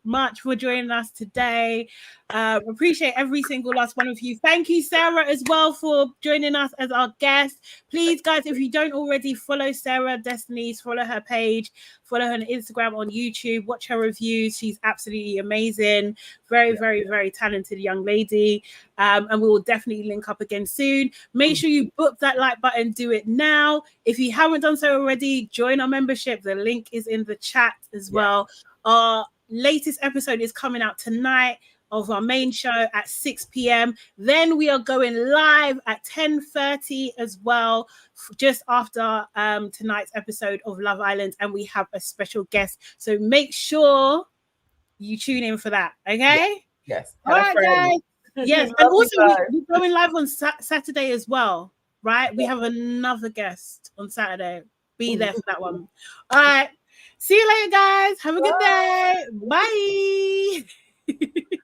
Speaker 1: much for joining us today. Appreciate every single last one of you. Thank you, Sarah, as well, for joining us as our guest. Please, guys, if you don't already, follow Sarah Destinies, follow her page, follow her on Instagram, on YouTube, watch her reviews. She's absolutely amazing. Very talented young lady. And we will definitely link up again soon. Make sure you book that like button. Do it now. If you haven't done so already, join our membership. The link is in the chat as well. Our latest episode is coming out tonight of our main show at 6 p.m. Then we are going live at 10:30 as well, just after tonight's episode of Love Island, and we have a special guest. So make sure you tune in for that. Okay?
Speaker 2: Yes.
Speaker 1: All right, guys. Yes, and also we're going live on Saturday as well, right? We have another guest on Saturday. Be there for that one. All right. See you later, guys. Have a good day. Bye.